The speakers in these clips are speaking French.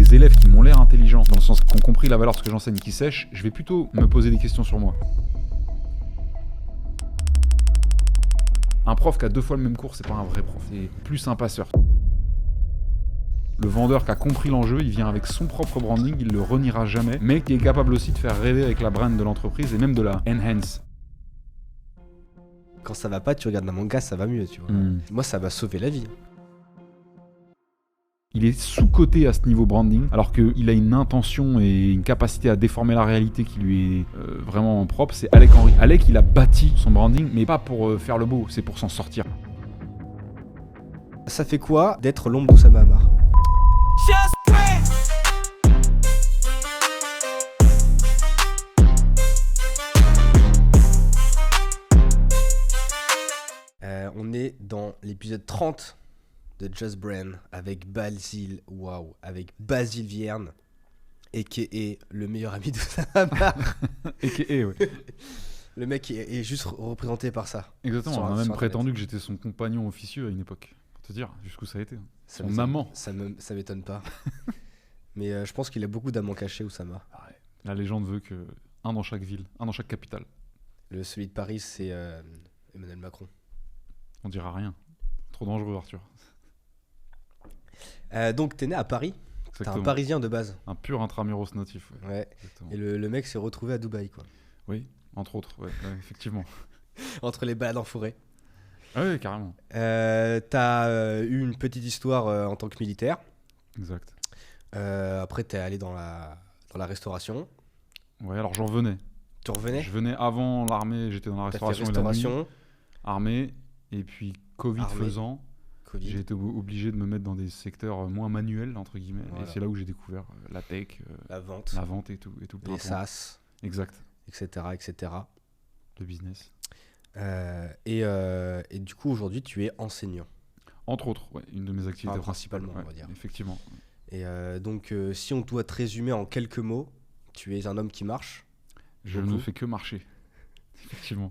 des élèves qui m'ont l'air intelligents, dans le sens qui ont compris la valeur de ce que j'enseigne, qui sèchent, je vais plutôt me poser des questions sur moi. Un prof qui a 2 fois le même cours, c'est pas un vrai prof, c'est plus un passeur. Le vendeur qui a compris l'enjeu, il vient avec son propre branding, il le reniera jamais, mais qui est capable aussi de faire rêver avec la brand de l'entreprise et même de la enhance. Quand ça va pas, tu regardes un manga, ça va mieux, tu vois. Moi, ça m'a sauvé la vie. Il est sous-coté à ce niveau branding, alors qu'il a une intention et une capacité à déformer la réalité qui lui est vraiment propre. C'est Alec Henry. Alec, il a bâti son branding, mais pas pour faire le beau, c'est pour s'en sortir. Ça fait quoi d'être l'ombre d'Oussama Ammar? On est dans l'épisode 30 de Just Brain avec Basile Vierne, a.k.a. le meilleur ami d'Oussama Ammar. A.k.a. ouais. Le mec est juste représenté par ça. Exactement, on a même prétendu que j'étais son compagnon officieux à une époque. Pour te dire jusqu'où ça a été. Son amant. Ça m'étonne pas. Mais je pense qu'il a beaucoup d'amants cachés, Oussama. Ah ouais. La légende veut que un dans chaque ville, un dans chaque capitale. Celui de Paris, c'est Emmanuel Macron. On dira rien. Trop dangereux, Arthur. Donc, t'es né à Paris. Exactement. T'es un Parisien de base. Un pur intramuros natif. Ouais. Et le mec s'est retrouvé à Dubaï, quoi. Oui, entre autres, ouais, effectivement. Entre les balades en forêt. Ah oui, carrément. T'as eu une petite histoire en tant que militaire. Exact. Après, t'es allé dans la restauration. Ouais, alors j'en revenais. Tu revenais? Je venais avant l'armée, j'étais dans la restauration, et la nuit. Armée, et puis Covid faisant, j'ai été obligé de me mettre dans des secteurs moins manuels, entre guillemets. Voilà. Et c'est là où j'ai découvert la tech, la vente et tout les SaaS. Exact. Etc. Le business. Et du coup, aujourd'hui, tu es enseignant. Entre autres, ouais, une de mes activités principalement, ouais, on va dire. Effectivement. Et donc, si on doit te résumer en quelques mots, tu es un homme qui marche. Je ne fais que marcher. Effectivement.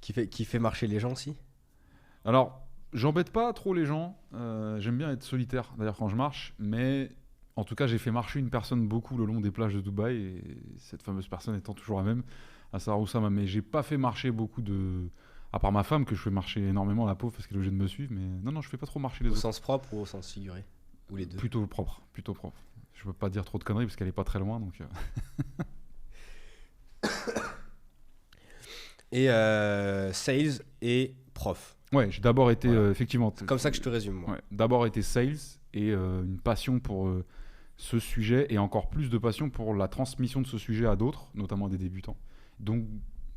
Qui fait marcher les gens aussi? Alors, j'embête pas trop les gens. J'aime bien être solitaire, d'ailleurs, quand je marche. Mais en tout cas, j'ai fait marcher une personne beaucoup le long des plages de Dubaï. Et cette fameuse personne étant toujours la même, à savoir Oussama. Mais j'ai pas fait marcher beaucoup de... À part ma femme, que je fais marcher énormément, la pauvre, parce qu'elle est obligée de me suivre. Mais non, je fais pas trop marcher les autres. Au sens propre ou au sens figuré? Ou les deux? Plutôt propre. Je peux pas dire trop de conneries, parce qu'elle est pas très loin. Donc... Et sales et prof. Ouais, j'ai d'abord été effectivement. C'est comme ça que je te résume. Moi. Ouais, d'abord été sales et une passion pour ce sujet et encore plus de passion pour la transmission de ce sujet à d'autres, notamment à des débutants. Donc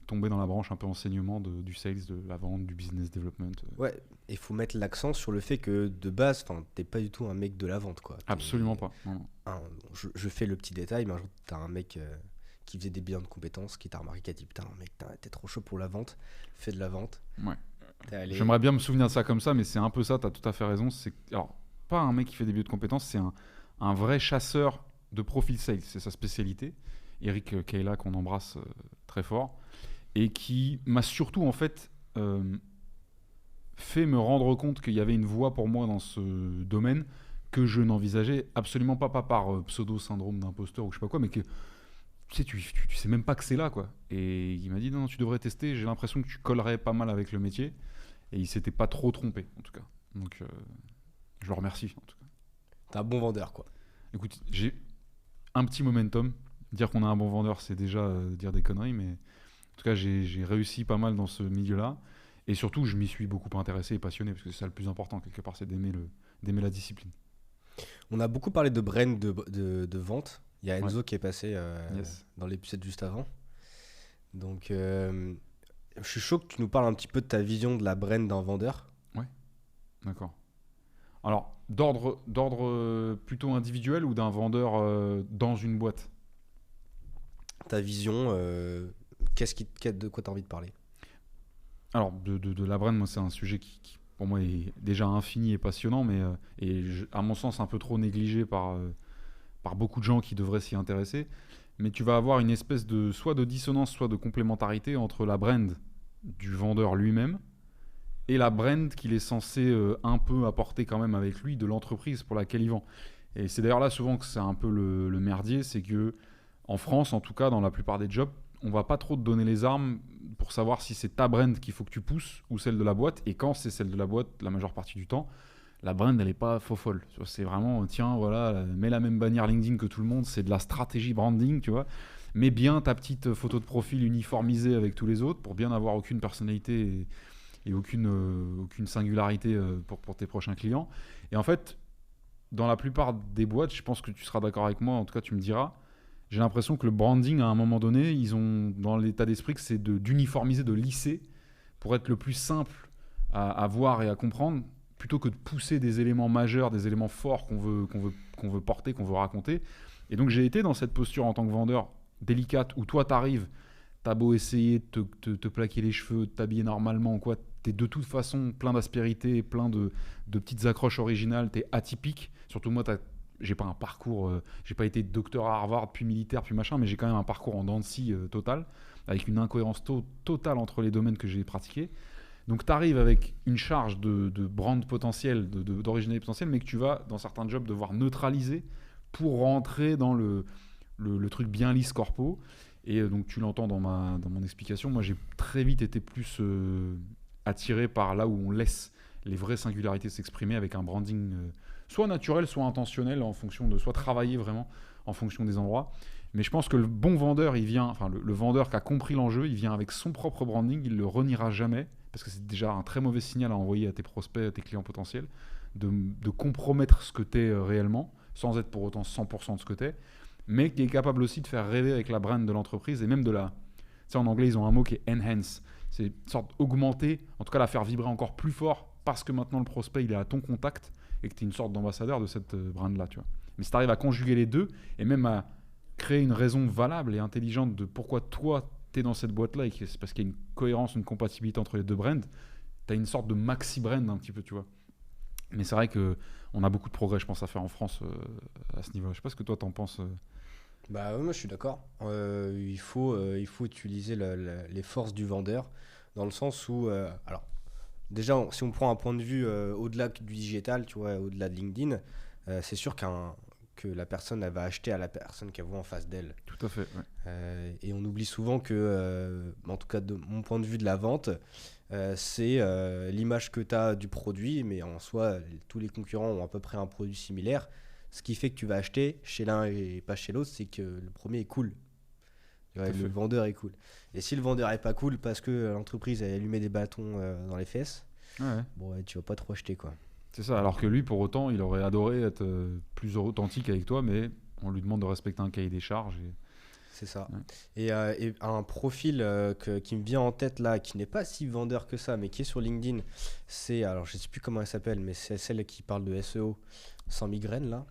tomber dans la branche un peu enseignement du sales, de la vente, du business development. Ouais, et il faut mettre l'accent sur le fait que de base, t'es pas du tout un mec de la vente, quoi. Absolument pas. Non. Je fais le petit détail, mais un jour t'as un mec qui faisait des bilans de compétences, qui t'a remarqué, qui a dit putain mec, t'es trop chaud pour la vente, fais de la vente. Ouais. J'aimerais bien me souvenir de ça comme ça, mais c'est un peu ça, t'as tout à fait raison. Alors, pas un mec qui fait des bilans de compétences, c'est un vrai chasseur de profil sales, c'est sa spécialité. Eric Kayla, qu'on embrasse très fort, et qui m'a surtout en fait fait me rendre compte qu'il y avait une voie pour moi dans ce domaine que je n'envisageais absolument pas par pseudo-syndrome d'imposteur ou je sais pas quoi, mais que tu sais même pas que c'est là, quoi. Et il m'a dit non, tu devrais tester, j'ai l'impression que tu collerais pas mal avec le métier. Et il s'était pas trop trompé, en tout cas. Donc, je le remercie, en tout cas. T'es un bon vendeur, quoi. Écoute, j'ai un petit momentum. Dire qu'on a un bon vendeur, c'est déjà dire des conneries, mais en tout cas, j'ai réussi pas mal dans ce milieu-là. Et surtout, je m'y suis beaucoup intéressé et passionné, parce que c'est ça le plus important, quelque part, c'est d'aimer la discipline. On a beaucoup parlé de brand, de vente. Il y a Enzo qui est passé dans l'épisode juste avant. Donc, je suis chaud que tu nous parles un petit peu de ta vision de la brand d'un vendeur. Ouais, d'accord. Alors, d'ordre plutôt individuel ou d'un vendeur dans une boîte? Ta vision, de quoi tu as envie de parler? Alors, de la brand, moi, c'est un sujet qui, pour moi, est déjà infini et passionnant, mais à mon sens, un peu trop négligé par beaucoup de gens qui devraient s'y intéresser. Mais tu vas avoir une espèce soit de dissonance, soit de complémentarité entre la brand du vendeur lui-même et la brand qu'il est censé un peu apporter quand même avec lui de l'entreprise pour laquelle il vend. Et c'est d'ailleurs là souvent que c'est un peu le merdier, c'est que en France, en tout cas, dans la plupart des jobs, on va pas trop te donner les armes pour savoir si c'est ta brand qu'il faut que tu pousses ou celle de la boîte. Et quand c'est celle de la boîte, la majeure partie du temps, la brand, elle est pas faux folle. C'est vraiment, tiens, voilà, mets la même bannière LinkedIn que tout le monde, c'est de la stratégie branding, tu vois. Mets bien ta petite photo de profil uniformisée avec tous les autres pour bien avoir aucune personnalité et aucune singularité pour tes prochains clients. Et en fait, dans la plupart des boîtes, je pense que tu seras d'accord avec moi, en tout cas tu me diras, j'ai l'impression que le branding, à un moment donné, ils ont dans l'état d'esprit que c'est d'uniformiser, de lisser, pour être le plus simple à voir et à comprendre, plutôt que de pousser des éléments majeurs, des éléments forts qu'on veut porter, qu'on veut raconter. Et donc j'ai été dans cette posture en tant que vendeur délicate, où toi t'arrives, t'as beau essayer de te plaquer les cheveux, de t'habiller normalement ou quoi, t'es de toute façon plein d'aspérité, plein de petites accroches originales, t'es atypique. Surtout moi, j'ai pas un parcours, j'ai pas été docteur à Harvard, puis militaire, puis machin, mais j'ai quand même un parcours en dents de scie total, avec une incohérence totale entre les domaines que j'ai pratiqués. Donc tu arrives avec une charge de brand potentiel, d'originalité potentielle, mais que tu vas, dans certains jobs, devoir neutraliser pour rentrer dans le truc bien lisse corpo. Et donc tu l'entends dans mon explication, moi j'ai très vite été plus attiré par là où on laisse les vraies singularités s'exprimer avec un branding soit naturel, soit intentionnel, en fonction de soit travailler vraiment en fonction des endroits. Mais je pense que le bon vendeur, il vient, enfin le vendeur qui a compris l'enjeu, il vient avec son propre branding, il le reniera jamais, parce que c'est déjà un très mauvais signal à envoyer à tes prospects, à tes clients potentiels, de compromettre ce que tu es réellement, sans être pour autant 100% de ce que tu es, mais qui est capable aussi de faire rêver avec la brand de l'entreprise et même de la... Tu sais, en anglais, ils ont un mot qui est enhance. C'est une sorte d'augmenter, en tout cas la faire vibrer encore plus fort parce que maintenant le prospect, il est à ton contact et que tu es une sorte d'ambassadeur de cette brand-là, tu vois. Mais si tu arrives à conjuguer les deux et même à créer une raison valable et intelligente de pourquoi toi, tu es dans cette boîte-là et que c'est parce qu'il y a une cohérence, une compatibilité entre les deux brands, tu as une sorte de maxi-brand un petit peu, tu vois. Mais c'est vrai qu'on a beaucoup de progrès, je pense, à faire en France à ce niveau-là. Je sais pas ce que toi, t'en penses. Bah ouais, moi je suis d'accord. Il faut utiliser les forces du vendeur dans le sens où, alors déjà si on prend un point de vue au-delà du digital, tu vois, au-delà de LinkedIn, c'est sûr que la personne elle va acheter à la personne qu'elle voit en face d'elle. Tout à fait. Ouais. Et on oublie souvent que, en tout cas de mon point de vue de la vente, c'est l'image que tu as du produit, mais en soi tous les concurrents ont à peu près un produit similaire. Ce qui fait que tu vas acheter chez l'un et pas chez l'autre, c'est que le premier est cool. Ouais, le vendeur est cool. Et si le vendeur est pas cool parce que l'entreprise a allumé des bâtons dans les fesses, bon, ouais, tu vas pas trop acheter, quoi. C'est ça, alors que lui, pour autant, il aurait adoré être plus authentique avec toi, mais on lui demande de respecter un cahier des charges. C'est ça. Ouais. Et un profil qui me vient en tête là, qui n'est pas si vendeur que ça, mais qui est sur LinkedIn, c'est, alors je sais plus comment elle s'appelle, mais c'est celle qui parle de SEO sans migraine là.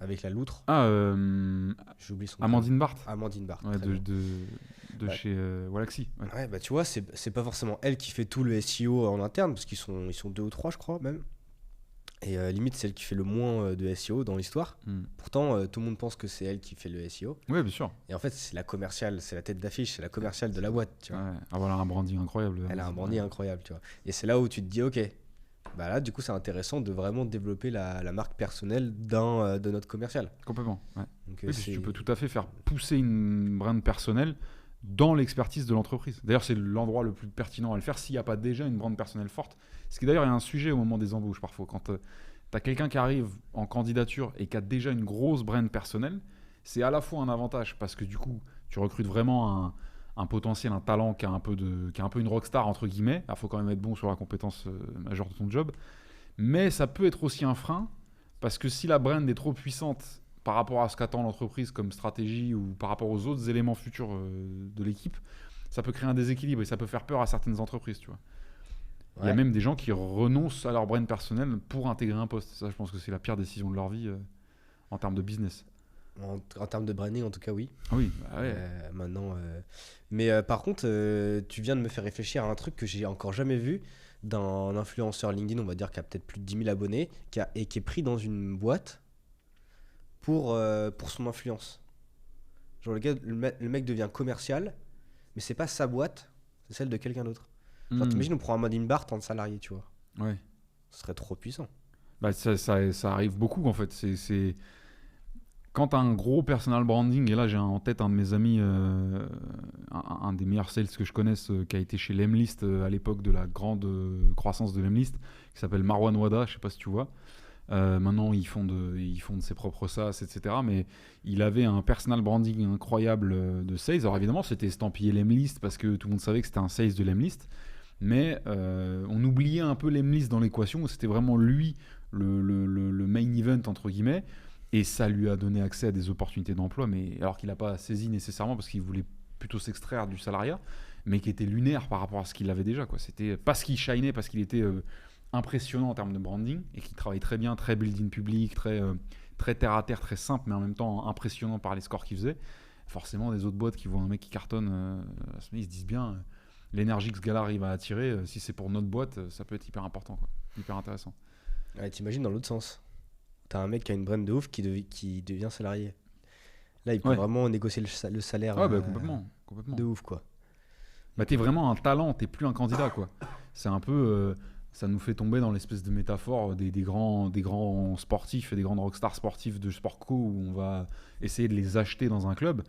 Avec la loutre. J'ai oublié son Amandine Barthes. Amandine Barthes. Ouais, de chez Wallaxy. Ouais. Ouais, bah tu vois, c'est pas forcément elle qui fait tout le SEO en interne, parce qu'ils sont 2 ou 3, je crois, même. Et limite, c'est elle qui fait le moins de SEO dans l'histoire. Pourtant, tout le monde pense que c'est elle qui fait le SEO. Oui, bien sûr. Et en fait, c'est la commerciale, c'est la tête d'affiche, c'est la commerciale de la boîte, tu vois. Ouais. Ah, voilà, un branding incroyable. Elle a un branding incroyable, tu vois. Et c'est là où tu te dis, ok. Bah là, du coup, c'est intéressant de vraiment développer la marque personnelle de notre commercial. Complètement. Ouais. Donc, oui, tu peux tout à fait faire pousser une brand personnelle dans l'expertise de l'entreprise. D'ailleurs, c'est l'endroit le plus pertinent à le faire s'il n'y a pas déjà une brand personnelle forte. Ce qui d'ailleurs est un sujet au moment des embauches parfois. Quand tu as quelqu'un qui arrive en candidature et qui a déjà une grosse brand personnelle, c'est à la fois un avantage parce que du coup, tu recrutes vraiment un potentiel, un talent qui a un peu une rockstar entre guillemets. Il faut quand même être bon sur la compétence majeure de ton job. Mais ça peut être aussi un frein parce que si la brand est trop puissante par rapport à ce qu'attend l'entreprise comme stratégie ou par rapport aux autres éléments futurs de l'équipe, ça peut créer un déséquilibre et ça peut faire peur à certaines entreprises, tu vois. Ouais. Il y a même des gens qui renoncent à leur brand personnel pour intégrer un poste. Ça, je pense que c'est la pire décision de leur vie en termes de business. En termes de branding, en tout cas, oui. Oui, bah ouais. Maintenant, mais par contre, tu viens de me faire réfléchir à un truc que j'ai encore jamais vu d'un influenceur LinkedIn, on va dire, qui a peut-être plus de 10 000 abonnés, et qui est pris dans une boîte pour son influence. Genre le mec devient commercial, mais c'est pas sa boîte, c'est celle de quelqu'un d'autre. Genre, t'imagines, on prend un Amandine Barthes en salarié, tu vois. Ouais. Ce serait trop puissant. Bah, ça arrive beaucoup, en fait. Quand tu as un gros personal branding, et là j'ai en tête un de mes amis, un des meilleurs sales que je connaisse, qui a été chez Lemlist à l'époque de la grande croissance de Lemlist, qui s'appelle Marwan Wada, je sais pas si tu vois. Maintenant ils font de ses propres SaaS, etc. Mais il avait un personal branding incroyable de sales. Alors évidemment c'était estampillé Lemlist parce que tout le monde savait que c'était un sales de Lemlist. Mais on oubliait un peu Lemlist dans l'équation. C'était vraiment lui le main event entre guillemets. Et ça lui a donné accès à des opportunités d'emploi, mais alors qu'il n'a pas saisi nécessairement parce qu'il voulait plutôt s'extraire du salariat, mais qui était lunaire par rapport à ce qu'il avait déjà, quoi. C'était parce qu'il shinait, parce qu'il était impressionnant en termes de branding et qu'il travaille très bien, très building public, très terre à terre, très simple, mais en même temps impressionnant par les scores qu'il faisait. Forcément, des autres boîtes qui voient un mec qui cartonne, ils se disent bien l'énergie que ce gars-là arrive à attirer, si c'est pour notre boîte, ça peut être hyper important, quoi. Hyper intéressant. Ouais, t'imagines dans l'autre sens. T'as un mec qui a une brand de ouf qui devient salarié. Là, il peut vraiment négocier le salaire Ouais, bah, complètement. de ouf, quoi. Bah, t'es vraiment un talent, t'es plus un candidat, quoi. C'est un peu. Ça nous fait tomber dans l'espèce de métaphore des grands sportifs et des grandes rockstars sportifs de sport co où on va essayer de les acheter dans un club.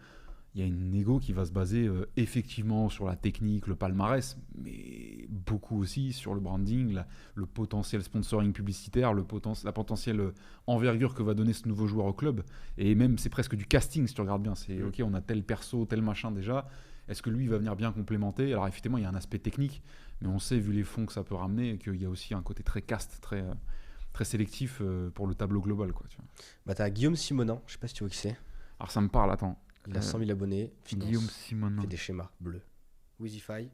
Il y a une négo qui va se baser effectivement sur la technique, le palmarès, mais beaucoup aussi sur le branding, le potentiel sponsoring publicitaire, la potentielle envergure que va donner ce nouveau joueur au club. Et même, c'est presque du casting si tu regardes bien. C'est ok, on a tel perso, tel machin déjà. Est-ce que lui il va venir bien complémenter? Alors effectivement, il y a un aspect technique, mais on sait, vu les fonds que ça peut ramener, qu'il y a aussi un côté très caste, très sélectif pour le tableau global, quoi, tu vois. Bah, t'as Guillaume Simonin, je sais pas si tu vois qui c'est. Alors ça me parle, attends. Il a 100 000 abonnés, finance, Guillaume Simonin. fait des schémas bleus. Wizify.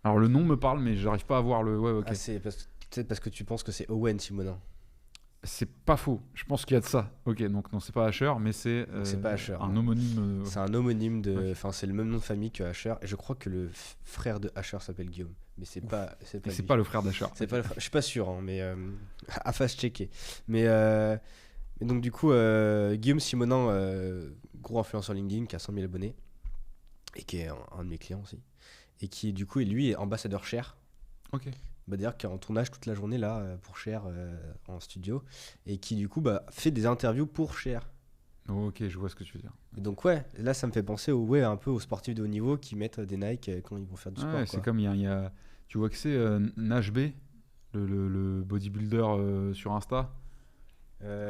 Alors le nom me parle, mais j'arrive pas à voir le. Ouais, ok. Ah, c'est peut-être parce que tu penses que c'est Owen Simonin. C'est pas faux. Je pense qu'il y a de ça. Ok, donc non, c'est pas Asher, mais c'est pas Asher, un non. homonyme. C'est un homonyme de. Ok. Enfin, c'est le même nom de famille que Asher. Et je crois que le frère de Asher s'appelle Guillaume. Mais c'est pas. Et c'est lui. pas le frère d'Asher. C'est pas le frère. Je suis pas sûr, hein, mais à face checker. Mais donc du coup, Guillaume Simonin, gros influenceur LinkedIn qui a 100 000 abonnés et qui est un de mes clients aussi, et qui du coup, lui est ambassadeur Cher. Ok. Bah, d'ailleurs, qui est en tournage toute la journée là pour Cher en studio, et qui du coup fait des interviews pour Cher. Ok, je vois ce que tu veux dire. Et donc ouais, là ça me fait penser un peu aux sportifs de haut niveau qui mettent des Nike quand ils vont faire du sport. Ouais, Quoi. c'est comme il y a, tu vois que c'est Nash B, le bodybuilder sur Insta.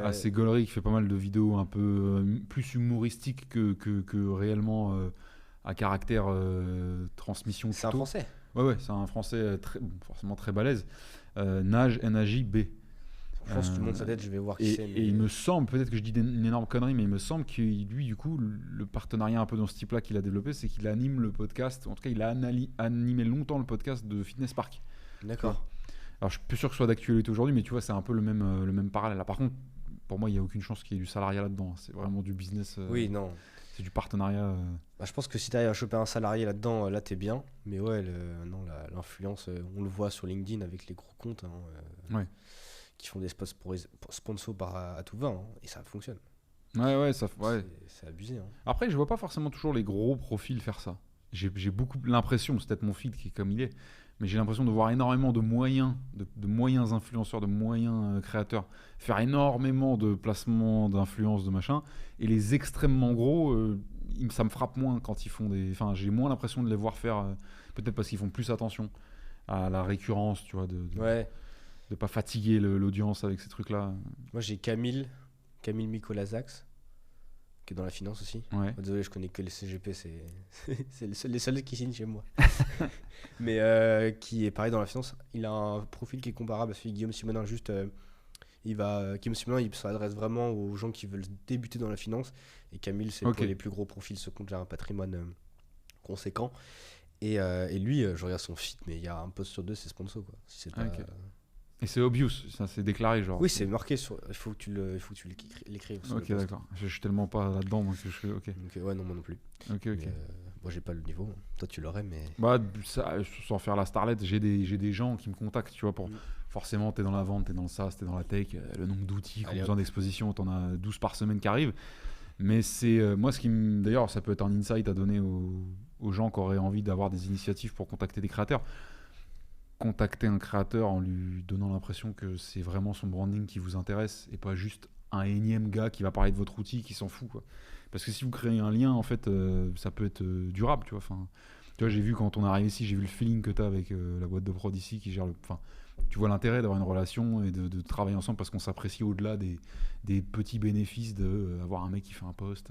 Assez gaulerie, qui fait pas mal de vidéos un peu plus humoristiques que réellement à caractère transmission. C'est un tuto. Français. Ouais, c'est un français forcément très balèze. Nage, N-A-J-B. Franchement, si tu montes sa tête, je vais voir qui Et, c'est. et il me semble, peut-être que je dis une énorme connerie, mais il me semble que lui, du coup, le partenariat un peu dans ce type-là qu'il a développé, c'est qu'il anime le podcast. En tout cas, il a animé longtemps le podcast de Fitness Park. D'accord. Alors, je suis plus sûr que ce soit d'actualité aujourd'hui, mais tu vois, c'est un peu le même parallèle. Là, par contre, pour moi, il n'y a aucune chance qu'il y ait du salariat là-dedans. C'est vraiment du business. Oui, non. C'est du partenariat. Bah, je pense que si tu arrives à choper un salarié là-dedans, là t'es bien. Mais ouais, l'influence, on le voit sur LinkedIn avec les gros comptes Ouais. qui font des sponsors à tout va. Hein, et ça fonctionne. Ouais. C'est abusé. Hein. Après, je vois pas forcément toujours les gros profils faire ça. J'ai beaucoup l'impression, c'est peut-être mon feed qui est comme il est, mais j'ai l'impression de voir énormément de moyens, de moyens influenceurs, de moyens créateurs faire énormément de placements, d'influence, de machin, et les extrêmement gros, ça me frappe moins quand ils font des... Enfin, j'ai moins l'impression de les voir faire, peut-être parce qu'ils font plus attention à la récurrence, tu vois, Ouais. de pas fatiguer l'audience avec ces trucs-là. Moi j'ai Camille Micolazax, qui est dans la finance aussi. Ouais. Oh, désolé, je connais que les CGP, c'est les seuls qui signent chez moi. Mais qui est pareil dans la finance. Il a un profil qui est comparable à celui de Guillaume Simonin. Juste, Guillaume Simonin, il s'adresse vraiment aux gens qui veulent débuter dans la finance. Et Camille, c'est Ok. pour les plus gros profils, ceux qui ont déjà un patrimoine conséquent. Et lui, je regarde son feed, mais il y a un post sur deux, c'est sponsor. Quoi. Si c'est pas, Ok. Et c'est obvious, ça c'est déclaré genre. Oui, c'est marqué sur. Il faut que tu l'écrives. sur le Ok, post. d'accord. Je suis tellement pas là-dedans, moi que je suis. Ok. Donc, ouais, non, moi non plus. Ok. Mais, moi, j'ai pas le niveau. Toi, tu l'aurais, mais. Bah, ça, sans faire la starlette, j'ai des gens qui me contactent, tu vois, pour... Forcément, t'es dans la vente, t'es dans le SaaS, t'es dans la tech, le nombre d'outils qui ont Allez, besoin d'exposition, t'en as 12 par semaine qui arrivent. Mais c'est... moi, d'ailleurs, ça peut être un insight à donner aux gens qui auraient envie d'avoir des initiatives pour contacter des créateurs. Contacter un créateur en lui donnant l'impression que c'est vraiment son branding qui vous intéresse et pas juste un énième gars qui va parler de votre outil qui s'en fout, quoi. Parce que si vous créez un lien, en fait, ça peut être durable, tu vois. Enfin, tu vois, j'ai vu quand on est arrivé ici, j'ai vu le feeling que tu as avec la boîte de prod ici qui gère le. Enfin, tu vois l'intérêt d'avoir une relation et de travailler ensemble parce qu'on s'apprécie au-delà des petits bénéfices d'avoir un mec qui fait un post.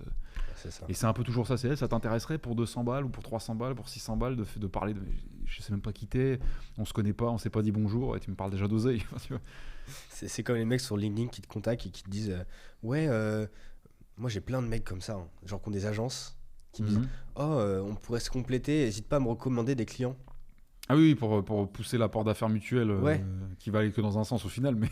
C'est ça. Et c'est un peu toujours ça. C'est ça t'intéresserait pour 200 balles ou pour 300 balles, pour 600 balles de parler de. Je sais même pas qui t'es, on se connaît pas, on s'est pas dit bonjour et tu me parles déjà d'oseille. Tu vois. C'est comme les mecs sur LinkedIn qui te contactent et qui te disent ouais, moi j'ai plein de mecs comme ça, hein, genre qui ont des agences, qui me disent on pourrait se compléter, n'hésite pas à me recommander des clients. Ah oui, pour pousser l'apport d'affaires mutuel Ouais. qui va aller que dans un sens au final. Mais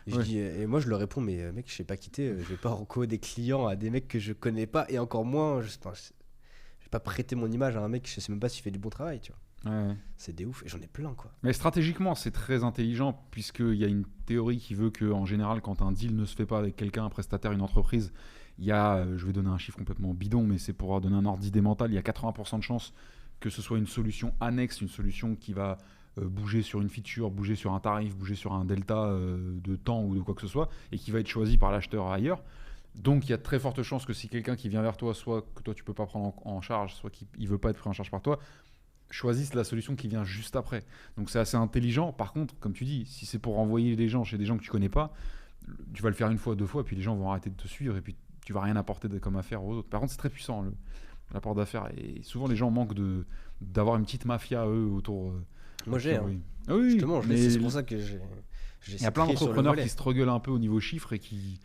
Et, ouais. et moi je leur réponds, mais mec, je sais pas quitter, je vais pas reco des clients à des mecs que je connais pas, et encore moins, je vais pas prêter mon image à un mec, je sais même pas s'il fait du bon travail, tu vois. Ouais. C'est des ouf, et j'en ai plein, quoi. Mais stratégiquement, c'est très intelligent puisqu'il y a une théorie qui veut qu'en général, quand un deal ne se fait pas avec quelqu'un, un prestataire, une entreprise, il y a, je vais donner un chiffre complètement bidon, mais c'est pour donner un ordre d'idée mental, il y a 80% de chances que ce soit une solution annexe, une solution qui va bouger sur une feature, bouger sur un tarif, bouger sur un delta de temps ou de quoi que ce soit, et qui va être choisi par l'acheteur ailleurs. Donc il y a de très fortes chances que si quelqu'un qui vient vers toi, soit que toi tu peux pas prendre en charge, soit qu'il ne veut pas être pris en charge par toi, choisissent la solution qui vient juste après. Donc c'est assez intelligent. Par contre, comme tu dis, si c'est pour envoyer des gens chez des gens que tu connais pas, tu vas le faire une fois, deux fois, puis les gens vont arrêter de te suivre et puis tu vas rien apporter comme affaire aux autres. Par contre, c'est très puissant l'apport d'affaires et souvent les gens manquent d'avoir une petite mafia eux autour. Moi j'ai, hein. Oui. Ah oui, Justement, mais c'est pour ça que j'ai il y a plein d'entrepreneurs qui strugglent un peu au niveau chiffres et qui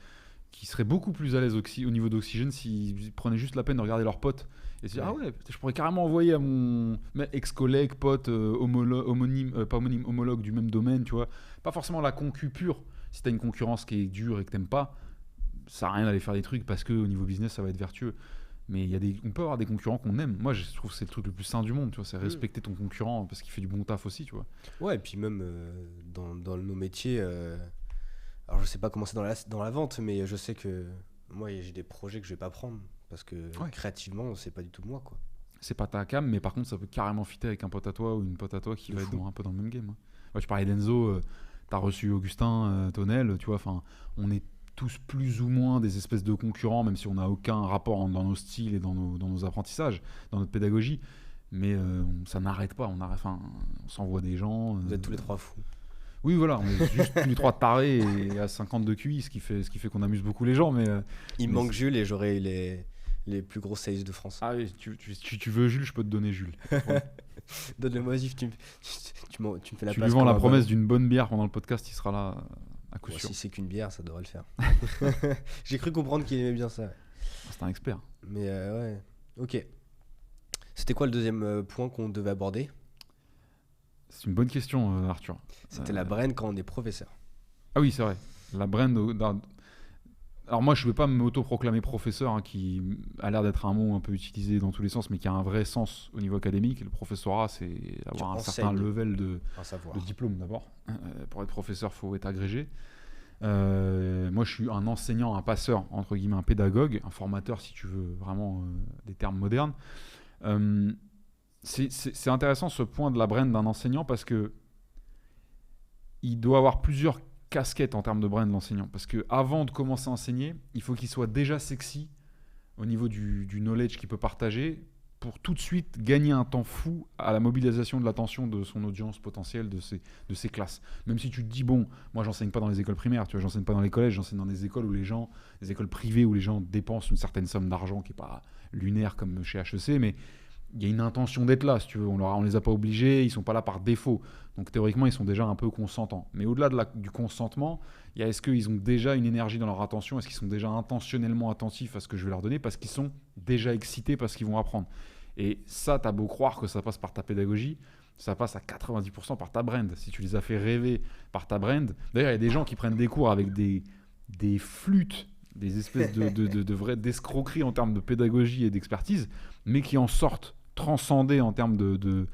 seraient beaucoup plus à l'aise au niveau d'oxygène s'ils prenaient juste la peine de regarder leurs potes et se dire, ah ouais, je pourrais carrément envoyer à mon ex-collègue, pote, homologue du même domaine, tu vois. Pas forcément la concu pure. Si t'as une concurrence qui est dure et que t'aimes pas, ça sert à rien d'aller faire des trucs parce qu'au niveau business, ça va être vertueux. Mais on peut avoir des concurrents qu'on aime. Moi, je trouve que c'est le truc le plus sain du monde, tu vois. C'est respecter ton concurrent parce qu'il fait du bon taf aussi, tu vois. Ouais, et puis même dans nos métiers, alors je sais pas comment c'est dans la vente, mais je sais que moi j'ai des projets que je vais pas prendre parce que créativement, c'est pas du tout moi, quoi. C'est pas ta cam, mais par contre, ça peut carrément fitter avec un pote à toi ou une pote à toi qui va être un peu dans le même game. Ouais, tu parlais d'Enzo, t'as reçu Augustin Tonnel, tu vois. Enfin, on est tous plus ou moins des espèces de concurrents, même si on n'a aucun rapport dans nos styles et dans nos apprentissages, dans notre pédagogie. Mais ça n'arrête pas. On s'envoie des gens. Vous êtes tous les trois fous. Oui, voilà, on est juste tous les trois tarés et à 50 de QI, ce qui fait qu'on amuse beaucoup les gens. Mais il manque Jules et j'aurai les plus gros sales de France. Ah oui, tu veux Jules, je peux te donner Jules. Donne-le-moi, tu me fais la place. Tu lui vends la promesse d'une bonne bière pendant le podcast, il sera là à coup sûr. Si c'est qu'une bière, ça devrait le faire. J'ai cru comprendre qu'il aimait bien ça. C'est un expert. Mais ouais, ok. C'était quoi le deuxième point qu'on devait aborder ? C'est une bonne question, Arthur. C'était la brand quand on est professeur. Ah oui, c'est vrai. La brand. Alors moi, je ne vais pas m'auto-proclamer professeur, hein, qui a l'air d'être un mot un peu utilisé dans tous les sens, mais qui a un vrai sens au niveau académique. Et le professorat, c'est avoir un certain level de diplôme d'abord. Pour être professeur, il faut être agrégé. Moi, je suis un enseignant, un passeur, entre guillemets, un pédagogue, un formateur, si tu veux vraiment des termes modernes. C'est intéressant ce point de la brand d'un enseignant parce que il doit avoir plusieurs casquettes en termes de brand, l'enseignant. Parce qu'avant de commencer à enseigner, il faut qu'il soit déjà sexy au niveau du knowledge qu'il peut partager pour tout de suite gagner un temps fou à la mobilisation de l'attention de son audience potentielle, de ses classes. Même si tu te dis, bon, moi j'enseigne pas dans les écoles primaires, tu vois, j'enseigne pas dans les collèges, j'enseigne dans des écoles des écoles privées où les gens dépensent une certaine somme d'argent qui est pas lunaire comme chez HEC, mais il y a une intention d'être là, si tu veux. On les a pas obligés, ils sont pas là par défaut. Donc théoriquement, ils sont déjà un peu consentants. Mais au-delà du consentement, il y a est-ce qu'ils ont déjà une énergie dans leur attention ? Est-ce qu'ils sont déjà intentionnellement attentifs à ce que je vais leur donner ? Parce qu'ils sont déjà excités par ce qu'ils vont apprendre. Et ça, t'as beau croire que ça passe par ta pédagogie, ça passe à 90% par ta brand. Si tu les as fait rêver par ta brand... D'ailleurs, il y a des gens qui prennent des cours avec des flûtes, des espèces de vraies d'escroqueries en termes de pédagogie et d'expertise, mais qui en sortent transcendés en termes de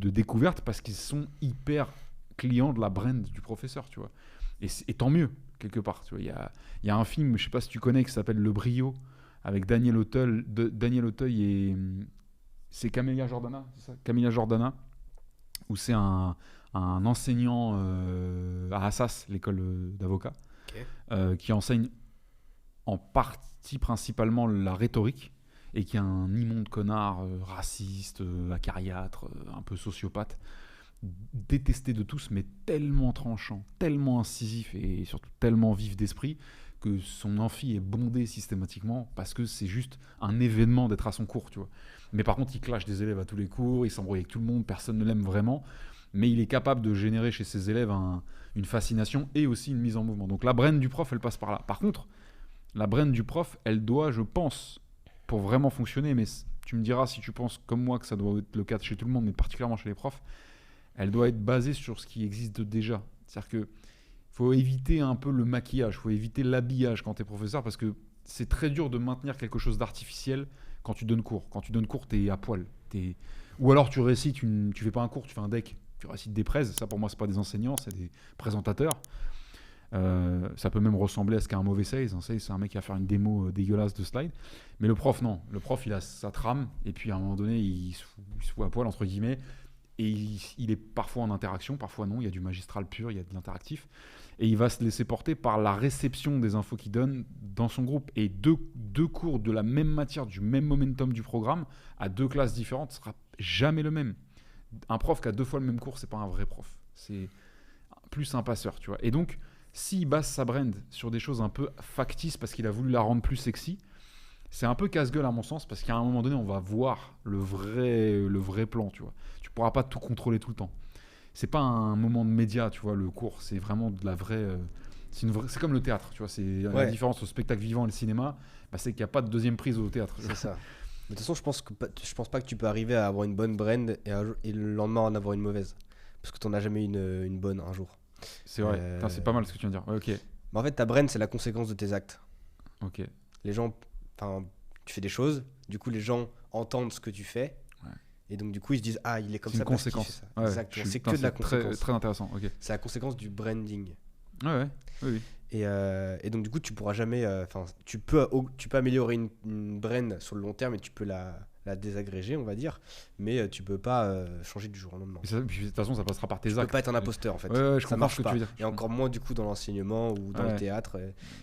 découverte parce qu'ils sont hyper clients de la brand du professeur, tu vois. Et tant mieux, quelque part. Tu vois. Il y a un film, je sais pas si tu connais, qui s'appelle Le Brio, avec Daniel Auteuil et c'est Camélia Jordana, c'est ça ? Camélia Jordana, où c'est un enseignant à Assas, l'école d'avocats, qui enseigne en partie principalement la rhétorique, et qui est un immonde connard raciste, acariâtre, un peu sociopathe, détesté de tous, mais tellement tranchant, tellement incisif et surtout tellement vif d'esprit que son amphi est bondé systématiquement parce que c'est juste un événement d'être à son cours, tu vois. Mais par contre, il clash des élèves à tous les cours, il s'embrouille avec tout le monde, personne ne l'aime vraiment, mais il est capable de générer chez ses élèves une fascination et aussi une mise en mouvement. Donc la brain du prof, elle passe par là. Par contre, la brain du prof, elle doit, je pense, pour vraiment fonctionner, mais tu me diras si tu penses comme moi que ça doit être le cas chez tout le monde, mais particulièrement chez les profs, elle doit être basée sur ce qui existe déjà. C'est-à-dire que faut éviter un peu le maquillage, faut éviter l'habillage quand tu es professeur, parce que c'est très dur de maintenir quelque chose d'artificiel quand tu donnes cours. Quand tu donnes cours, tu es à poil. Ou alors tu récites, tu fais pas un cours, tu fais un deck, tu récites des praises. Ça, pour moi, c'est pas des enseignants, c'est des présentateurs. Ça peut même ressembler à ce qu'est un mauvais sales. Un sales, c'est un mec qui va faire une démo dégueulasse de slide. Mais le prof, non. Le prof, il a sa trame, et puis à un moment donné, il se fout à poil, entre guillemets. Et il est parfois en interaction, parfois non, il y a du magistral pur, il y a de l'interactif. Et il va se laisser porter par la réception des infos qu'il donne dans son groupe. Et deux cours de la même matière, du même momentum du programme, à 2 classes différentes, ne sera jamais le même. Un prof qui a 2 fois le même cours, c'est pas un vrai prof. C'est plus un passeur, tu vois. Et donc, s'il base sa brand sur des choses un peu factices parce qu'il a voulu la rendre plus sexy, c'est un peu casse-gueule à mon sens, parce qu'à un moment donné, on va voir le vrai plan, tu vois. Tu pourras pas tout contrôler tout le temps. C'est pas un moment de média, tu vois, le cours, c'est vraiment de la vraie... c'est comme le théâtre, tu vois. C'est la différence au spectacle vivant et le cinéma, c'est qu'il n'y a pas de deuxième prise au théâtre. C'est ça. De toute façon, je pense pas que tu peux arriver à avoir une bonne brand et le lendemain en avoir une mauvaise. Parce que tu n'en as jamais une bonne un jour. C'est vrai, c'est pas mal ce que tu viens de dire. Ouais, ok. Mais en fait, ta brand, c'est la conséquence de tes actes. Ok. Les gens... tu fais des choses, du coup les gens entendent ce que tu fais, et donc du coup ils se disent il est comme ça parce qu'il fait ça. Ouais, exactement, c'est que de la conséquence. Très intéressant, ok. C'est la conséquence du branding. Oui. Et donc du coup tu pourras jamais, tu peux améliorer une brand sur le long terme et tu peux la désagréger, on va dire, mais tu peux pas changer du jour au lendemain. De toute façon, ça passera par tes actes. Tu peux pas être un imposteur en fait. Je ça marche pas. Tu veux dire. Et encore moins du coup dans l'enseignement ou dans le théâtre,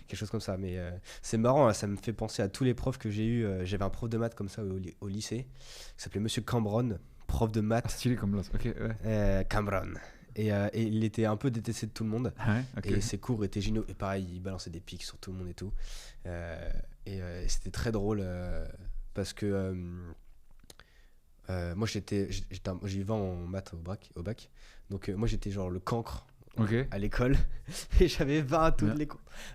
quelque chose comme ça. Mais c'est marrant, ça me fait penser à tous les profs que j'ai eu. J'avais un prof de maths comme ça au lycée, qui s'appelait Monsieur Cambron, prof de maths. Stylé comme là. Ok. Cambron. Et il était un peu détesté de tout le monde. Okay. Et ses cours étaient géniaux. Et pareil, il balançait des pics sur tout le monde et tout. Et c'était très drôle parce que moi j'y vais en maths au bac. Donc moi j'étais genre le cancre à l'école. Et j'avais 20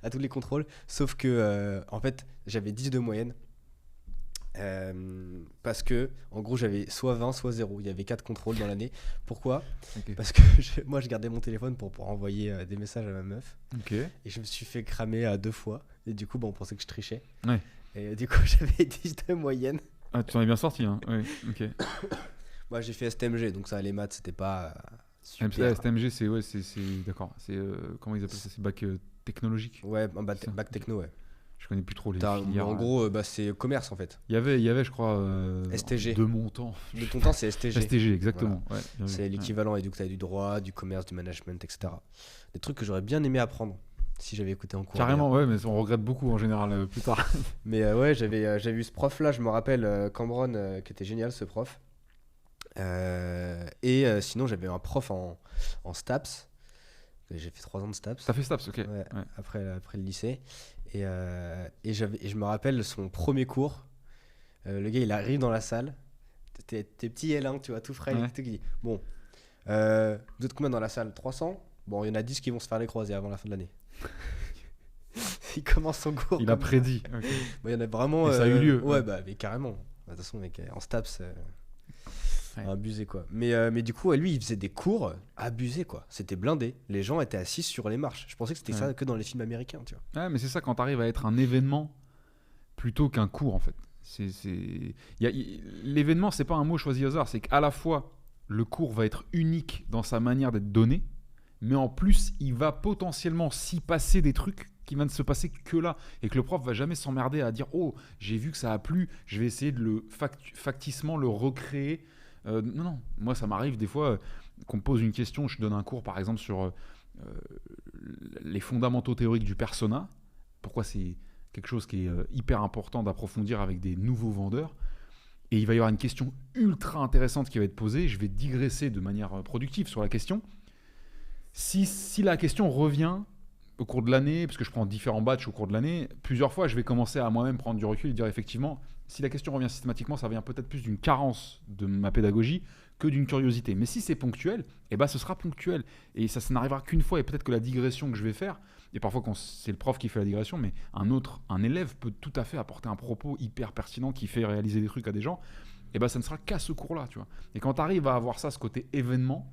à tous les contrôles. Sauf que en fait j'avais 10 de moyenne. Parce que en gros j'avais soit 20 soit 0, il y avait 4 contrôles dans l'année. Pourquoi ? Parce que moi je gardais mon téléphone pour envoyer des messages à ma meuf, et je me suis fait cramer 2 fois et du coup on pensait que je trichais, et du coup j'avais 10 de moyenne. Tu en es bien sorti, hein. Oui, ok. Moi j'ai fait STMG, donc ça les maths c'était pas super. STMG c'est d'accord, c'est comment ils appellent ça, c'est bac technologique. Bac techno, ouais. Je connais plus trop les filières. En gros, c'est commerce en fait. Il y avait, je crois, STG. De mon temps. De ton temps, c'est STG. STG, exactement. Voilà. C'est l'équivalent, et donc tu as du droit, du commerce, du management, etc. Des trucs que j'aurais bien aimé apprendre si j'avais écouté en cours. Carrément, mais on regrette beaucoup en général plus tard. Mais j'avais eu ce prof-là, je me rappelle, Cambron, qui était génial ce prof. Sinon, j'avais un prof en STAPS. J'ai fait 3 ans de STAPS. T'as fait STAPS, ok. Ouais. Après le lycée. Et je me rappelle son premier cours. Le gars, il arrive dans la salle. T'es petit L1, tu vois, tout frais. Qui dit bon, vous êtes combien dans la salle ? 300 ? Bon, il y en a 10 qui vont se faire les croisés avant la fin de l'année. Il commence son cours. Il a prédit. Okay. Il y en a vraiment. Et ça a eu lieu. Ouais, mais carrément. De toute façon, mec, en STAPS. Abusé quoi. Mais du coup, lui, il faisait des cours abusés quoi. C'était blindé. Les gens étaient assis sur les marches. Je pensais que c'était ça que dans les films américains, tu vois. Mais c'est ça quand t'arrives à être un événement plutôt qu'un cours en fait. L'événement, c'est pas un mot choisi au hasard. C'est qu'à la fois le cours va être unique dans sa manière d'être donné, mais en plus, il va potentiellement s'y passer des trucs qui va ne se passer que là, et que le prof va jamais s'emmerder à dire oh j'ai vu que ça a plu, je vais essayer de le facticement le recréer. Non, moi ça m'arrive des fois qu'on me pose une question, je donne un cours par exemple sur les fondamentaux théoriques du persona, pourquoi c'est quelque chose qui est hyper important d'approfondir avec des nouveaux vendeurs. Et il va y avoir une question ultra intéressante qui va être posée. Je vais digresser de manière productive sur la question. Si la question revient au cours de l'année, parce que je prends différents batchs au cours de l'année, plusieurs fois, je vais commencer à moi-même prendre du recul et dire effectivement, si la question revient systématiquement, ça vient peut-être plus d'une carence de ma pédagogie que d'une curiosité. Mais si c'est ponctuel, eh ben, ce sera ponctuel. Et ça n'arrivera qu'une fois. Et peut-être que la digression que je vais faire, et parfois quand c'est le prof qui fait la digression, mais un élève peut tout à fait apporter un propos hyper pertinent qui fait réaliser des trucs à des gens, et ben ça ne sera qu'à ce cours-là, tu vois. Et quand tu arrives à avoir ça, ce côté événement,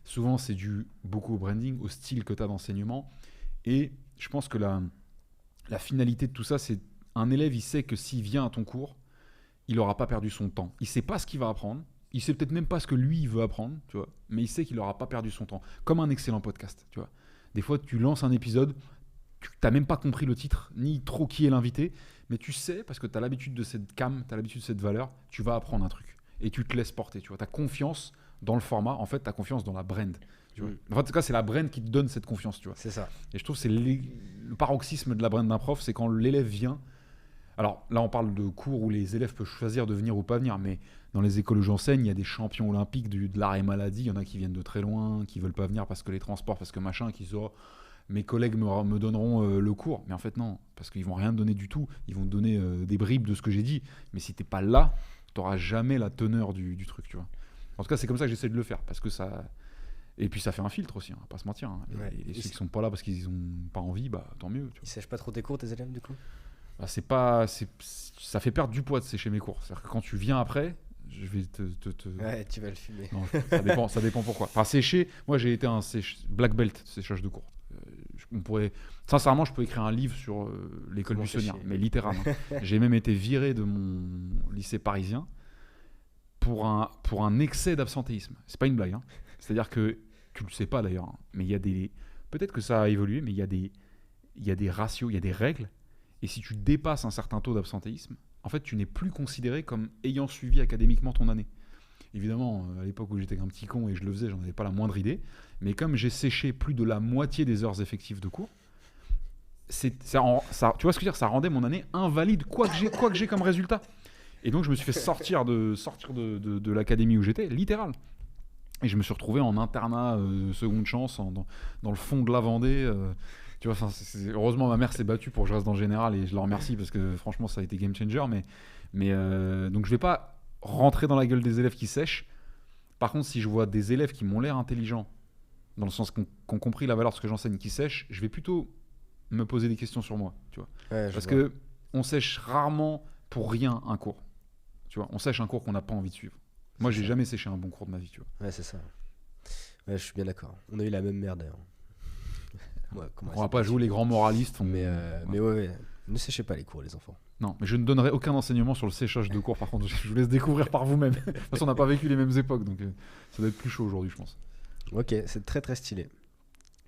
souvent c'est dû beaucoup au branding, au style que tu as d'enseignement. Et je pense que la finalité de tout ça, c'est un élève, il sait que s'il vient à ton cours, il n'aura pas perdu son temps. Il ne sait pas ce qu'il va apprendre. Il ne sait peut-être même pas ce que lui, il veut apprendre, tu vois. Mais il sait qu'il n'aura pas perdu son temps. Comme un excellent podcast, tu vois. Des fois, tu lances un épisode, tu n'as même pas compris le titre, ni trop qui est l'invité, mais tu sais, parce que tu as l'habitude de cette cam, tu as l'habitude de cette valeur, tu vas apprendre un truc. Et tu te laisses porter, tu vois. Tu as confiance dans le format, en fait, tu as confiance dans la brand. Tu vois. En tout cas, c'est la brand qui te donne cette confiance, tu vois. C'est ça. Et je trouve que c'est le paroxysme de la brand d'un prof, c'est quand l'élève vient. Alors là, on parle de cours où les élèves peuvent choisir de venir ou pas venir, mais dans les écoles où j'enseigne, il y a des champions olympiques de l'arrêt maladie. Il y en a qui viennent de très loin, qui veulent pas venir parce que les transports, parce que machin, qui sont mes collègues me donneront le cours. Mais en fait, non, parce qu'ils vont rien te donner du tout. Ils vont te donner des bribes de ce que j'ai dit. Mais si t'es pas là, tu n'auras jamais la teneur du truc, tu vois. En tout cas, c'est comme ça que j'essaie de le faire, parce que ça. Et puis ça fait un filtre aussi, on va pas se mentir. Hein. Ouais. Et ceux qui sont pas là parce qu'ils ont pas envie, bah tant mieux. Tu vois. Ils sèchent pas trop tes cours, tes élèves, du coup? Bah, ça fait perdre du poids de sécher mes cours. C'est-à-dire que quand tu viens après, je vais te... Ouais, tu vas le fumer. Non, ça dépend pourquoi. Enfin, sécher, moi j'ai été un black belt, séchage de cours. Sincèrement, je peux écrire un livre sur l'école Comment buissonnière, sécher. mais littéralement. J'ai même été viré de mon lycée parisien pour un excès d'absentéisme. C'est pas une blague. Hein. C'est-à-dire que, tu le sais pas d'ailleurs, hein, mais il y a des... Peut-être que ça a évolué, mais il y a des ratios, il y a des règles. Et si tu dépasses un certain taux d'absentéisme, en fait, tu n'es plus considéré comme ayant suivi académiquement ton année. Évidemment, à l'époque où j'étais un petit con et je le faisais, j'en avais pas la moindre idée. Mais comme j'ai séché plus de la moitié des heures effectives de cours, tu vois ce que je veux dire, ça rendait mon année invalide, quoi que j'ai comme résultat. Et donc, je me suis fait sortir de l'académie où j'étais, littéral. Et je me suis retrouvé en internat seconde chance, dans le fond de la Vendée. Tu vois, heureusement, ma mère s'est battue pour que je reste dans le général et je la remercie parce que franchement, ça a été game changer. Donc, je vais pas rentrer dans la gueule des élèves qui sèchent. Par contre, si je vois des élèves qui m'ont l'air intelligents, dans le sens qu'on compris la valeur de ce que j'enseigne, qui sèchent, je vais plutôt me poser des questions sur moi. Tu vois. Ouais, Parce que on sèche rarement pour rien un cours. Tu vois, on sèche un cours qu'on n'a pas envie de suivre. Moi, j'ai jamais séché un bon cours de ma vie. Tu vois. Ouais, c'est ça. Ouais, je suis bien d'accord. On a eu la même merde d'ailleurs. Ouais, On va pas jouer les grands moralistes. Mais ouais, ne séchez pas les cours, les enfants. Non, mais je ne donnerai aucun enseignement sur le séchage de cours. Par contre, je vous laisse découvrir par vous-même. De toute façon, on n'a pas vécu les mêmes époques, donc ça doit être plus chaud aujourd'hui, je pense. Ok, c'est très très stylé.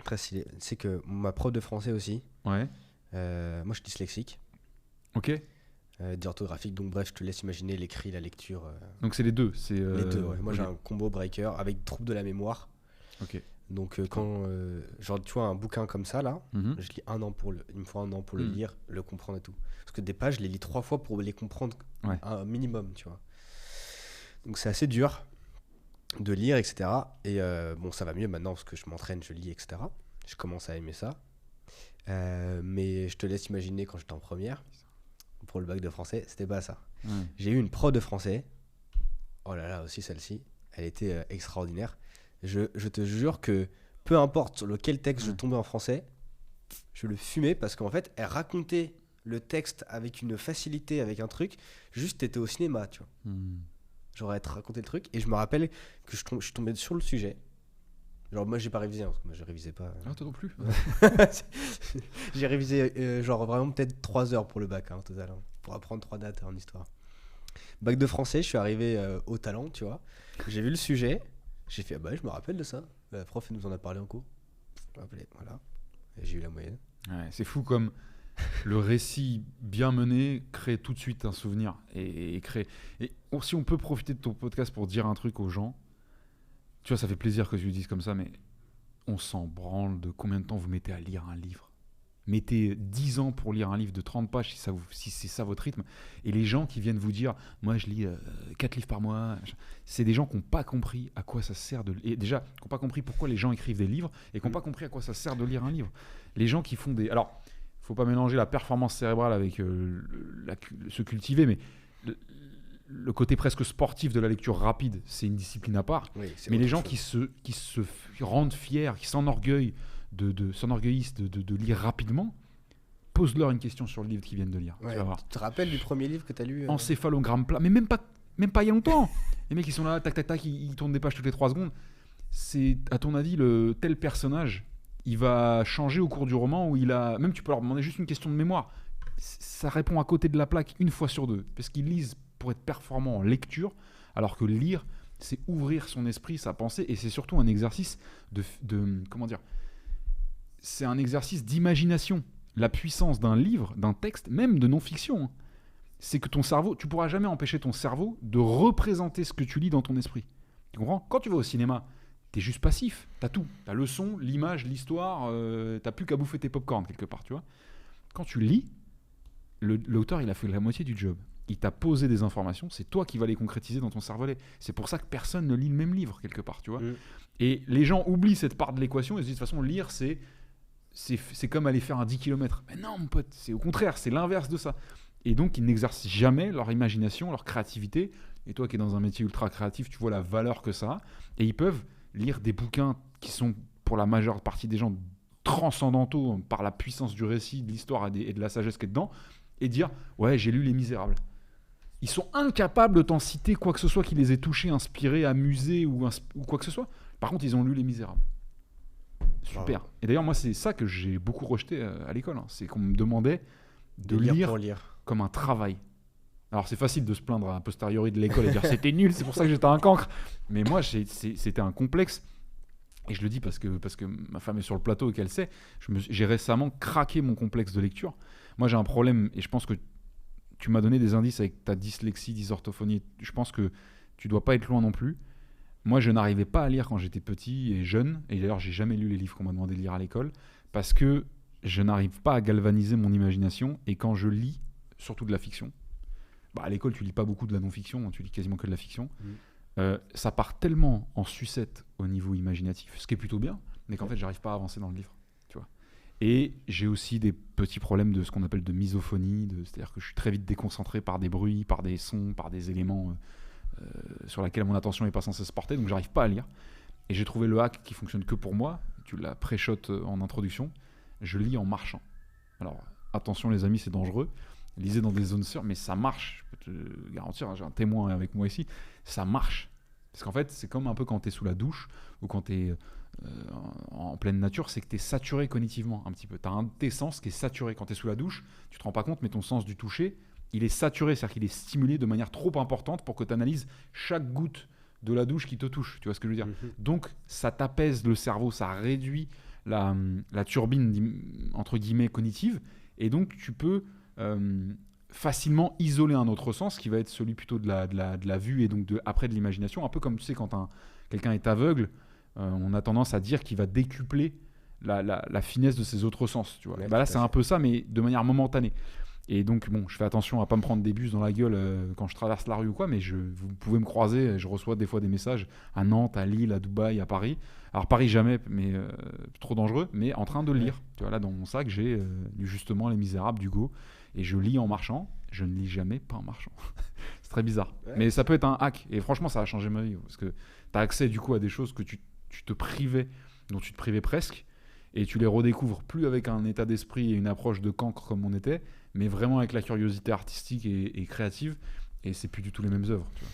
Très stylé. C'est que ma prof de français aussi. Ouais. Moi, je suis dyslexique. Ok. D'orthographique. Donc bref, je te laisse imaginer l'écrit, la lecture. Donc c'est les deux. Les deux. Ouais. Moi, ok. j'ai un combo breaker avec trouble de la mémoire. Ok. Donc quand genre tu vois un bouquin comme ça là, Mhm. je lis il me faut 1 an pour le Mhm. lire, le comprendre et tout. Parce que des pages, je les lis 3 fois pour les comprendre Ouais. un minimum, tu vois. Donc c'est assez dur de lire, etc. Et bon, ça va mieux maintenant parce que je m'entraîne, je lis, etc. Je commence à aimer ça. Mais je te laisse imaginer quand j'étais en première, pour le bac de français, c'était pas ça. Ouais. J'ai eu une prof de français. Oh là là, aussi celle-ci, elle était extraordinaire. Je te jure que peu importe sur lequel texte je Ouais. tombais en français, je le fumais parce qu'en fait, elle racontait le texte avec une facilité, avec un truc. Juste, t'étais au cinéma, tu vois. Mhm. Genre, elle te racontait le truc. Et je me rappelle que je suis tombé sur le sujet. Genre, moi, j'ai pas révisé, hein, parce que moi, je révisais pas. Ah, toi non plus. J'ai révisé, genre, vraiment peut-être 3 heures pour le bac, hein, au total, hein, pour apprendre 3 dates en histoire. Bac de français, je suis arrivé au talent, tu vois. J'ai vu le sujet. J'ai fait, ah bah, je me rappelle de ça. La prof, elle nous en a parlé en cours. Je me rappelais, voilà. Et j'ai eu la moyenne. Ouais, c'est fou comme le récit bien mené crée tout de suite un souvenir et crée. Et si on peut profiter de ton podcast pour dire un truc aux gens, tu vois, ça fait plaisir que tu le dises comme ça, mais on s'en branle de combien de temps vous mettez à lire un livre. Mettez 10 ans pour lire un livre de 30 pages si c'est ça votre rythme. Et les gens qui viennent vous dire, moi je lis 4 livres par mois, c'est des gens qui n'ont pas compris à quoi ça sert et déjà, qui n'ont pas compris pourquoi les gens écrivent des livres et qui n'ont pas compris à quoi ça sert de lire un livre. Les gens qui font des... Alors, il ne faut pas mélanger la performance cérébrale avec se cultiver, mais le côté presque sportif de la lecture rapide, c'est une discipline à part. Oui, mais les gens qui se rendent fiers, qui s'enorgueillissent de lire rapidement, pose-leur une question sur le livre qu'ils viennent de lire. Ouais, tu vas voir. tu te rappelles du premier livre que tu as lu Encéphalogramme plat, mais même pas il y a longtemps. Les mecs, ils sont là, tac, tac, tac, ils tournent des pages toutes les 3 secondes. C'est, à ton avis, tel personnage, il va changer au cours du roman où même tu peux leur demander juste une question de mémoire. Ça répond à côté de la plaque une fois sur deux. Parce qu'ils lisent pour être performants en lecture, alors que lire, c'est ouvrir son esprit, sa pensée, et c'est surtout un exercice comment dire, c'est un exercice d'imagination. La puissance d'un livre, d'un texte, même de non-fiction, hein, c'est que ton cerveau, tu pourras jamais empêcher ton cerveau de représenter ce que tu lis dans ton esprit. Tu comprends ? Quand tu vas au cinéma, t'es juste passif. T'as tout. T'as le son, l'image, l'histoire. T'as plus qu'à bouffer tes popcorn quelque part, tu vois. Quand tu lis, l'auteur, il a fait la moitié du job. Il t'a posé des informations, c'est toi qui vas les concrétiser dans ton cervelet. C'est pour ça que personne ne lit le même livre quelque part, tu vois. Et les gens oublient cette part de l'équation et se disent de toute façon, lire, c'est comme aller faire un 10 km. Mais non, mon pote, c'est au contraire, c'est l'inverse de ça. Et donc, ils n'exercent jamais leur imagination, leur créativité. Et toi qui es dans un métier ultra créatif, tu vois la valeur que ça a. Et ils peuvent lire des bouquins qui sont, pour la majeure partie des gens, transcendantaux par la puissance du récit, de l'histoire et de la sagesse qui est dedans, et dire « Ouais, j'ai lu Les Misérables ». Ils sont incapables de t'en citer quoi que ce soit qui les ait touchés, inspirés, amusés ou quoi que ce soit. Par contre, ils ont lu Les Misérables. Super. Et d'ailleurs, moi, c'est ça que j'ai beaucoup rejeté à l'école. Hein. C'est qu'on me demandait de lire comme un travail. Alors, c'est facile de se plaindre a posteriori de l'école et dire c'était nul, c'est pour ça que j'étais un cancre. Mais moi, c'était un complexe. Et je le dis parce que ma femme est sur le plateau et qu'elle sait. J'ai récemment craqué mon complexe de lecture. Moi, j'ai un problème et je pense que tu m'as donné des indices avec ta dyslexie, dysorthophonie. Je pense que tu dois pas être loin non plus. Moi, je n'arrivais pas à lire quand j'étais petit et jeune. Et d'ailleurs, j'ai jamais lu les livres qu'on m'a demandé de lire à l'école parce que je n'arrive pas à galvaniser mon imagination. Et quand je lis, surtout de la fiction, à l'école, tu lis pas beaucoup de la non-fiction, tu lis quasiment que de la fiction. Ça part tellement en sucette au niveau imaginatif, ce qui est plutôt bien, mais qu'en fait, j'arrive pas à avancer dans le livre. Tu vois. Et j'ai aussi des petits problèmes de ce qu'on appelle de misophonie, c'est-à-dire que je suis très vite déconcentré par des bruits, par des sons, par des éléments sur lesquels mon attention n'est pas censée se porter, donc j'arrive pas à lire. Et j'ai trouvé le hack qui fonctionne que pour moi, tu l'as pré-shot en introduction, je lis en marchant. Alors, attention les amis, c'est dangereux, lisez dans des zones sûres, mais ça marche, je peux te garantir, hein, j'ai un témoin avec moi ici, ça marche. Parce qu'en fait, c'est comme un peu quand tu es sous la douche ou quand tu es en pleine nature, c'est que tu es saturé cognitivement un petit peu. Tu as un de tes sens qui est saturé. Quand tu es sous la douche, tu te rends pas compte, mais ton sens du toucher, il est saturé, c'est-à-dire qu'il est stimulé de manière trop importante pour que tu analyses chaque goutte de la douche qui te touche. Tu vois ce que je veux dire ? Donc, ça t'apaise le cerveau, ça réduit la turbine, entre guillemets, cognitive, et donc tu peux facilement isoler un autre sens qui va être celui plutôt de la vue et donc après de l'imagination, un peu comme tu sais quand quelqu'un est aveugle, on a tendance à dire qu'il va décupler la finesse de ses autres sens, tu vois. Ouais, là c'est un peu ça, mais de manière momentanée. Et donc bon, je fais attention à pas me prendre des bus dans la gueule quand je traverse la rue ou quoi, mais vous pouvez me croiser, je reçois des fois des messages à Nantes, à Lille, à Dubaï, à Paris. Alors Paris jamais, mais trop dangereux, mais en train de le lire. Tu vois, là dans mon sac j'ai lu justement Les Misérables d'Hugo. Et je lis en marchant, je ne lis jamais pas en marchant. C'est très bizarre. Ouais. Mais ça peut être un hack. Et franchement, ça a changé ma vie. Parce que tu as accès du coup à des choses que tu te privais, dont tu te privais presque. Et tu les redécouvres plus avec un état d'esprit et une approche de cancre comme on était, mais vraiment avec la curiosité artistique et créative. Et c'est plus du tout les mêmes œuvres. Tu vois.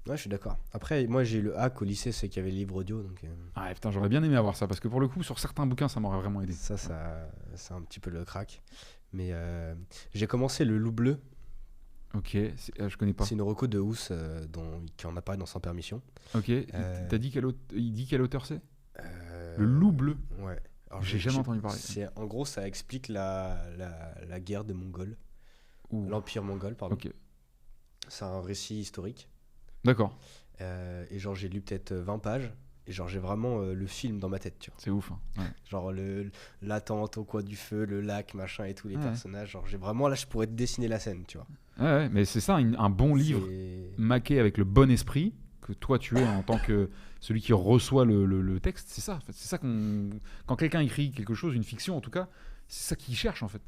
Ouais, je suis d'accord. Après, moi j'ai eu le hack au lycée, c'est qu'il y avait le livre audio. Donc, Ah putain, j'aurais bien aimé avoir ça. Parce que pour le coup, sur certains bouquins, ça m'aurait vraiment aidé. Ça c'est un petit peu le crack. Mais j'ai commencé Le Loup Bleu. Ok, je connais pas. C'est une reco de Housse qui en apparaît dans Sans Permission. Ok, t'as dit il dit quel auteur c'est Le Loup Bleu. Ouais. Alors, j'ai jamais entendu parler. En gros, ça explique la guerre des Mongols. L'Empire mongol, pardon. Ok. C'est un récit historique. D'accord. Et genre, j'ai lu peut-être 20 pages. Et genre, j'ai vraiment le film dans ma tête, tu vois. C'est ouf. Hein. Ouais. Genre, l'attente au coin du feu, le lac, machin et tous les Ouais. personnages. Genre, j'ai vraiment, là, je pourrais te dessiner la scène, tu vois. Ouais, mais c'est ça, un bon livre maqué avec le bon esprit que toi tu es en tant que celui qui reçoit le texte. C'est ça. En fait. C'est ça quand quelqu'un écrit quelque chose, une fiction en tout cas, c'est ça qu'il cherche en fait.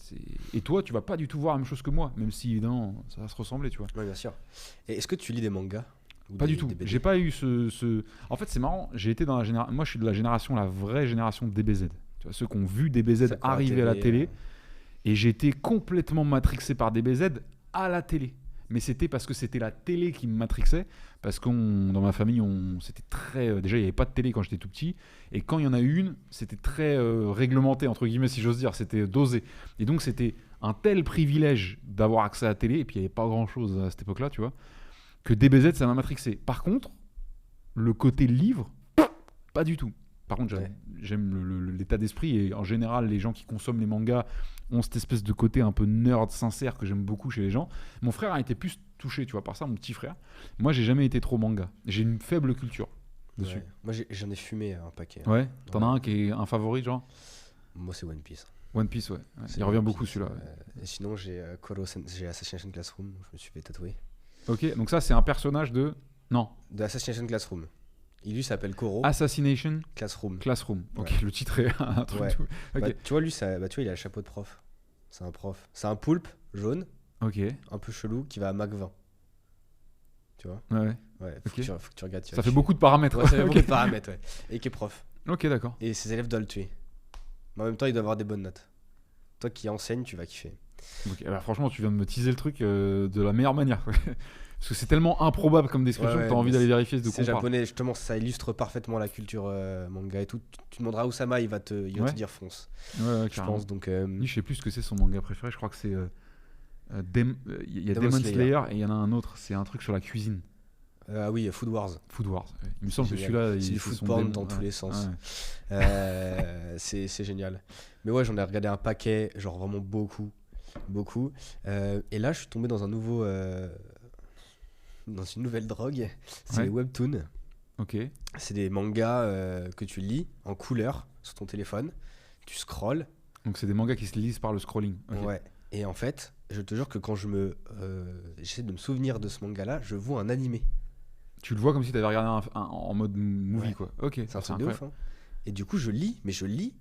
Et toi, tu vas pas du tout voir la même chose que moi, même si évidemment ça va se ressembler, tu vois. Ouais, bien sûr. Et est-ce que tu lis des mangas ou Pas du des tout. BD? J'ai pas eu ce. En fait, c'est marrant. J'ai été dans la génération. Moi, je suis de la vraie génération de DBZ. Tu vois, ceux qui ont vu DBZ Ça, quand arriver à la télé. euh, Et j'ai été complètement matrixé par DBZ à la télé. Mais c'était parce que c'était la télé qui me matrixait. Parce que dans ma famille, c'était très. Déjà, il n'y avait pas de télé quand j'étais tout petit. Et quand il y en a eu une, c'était très réglementé, entre guillemets, si j'ose dire. C'était dosé. Et donc, c'était un tel privilège d'avoir accès à la télé. Et puis, il n'y avait pas grand-chose à cette époque-là, tu vois. Que DBZ, ça m'a matrixé. Par contre, le côté livre, pas du tout. Par contre, Ouais. j'aime l'état d'esprit. Et en général, les gens qui consomment les mangas ont cette espèce de côté un peu nerd, sincère, que j'aime beaucoup chez les gens. Mon frère a été plus touché, tu vois, par ça, mon petit frère. Moi, j'ai jamais été trop manga. J'ai une faible culture dessus. Ouais. Moi, j'en ai fumé un paquet. Ouais, t'en as Ouais. un qui est un favori, genre Moi, c'est One Piece. One Piece, ouais. C'est Il revient One beaucoup Piece, celui-là. Et sinon, j'ai Assassination Classroom. Je me suis fait tatouer. Ok, donc ça, c'est un personnage de. Non, De Assassination Classroom. Il lui s'appelle Koro. Assassination Classroom. Classroom. Ok, Ouais. le titre est un truc. Ouais. tout- Ok, Bah, tu vois, lui, tu vois, il a le chapeau de prof. C'est un prof. C'est un poulpe jaune, ok, un peu chelou, qui va à Mac 20. Tu vois? ouais. Ouais, Ok. faut que tu regardes. Ça fait beaucoup de paramètres. Ouais, ça fait Ok. beaucoup de paramètres, ouais. Et qui est prof. Ok, d'accord. Et ses élèves doivent le tuer. Mais en même temps, il doit avoir des bonnes notes. Toi qui enseignes, tu vas kiffer. Ok, bah, franchement, tu viens de me teaser le truc de la meilleure manière. Parce que c'est tellement improbable comme description Ouais, que t'as ouais, envie mais d'aller vérifier de quoi C'est on parle. japonais, justement, ça illustre parfaitement la culture manga et tout. Tu demanderas à Osama, il va te Ouais. dire fonce, Ouais, je carrément. pense. Donc, Lui, je sais plus ce que c'est son manga préféré. Je crois que c'est. Il y a Demon Demon Slayer. Slayer et il y en a un autre. C'est un truc sur la cuisine. ah oui, Food Wars. Food Wars. Ouais. Il me semble que génial. celui-là. C'est du c'est food son porn démon. dans tous les sens. Ouais. C'est génial. Mais ouais, j'en ai regardé un paquet, genre vraiment beaucoup. Beaucoup. Et là, je suis tombé dans un nouveau. Dans une nouvelle drogue. C'est Ouais. les webtoons. Ok. C'est des mangas que tu lis en couleur sur ton téléphone. Tu scrolls. Donc c'est des mangas qui se lisent par le scrolling. Ok. Ouais. Et en fait, je te jure que quand j'essaie de me souvenir de ce manga-là, je vois un animé. Tu le vois comme si t'avais regardé en mode movie, Ouais. quoi. Ok. C'est un truc de incroyable. ouf. Hein. Et du coup, je lis, mais je lis.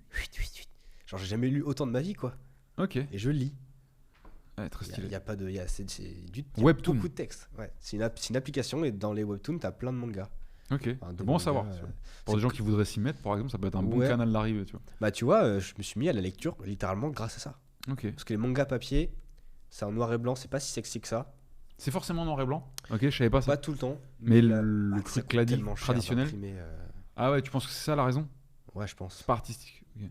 Genre, j'ai jamais lu autant de ma vie, quoi. Ok. Et je lis. Ouais, très Il stylé. y a pas de. Il y a Webtoon. beaucoup de texte. Ouais. C'est une application et dans les webtoons, t'as plein de mangas. Ok. Enfin, C'est des bon à mangas, savoir. euh, Pour des c'est gens cool. qui voudraient s'y mettre, par exemple, ça peut être un bon Ouais. canal d'arrivée, tu vois. Bah, tu vois, je me suis mis à la lecture littéralement grâce à ça. Ok. Parce que les mangas papier, c'est en noir et blanc, c'est pas si sexy que ça. C'est forcément noir et blanc. Ok, je savais pas ça. Pas tout le temps. Mais là- le ça truc coûte tellement cher traditionnel. d'imprimer, Ah ouais, tu penses que c'est ça la raison? Ouais, je pense. C'est pas artistique. Ok.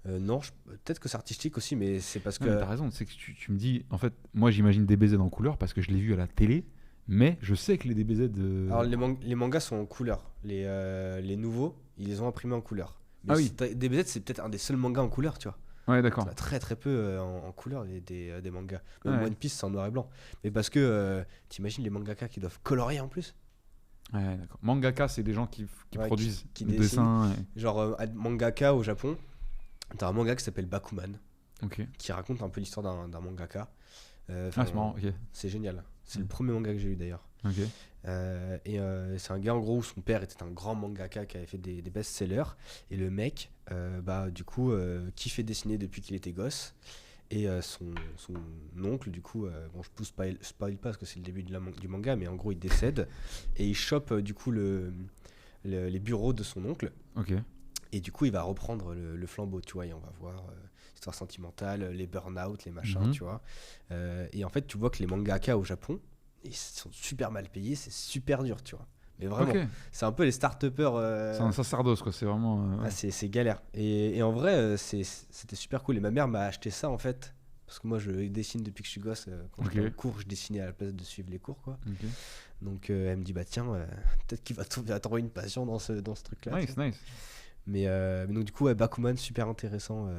Non, peut-être que c'est artistique aussi, mais c'est parce Non, mais que. t'as raison, c'est que tu me dis, en fait, moi j'imagine DBZ en couleur parce que je l'ai vu à la télé, mais je sais que les DBZ. Alors, les mangas sont en couleur. Les nouveaux, ils les ont imprimés en couleur. Ah oui. DBZ, c'est peut-être un des seuls mangas en couleur, tu vois. Ouais, On d'accord. a très très peu en couleur des mangas. Même Ouais. One Piece, c'est en noir et blanc. Mais parce que t'imagines les mangaka qui doivent colorier en plus. Ouais, d'accord. Mangaka, c'est des gens qui Ouais, produisent qui le dessinent. dessin. Genre, mangaka au Japon, t'as un manga qui s'appelle Bakuman, Ok. qui raconte un peu l'histoire d'un mangaka. Ah, Enfin, c'est marrant, ok. c'est génial. C'est le Mm. premier manga que j'ai eu d'ailleurs. Ok. C'est un gars en gros où son père était un grand mangaka qui avait fait des best-sellers. Et le mec, du coup, kiffait dessiner depuis qu'il était gosse. Et son oncle, du coup, bon, je ne spoil pas parce que c'est le début du manga, mais en gros, il décède. Et il chope, du coup, les bureaux de son oncle. Ok. Et du coup, il va reprendre le flambeau, tu vois, et on va voir l'histoire sentimentale, les burn-out, les machins, Mhm. tu vois. Et en fait, tu vois que les mangaka au Japon, ils sont super mal payés, c'est super dur, tu vois. Mais vraiment, Ok. c'est un peu les start-upers. C'est un sacerdoce, quoi. C'est vraiment. Ah, c'est galère. Et en vrai, c'était super cool. Et ma mère m'a acheté ça, en fait. Parce que moi, je dessine depuis que je suis gosse. Quand j'étais Ok. en cours, je dessinais à la place de suivre les cours, quoi. Ok. Donc, elle me dit, bah tiens, peut-être qu'il va trouver une passion dans ce truc-là. tu Nice, vois. nice. Mais donc du coup, ouais, Bakuman, super intéressant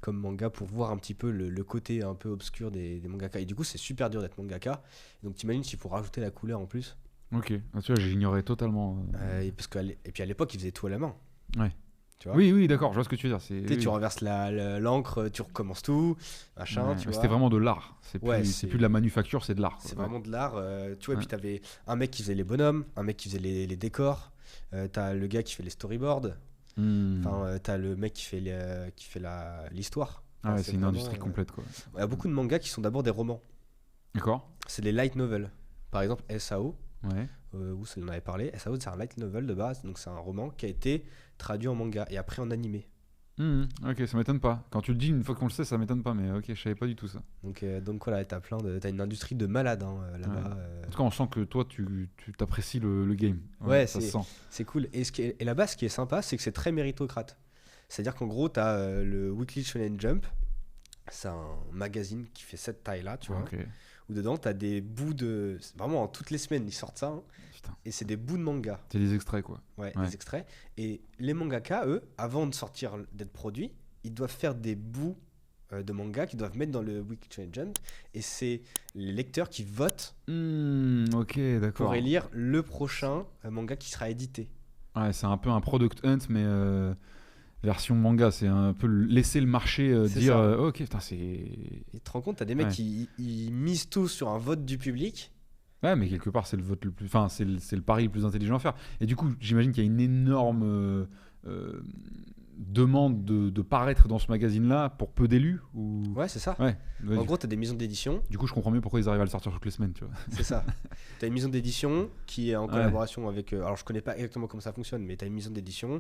comme manga pour voir un petit peu le côté un peu obscur des mangaka. Et du coup, c'est super dur d'être mangaka. Donc t'imagines s'il faut rajouter la couleur en plus. Ok. Ah, tu vois, j'ignorais totalement. Et et puis à l'époque, ils faisaient tout à la main. Ouais. Tu vois. Oui, oui, d'accord, je vois ce que tu veux dire. Tu sais, tu renverses l'encre, tu recommences tout, machin, Ouais, tu mais vois. c'était vraiment de l'art. Ouais, C'est plus de la manufacture, c'est de l'art. c'est Quoi. vraiment de l'art. Tu vois, et Ouais. puis t'avais un mec qui faisait les bonhommes, un mec qui faisait les décors, t'as le gars qui fait les storyboards, Hmm. enfin, t'as le mec qui fait l'histoire. Ah Enfin, ouais, c'est une vraiment, industrie complète, quoi. Il y a beaucoup de mangas qui sont d'abord des romans. D'accord. C'est des light novels. Par exemple, SAO, Ouais. où ça en avait parlé. SAO, c'est un light novel de base, donc c'est un roman qui a été traduit en manga et après en animé. Ok, ça m'étonne pas. Quand tu le dis, une fois qu'on le sait, ça m'étonne pas, mais ok, je savais pas du tout ça. Donc voilà, t'as une industrie de malades hein, là-bas. Ouais. En tout cas, on sent que toi, tu t'apprécies le game. Ouais, ça se sent. c'est cool. Et là-bas, ce qui est sympa, c'est que c'est très méritocrate. C'est-à-dire qu'en gros, t'as le Weekly Shonen Jump. C'est un magazine qui fait cette taille-là, tu vois. Ok. Où dedans, t'as des bouts de... Vraiment, toutes les semaines, ils sortent ça. Hein, Putain. et c'est des bouts de manga. C'est des extraits, quoi. Ouais, Ouais. des extraits. Et les mangaka, eux, avant de sortir, d'être produits, ils doivent faire des bouts de manga qu'ils doivent mettre dans le Weekly Shonen Jump. Et c'est les lecteurs qui votent Ok, d'accord. pour élire le prochain manga qui sera édité. Ouais, c'est un peu un product hunt, mais version manga. C'est un peu laisser le marché C'est dire ça. ok, putain, c'est. Et tu te rends compte, t'as des mecs Ouais. qui ils misent tout sur un vote du public. Ouais, mais quelque part, c'est le vote le plus. Enfin, c'est le pari le plus intelligent à faire. Et du coup, j'imagine qu'il y a une énorme demande de paraître dans ce magazine-là pour peu d'élus ou. Ouais, c'est ça. Ouais. Ouais, En gros, t'as des maisons d'édition. du coup, je comprends mieux pourquoi ils arrivent à le sortir toutes les semaines, tu vois. C'est ça. T'as une maison d'édition qui est en Ouais. collaboration avec. Alors, je connais pas exactement comment ça fonctionne, mais t'as une maison d'édition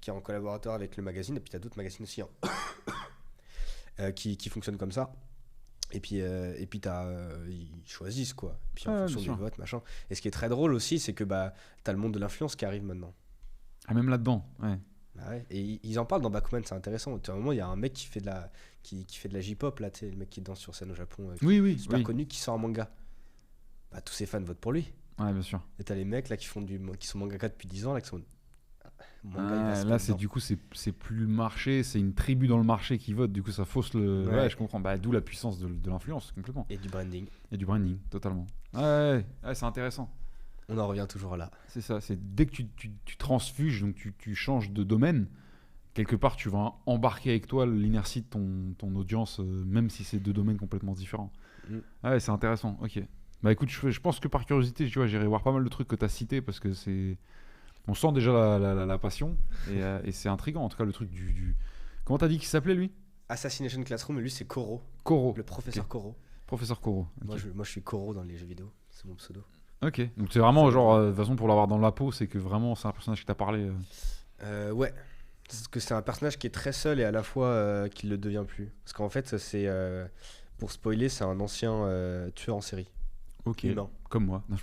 qui est en collaborateur avec le magazine. Et puis, t'as d'autres magazines aussi hein, qui fonctionnent comme ça. Et puis ils choisissent quoi. Et puis en Ouais, fonction bien des sûr. votes, machin. Et ce qui est très drôle aussi, c'est que bah, t'as le monde de l'influence qui arrive maintenant. Ah, même là-dedans, ouais. Bah ouais. Et ils en parlent dans Bakuman, c'est intéressant. À un moment, il y a un mec qui fait de qui fait de la J-pop, là, tu sais, le mec qui danse sur scène au Japon, Oui, oui, super oui. connu, qui sort un manga. Bah, tous ses fans votent pour lui. Ouais, bien sûr. Et t'as les mecs là qui sont mangaka depuis 10 ans, là, qui sont. Mon manga, il va se Là, mettre c'est dedans. du coup, c'est plus le marché, c'est une tribu dans le marché qui vote. Du coup, ça fausse le. Ouais. Ouais, je comprends. Bah, d'où la puissance de l'influence, complètement. Et du branding. Et du branding, totalement. Ouais, c'est intéressant. On en revient toujours là. C'est ça. C'est dès que tu transfuges, donc tu changes de domaine, quelque part, tu vas embarquer avec toi l'inertie de ton audience, même si c'est deux domaines complètement différents. Mm. Ouais, c'est intéressant. Ok. Bah écoute, je pense que par curiosité, tu vois, j'irai voir pas mal de trucs que tu as cités parce que c'est. On sent déjà la passion et c'est intriguant. En tout cas, le truc du. Comment t'as dit qu'il s'appelait lui? Assassination Classroom, et lui, c'est Koro, Koro. le professeur Ok. Koro. Professeur Koro. Ok. Moi, je suis Koro dans les jeux vidéo. C'est mon pseudo. Ok. Donc c'est vraiment genre, de toute façon, pour l'avoir dans la peau, c'est que vraiment c'est un personnage qui t'a parlé. Ouais. Parce que c'est un personnage qui est très seul et à la fois qui le devient plus. Parce qu'en fait, pour spoiler, c'est un ancien tueur en série. Ok. Humain. Comme moi. Non,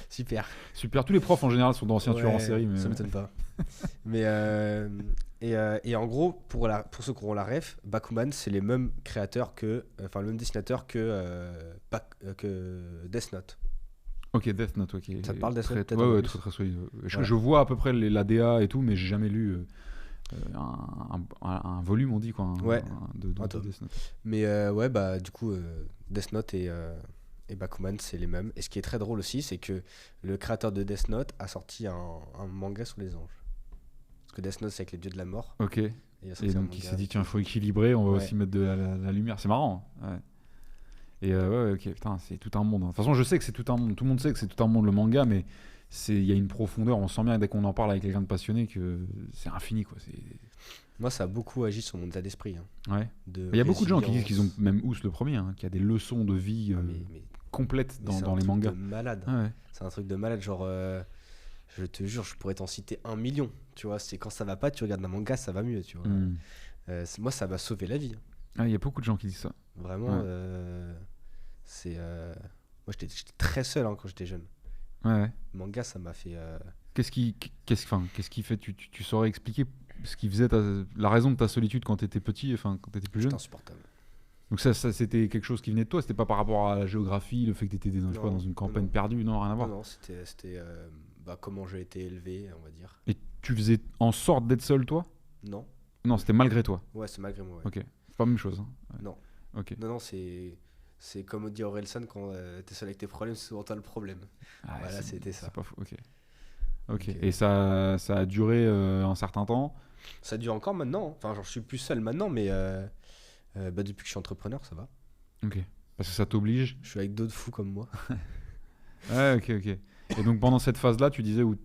Super. Super. Tous les profs en général sont d'anciens tueurs en série. Mais... Ça m'étonne pas. Mais et en gros, pour ceux qui auront la ref, Bakuman, c'est les mêmes créateurs enfin le même dessinateur que Death Note. Ok, Death Note, ok. Ça te parle, Death Très- Note, peut-être Ouais, un peu ouais, plus. très solide. Voilà. Je vois à peu près la DA et tout, mais j'ai jamais lu un volume, on dit quoi. Ouais. De Un tome. Death Note. Mais ouais, bah du coup, Death Note et Bakuman, c'est les mêmes. Et ce qui est très drôle aussi, c'est que le créateur de Death Note a sorti un manga sur les anges. Parce que Death Note, c'est avec les dieux de la mort. Ok. Et il a sorti Et un donc il manga s'est dit, avec- tiens, il faut équilibrer, on va Ouais. aussi mettre de la lumière. C'est marrant. Ouais. Et ouais, ok, putain, c'est tout un monde. De toute façon, je sais que c'est tout un monde. Tout le monde sait que c'est tout un monde le manga, mais il y a une profondeur. On sent bien dès qu'on en parle avec quelqu'un de passionné que c'est infini, quoi. Moi, ça a beaucoup agi sur mon état d'esprit. Hein, Ouais. de Il y a beaucoup de gens qui disent qu'ils ont résilience. même Ous le premier, hein, qu'il y a des leçons de vie Ah, mais complètes c'est dans un les truc mangas. de malade. Ah ouais. C'est un truc de malade. Genre, je te jure, je pourrais t'en citer 1 million. Tu vois, c'est quand ça va pas, tu regardes un manga, ça va mieux. Tu vois. Hmm. Moi, ça m'a sauvé la vie. Ah, il y a beaucoup de gens qui disent ça. Vraiment, Ouais. moi, j'étais très seul hein, quand j'étais jeune. Ouais. Le manga, ça m'a fait. Qu'est-ce qui fait, tu saurais expliquer ce qui faisait la raison de ta solitude quand tu étais petit, enfin quand tu étais plus J'étais jeune? insupportable. Donc ça c'était quelque chose qui venait de toi, c'était pas par rapport à la géographie, le fait que tu étais Non, dans une campagne non. perdue, non, rien à voir. Non, c'était comment j'ai été élevé, on va dire. Et tu faisais en sorte d'être seul toi? Non, Non, c'était malgré toi. ouais, c'est malgré moi. Ouais. Ok, c'est pas la même chose. Hein. Ouais. Non. Ok. Non, C'est comme dit Orelsan, quand t'es seul avec tes problèmes, c'est souvent toi le problème. Ah, Voilà, c'était ça. C'est pas fou, ok. Ok, Ok. et ça a duré un certain temps. Ça dure encore maintenant, hein. Enfin, genre, je suis plus seul maintenant, mais depuis que je suis entrepreneur, ça va. Ok, parce que ça t'oblige. Je suis avec d'autres fous comme moi. Ouais, ok, ok. Et donc pendant cette phase-là, tu disais où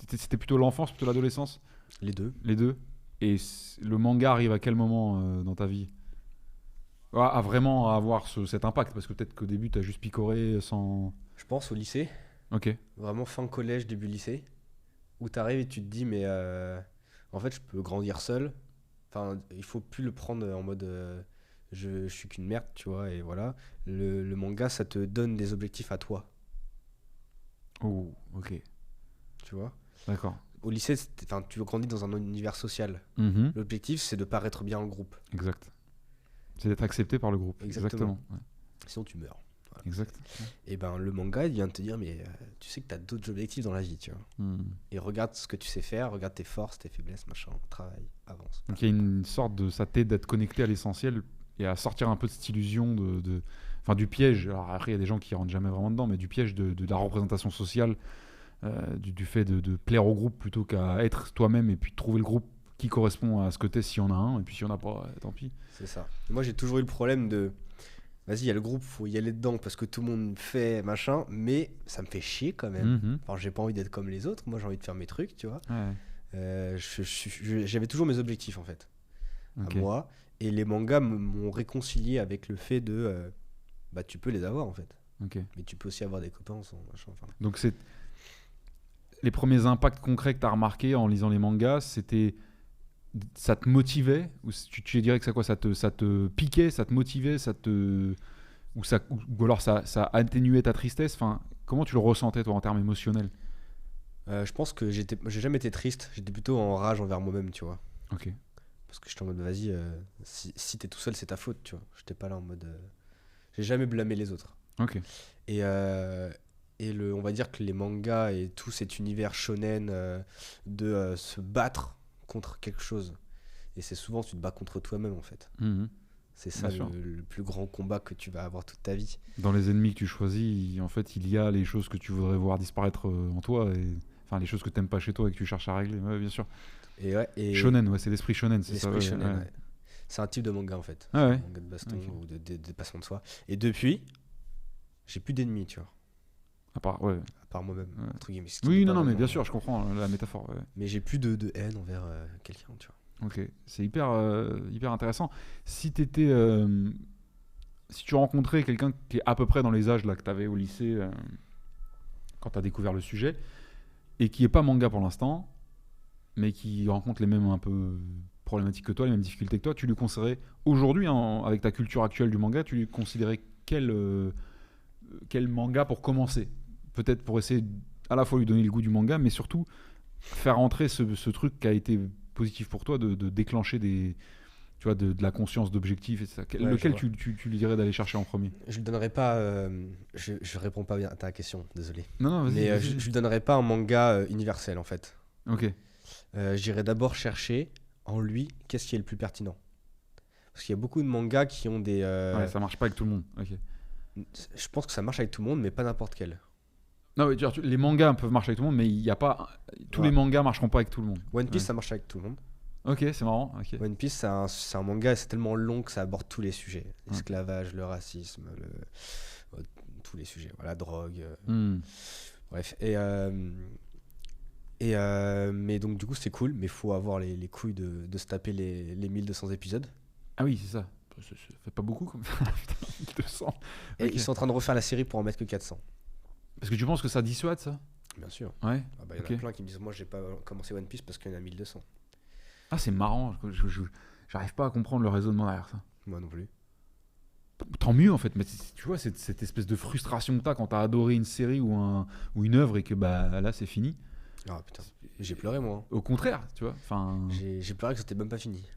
c'était plutôt l'enfance, plutôt l'adolescence, Les deux. les deux. Et le manga arrive à quel moment dans ta vie? À vraiment avoir cet impact, parce que peut-être qu'au début, t'as juste picoré sans. Je pense au lycée, Ok. vraiment fin collège, début lycée, où t'arrives et tu te dis, mais en fait, je peux grandir seul. Enfin, il faut plus le prendre en mode je suis qu'une merde, tu vois, et voilà. Le manga, ça te donne des objectifs à toi, Oh, ok. tu vois. D'accord. Au lycée, enfin, tu grandis dans un univers social. Mhm. L'objectif, c'est de paraître bien en groupe. Exact. C'est d'être accepté par le groupe. Exactement. Ouais. Sinon, tu meurs. Voilà. Exact. Et ben, le manga, il vient de te dire, mais tu sais que tu as d'autres objectifs dans la vie, tu vois. Hmm. Et regarde ce que tu sais faire, regarde tes forces, tes faiblesses, machin, travaille, avance. Donc il y a une sorte de. Ça t'aide d'être connecté à l'essentiel et à sortir un peu de cette illusion enfin, du piège. Alors après, il y a des gens qui rentrent jamais vraiment dedans, mais du piège de la représentation sociale, du fait de plaire au groupe plutôt qu'à être toi-même et puis de trouver le groupe qui correspond à ce que t'es s'il y en a un, et puis s'il y en a pas, tant pis. C'est ça. Moi, j'ai toujours eu le problème de, vas-y, il y a le groupe, faut y aller dedans parce que tout le monde fait machin, mais ça me fait chier quand même. Mhm. Enfin, j'ai pas envie d'être comme les autres, moi j'ai envie de faire mes trucs, tu vois. Ouais. J'avais toujours mes objectifs en fait, Ok. à moi, et les mangas m'ont réconcilié avec le fait de, bah tu peux les avoir en fait, Ok. mais tu peux aussi avoir des copains sans machin. Enfin, Donc c'est les premiers impacts concrets que tu as remarqués en lisant les mangas, c'était ça te motivait ou tu dirais que ça quoi ça te piquait, ça te motivait, ou alors ça atténuait ta tristesse. Enfin, comment tu le ressentais toi en termes émotionnels? je pense que j'ai jamais été triste, j'étais plutôt en rage envers moi-même, tu vois. Ok. Parce que j'étais en mode, vas-y, si t'es tout seul, c'est ta faute, tu vois. J'étais pas là en mode. J'ai jamais blâmé les autres. Ok. Et, on va dire que les mangas et tout cet univers shonen de se battre contre quelque chose. Et c'est souvent, tu te bats contre toi-même en fait. Mhm. C'est ça Bien sûr. le plus grand combat que tu vas avoir toute ta vie. Dans les ennemis que tu choisis, en fait, il y a les choses que tu voudrais voir disparaître en toi et enfin les choses que t'aimes pas chez toi et que tu cherches à régler. Ouais, bien sûr. Et ouais, et Shonen, ouais, c'est l'esprit shonen, c'est ça. l'esprit Ouais, shonen, ouais. ouais. C'est un type de manga en fait. Ah ouais. Un manga de baston Ok. ou de dépassement de soi. Et depuis, j'ai plus d'ennemis, tu vois. À part, ouais. À part moi-même, Ouais. entre guillemets. ce qui Oui, n'est non, pas non, mais vraiment- bien sûr, je comprends la métaphore. Ouais. Mais j'ai plus de haine envers quelqu'un, tu vois. Ok, c'est hyper intéressant. Si t'étais, si tu rencontrais quelqu'un qui est à peu près dans les âges là que t'avais au lycée quand t'as découvert le sujet et qui est pas manga pour l'instant, mais qui rencontre les mêmes un peu problématiques que toi, les mêmes difficultés que toi, tu lui conseillerais aujourd'hui, hein, avec ta culture actuelle du manga, tu lui conseillerais quel manga pour commencer? Peut-être pour essayer à la fois lui donner le goût du manga, mais surtout faire entrer ce truc qui a été positif pour toi de déclencher tu vois, de la conscience d'objectif et ça. Ouais, Lequel je tu lui dirais d'aller chercher en premier? Je lui donnerai pas. Je réponds pas bien à ta question, désolé. Non, non, vas-y. Mais vas-y. je lui donnerai pas un manga universel en fait. Ok. J'irai d'abord chercher en lui qu'est-ce qui est le plus pertinent. Parce qu'il y a beaucoup de mangas qui ont des. Ouais, ça marche pas avec tout le monde. Ok. Je pense que ça marche avec tout le monde, mais pas n'importe quel. Non, mais les mangas peuvent marcher avec tout le monde, mais il y a pas. Tous Ouais. les mangas marcheront pas avec tout le monde. One Piece, Ouais. ça marche avec tout le monde. Ok, c'est marrant. Ok. One Piece, c'est un manga, c'est tellement long que ça aborde tous les sujets. L'esclavage, le racisme, tous les sujets. Voilà, drogue. Hmm. Bref. Mais donc, du coup, c'est cool, mais il faut avoir les couilles de se taper les 1200 épisodes. Ah oui, c'est ça. Ça fait pas beaucoup comme ça. Putain, 1200. Et Ok. ils sont en train de refaire la série pour en mettre que 400. Parce que tu penses que ça dissuade ça? Bien sûr. Ouais. Ah bah, il y en Ok. a plein qui me disent, moi, j'ai pas commencé One Piece parce qu'il y en a 1200. Ah, c'est marrant. J'arrive pas à comprendre le raisonnement derrière ça. Moi non plus. Tant mieux en fait, mais tu vois, cette espèce de frustration que t'as quand t'as adoré une série ou une œuvre et que bah là c'est fini. Ah putain, j'ai pleuré moi. Au contraire, tu vois. Enfin. J'ai pleuré que c'était même pas fini.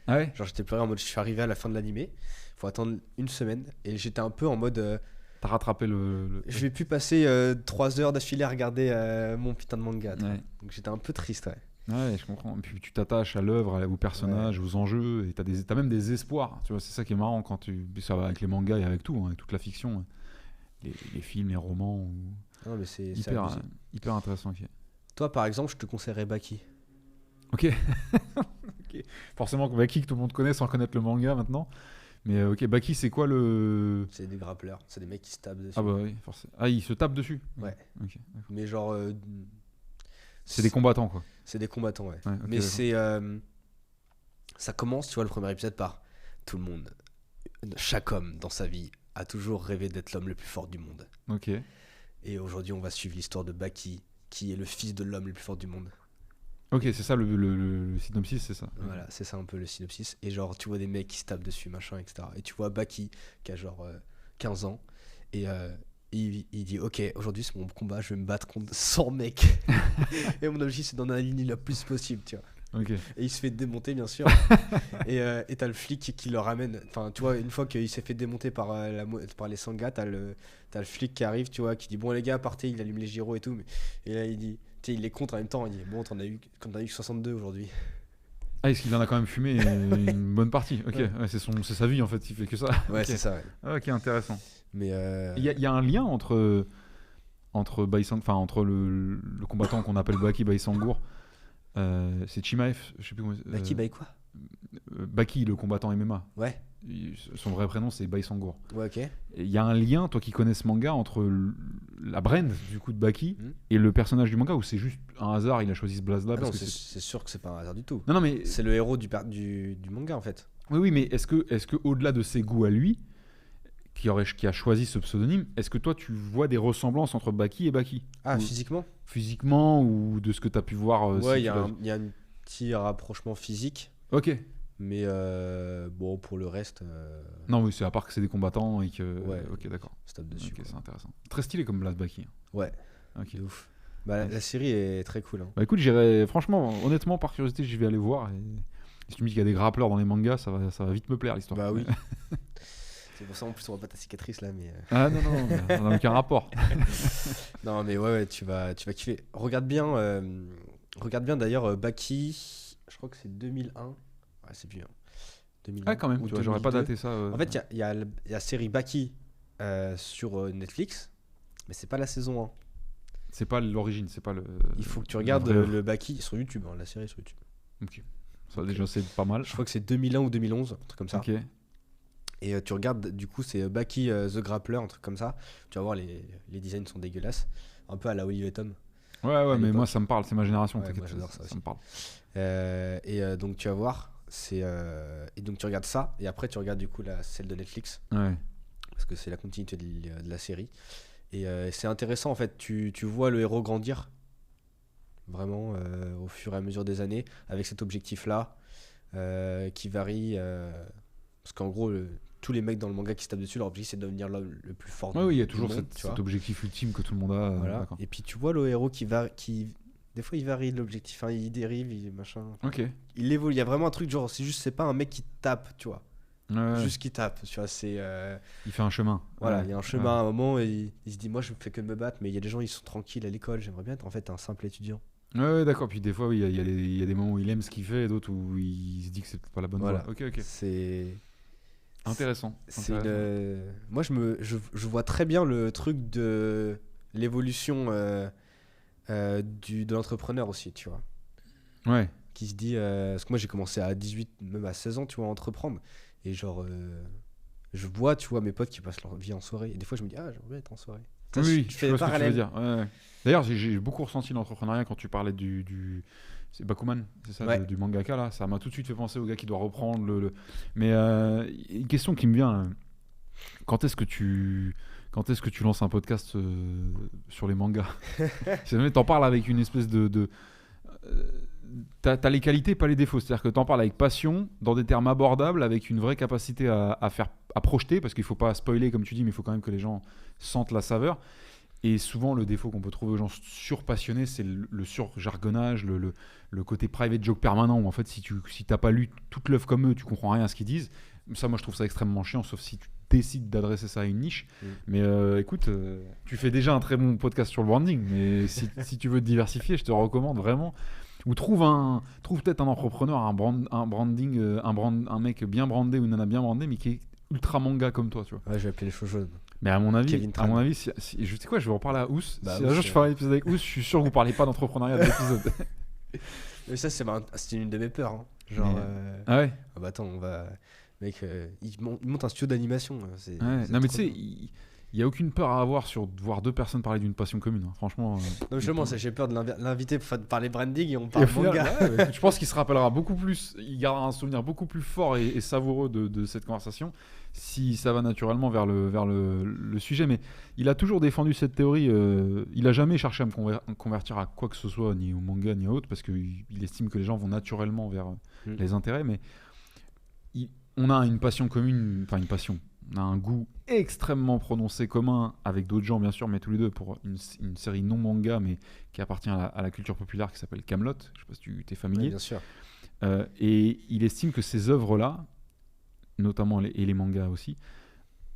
Ah ouais. Genre j'étais pleuré en mode je suis arrivé à la fin de l'animé, faut attendre une semaine et j'étais un peu en mode T'as rattrapé je vais plus passer 3 heures d'affilée à regarder mon putain de manga. tu vois. Ouais. Donc j'étais un peu triste, ouais. Ouais, je comprends. Et puis tu t'attaches à l'œuvre, aux personnages, aux enjeux, et t'as même des espoirs. Tu vois, c'est ça qui est marrant quand ça va avec les mangas et avec tout, hein, avec toute la fiction, hein. Les films, les romans, Non, mais c'est hyper, abusé. hyper intéressant. Ok. Toi, par exemple, je te conseillerais Baki. Ok. Ok. Forcément, Baki que tout le monde connaît sans connaître le manga maintenant. Mais ok, Baki, c'est quoi le. C'est des grappleurs, c'est des mecs qui se tapent dessus. Ah bah oui, forcément. Ah, il se tape dessus. Ouais. Ok. Mais genre. C'est des combattants, quoi. C'est des combattants, ouais. Ouais, ok, Mais d'accord. c'est. Ça commence, tu vois, le premier épisode par tout le monde. Chaque homme dans sa vie a toujours rêvé d'être l'homme le plus fort du monde. Ok. Et aujourd'hui, on va suivre l'histoire de Baki, qui est le fils de l'homme le plus fort du monde. Ok, c'est ça le synopsis, c'est ça. Voilà, c'est ça un peu le synopsis. Et genre, tu vois des mecs qui se tapent dessus, machin, etc. Et tu vois Baki, qui a genre 15 ans. Et il dit, ok, aujourd'hui c'est mon combat, je vais me battre contre 100 mecs. Et mon objectif, c'est d'en aligner le plus possible, tu vois. Ok. Et il se fait démonter, bien sûr. Et t'as le flic qui le ramène. Enfin, tu vois, une fois qu'il s'est fait démonter par, par les sangas, t'as le flic qui arrive, tu vois, qui dit, bon les gars, partez, il allume les gyros et tout. Et là, il dit, tu sais, il les compte en même temps. Il dit, bon, t'en as eu que 62 aujourd'hui. Ah, est-ce qu'il en a quand même fumé une bonne partie? Ok, Ouais. ouais, c'est sa vie en fait, il fait que ça. Ouais, Ok. c'est ça, ouais. Ah, ok, intéressant. Mais Il y a un lien entre entre le combattant qu'on appelle Baki Baisangour, c'est Chimaev, je sais plus comment. Baki, quoi? Baki, le combattant MMA. Ouais, Son vrai prénom c'est Baisangour. ouais, ok. Et il y a un lien, toi qui connais ce manga, entre la brand du coup de Baki Mhm. et le personnage du manga, ou c'est juste un hasard, il a choisi ce blaze là Ah parce non, que c'est sûr que c'est pas un hasard du tout. Non mais C'est le héros du manga, en fait. oui mais est-ce que au-delà de ses goûts à lui, qui a choisi ce pseudonyme, est-ce que toi tu vois des ressemblances entre Baki et Baki? Ah, Ou- physiquement? Physiquement ou de ce que tu as pu voir Ouais, si il tu l'as- y a un petit rapprochement physique. Ok. Mais bon, pour le reste, Non, oui, c'est à part que c'est des combattants et que. Ouais. Ok, d'accord. on se tape dessus. Ok, quoi. c'est intéressant. Très stylé comme Blast Baki. Ouais, Ok. de ouf. Bah, la série est très cool. Hein. Bah écoute, j'irai. Franchement, honnêtement, par curiosité, j'y vais aller voir. Et si tu me dis qu'il y a des grappleurs dans les mangas, ça va vite me plaire l'histoire. Bah oui. C'est pour ça en plus on voit pas ta cicatrice là, mais. Ah non, non, ça n'a aucun rapport. Non, mais ouais, tu vas kiffer. Regarde bien d'ailleurs Baki. Je crois que c'est 2001. Ouais, c'est vieux. Hein. 2001 Ah, quand même, ou tu vois, j'aurais pas 2002. daté ça. En fait, il y a la série Baki sur Netflix, mais c'est pas la saison 1. c'est pas l'origine, c'est pas le. Il faut que tu regardes vrai. le Baki sur YouTube, hein, la série est sur YouTube. Ok. Ça, déjà, c'est pas mal. Je crois que c'est 2001 ou 2011, un truc comme ça. Ok. Et tu regardes, du coup, c'est Baki The Grappler, un truc comme ça. Tu vas voir, les designs sont dégueulasses. Un peu à la Olive et Tom. Ouais, ouais, mais l'époque. moi, ça me parle, c'est ma génération, Ouais, t'inquiète. moi, j'adore ça aussi. me parle. Donc, tu vas voir. Et donc, tu regardes ça. Et après, tu regardes, du coup, celle de Netflix. Ouais. Parce que c'est la continuité de la série. Et c'est intéressant, en fait. Tu vois le héros grandir. Vraiment, au fur et à mesure des années. Avec cet objectif-là. Qui varie. Parce qu'en gros, tous les mecs dans le manga qui se tapent dessus, leur objectif c'est de devenir l'homme le plus fort Ouais, oui, il y a du toujours monde, tu vois. cet objectif ultime que tout le monde a. Voilà. D'accord. Et puis tu vois le héros qui des fois il varie l'objectif, hein, il dérive, il machin. Ok. Il évolue, il y a vraiment un truc genre c'est pas un mec qui tape, tu vois. Ouais, Juste qui tape, tu vois, c'est il fait un chemin. voilà, Ouais. il y a un chemin à un moment et il se dit moi je fais que de me battre, mais il y a des gens ils sont tranquilles à l'école, j'aimerais bien être en fait un simple étudiant. Ouais, ouais, d'accord. Puis des fois, oui, il y a des moments où il aime ce qu'il fait et d'autres où il se dit que c'est pas la bonne Voilà. voie. Ok, ok. C'est Intéressant. C'est Intéressant. moi je vois très bien le truc de l'évolution de l'entrepreneur aussi, tu vois. Ouais. Qui se dit parce que moi j'ai commencé à 18 même à 16 ans, tu vois, à entreprendre et genre je vois, tu vois, mes potes qui passent leur vie en soirée et des fois je me dis ah, j'aimerais bien être en soirée. Ça, Oui, je je fais vois des ce que tu veux parallèles. dire. Ouais, ouais. D'ailleurs, j'ai beaucoup ressenti l'entrepreneuriat quand tu parlais c'est Bakuman, c'est ça, Ouais. du mangaka là. Ça m'a tout de suite fait penser au gars qui doit reprendre Mais une question qui me vient. Quand est-ce que tu lances un podcast sur les mangas? Si jamais t'en parles avec une espèce t'as les qualités, pas les défauts. C'est-à-dire que t'en parles avec passion, dans des termes abordables, avec une vraie capacité à projeter, parce qu'il faut pas spoiler comme tu dis, mais il faut quand même que les gens sentent la saveur. Et souvent, le défaut qu'on peut trouver aux gens surpassionnés, c'est le surjargonnage, le côté private joke permanent, où en fait, si t'as pas lu toute l'œuvre comme eux, tu comprends rien à ce qu'ils disent. Ça, moi, je trouve ça extrêmement chiant, sauf si tu décides d'adresser ça à une niche. Mais écoute, tu fais déjà un très bon podcast sur le branding, mais si tu veux te diversifier, je te recommande vraiment. Ou trouve peut-être un entrepreneur, un branding, un mec bien brandé ou une nana bien brandée, mais qui est ultra manga comme toi, tu vois. Ouais, je vais appeler les cheveux jaunes. Mais à mon avis, Kevin Tran. je sais quoi, je vais en parler à Ous. Bah, Si un Ous, jour je fais un épisode avec Ous, je suis sûr que vous parlez pas d'entrepreneuriat de l'épisode. Mais ça, c'est une de mes peurs. Hein. Genre. Mais- Ah ouais. Ah bah attends, on va. Mec, il monte un studio d'animation. C'est Ouais. c'est Non mais trop tu sais, bien. il y a aucune peur à avoir sur de voir deux personnes parler d'une passion commune, hein. Franchement. Non, justement, j'ai peur de l'inviter pour parler branding et on Et au parle final, manga. ouais, mais je pense qu'il se rappellera beaucoup plus, il gardera un souvenir beaucoup plus fort et savoureux de cette conversation si ça va naturellement vers le sujet. Mais il a toujours défendu cette théorie. Il a jamais cherché à me convertir à quoi que ce soit, ni au manga ni à autre, parce qu'il estime que les gens vont naturellement vers les intérêts. Mais on a une passion commune, enfin une passion. On a un goût extrêmement prononcé commun avec d'autres gens, bien sûr, mais tous les deux pour une série non manga, mais qui appartient à la culture populaire, qui s'appelle Kaamelott. Je sais pas si tu es Ouais, familier. bien sûr. Et il estime que ces œuvres-là, notamment et les mangas aussi,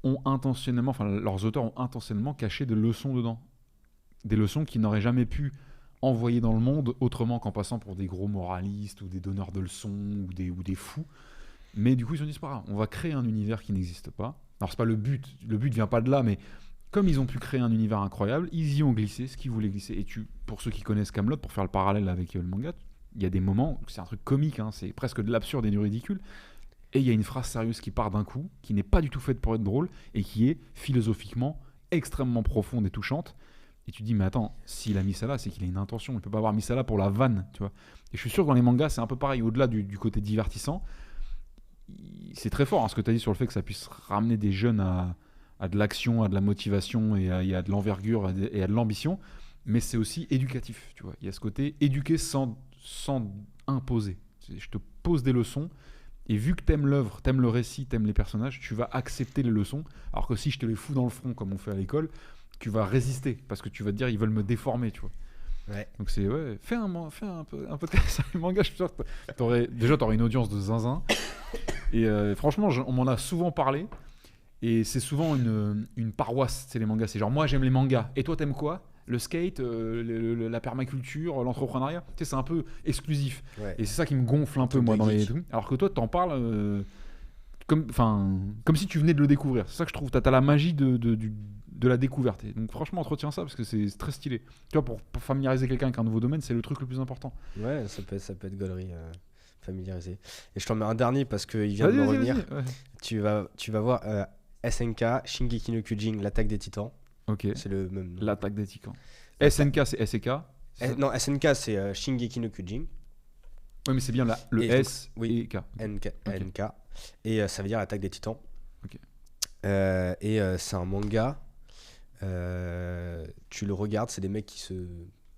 ont intentionnellement, enfin leurs auteurs ont intentionnellement caché des leçons dedans. Des leçons qu'ils n'auraient jamais pu envoyer dans le monde autrement qu'en passant pour des gros moralistes ou des donneurs de leçons ou des fous. Mais du coup, ils se sont dit, c'est pas grave, on va créer un univers qui n'existe pas. Alors, c'est pas le but vient pas de là, mais comme ils ont pu créer un univers incroyable, ils y ont glissé ce qu'ils voulaient glisser. Et pour ceux qui connaissent Kaamelott, pour faire le parallèle avec le manga, il y a des moments où c'est un truc comique, hein, c'est presque de l'absurde et du ridicule. Et il y a une phrase sérieuse qui part d'un coup, qui n'est pas du tout faite pour être drôle, et qui est philosophiquement extrêmement profonde et touchante. Et tu te dis, mais attends, s'il a mis ça là, c'est qu'il a une intention. Il peut pas avoir mis ça là pour la vanne, tu vois. Et je suis sûr que dans les mangas, c'est un peu pareil. Au-delà du côté divertissant, c'est très fort, hein, ce que tu as dit sur le fait que ça puisse ramener des jeunes à de l'action, à de la motivation et à de l'envergure et à de l'ambition. Mais c'est aussi éducatif, tu vois. Il y a ce côté éduquer sans imposer. Je te pose des leçons. Et vu que t'aimes l'œuvre, t'aimes le récit, t'aimes les personnages, tu vas accepter les leçons. Alors que si je te les fous dans le front, comme on fait à l'école, tu vas résister. Parce que tu vas te dire, ils veulent me déformer, tu vois. Ouais. Donc c'est, ouais, fais un podcast sur les mangas, je suis sûr que t'aurais une audience de zinzin. Et franchement, on m'en a souvent parlé. Et c'est souvent une paroisse, c'est les mangas. C'est genre, moi j'aime les mangas. Et toi t'aimes quoi ? Le skate, la permaculture, l'entrepreneuriat. Tu sais, c'est un peu exclusif. Ouais. Et c'est ça qui me gonfle un peu, moi, dans les trucs. Alors que toi, t'en parles comme si tu venais de le découvrir. C'est ça que je trouve. T'as la magie de la découverte. Et donc franchement, entretiens ça parce que c'est très stylé. Tu vois, pour familiariser quelqu'un avec un nouveau domaine, c'est le truc le plus important. Ouais, ça peut être gaulerie, familiarisé. Et je t'en mets un dernier parce qu'il vient de me revenir. Ouais. Tu vas voir SNK, Shingeki no Kyojin, l'attaque des titans. Ok. C'est le même nom. L'attaque des titans. SNK, c'est SEK. Non, SNK, c'est Shingeki no Kyojin. Oui, mais c'est bien le Et S donc, oui. et K. NK. Et ça veut dire l'attaque des titans. Ok. C'est un manga. Tu le regardes, c'est des mecs qui se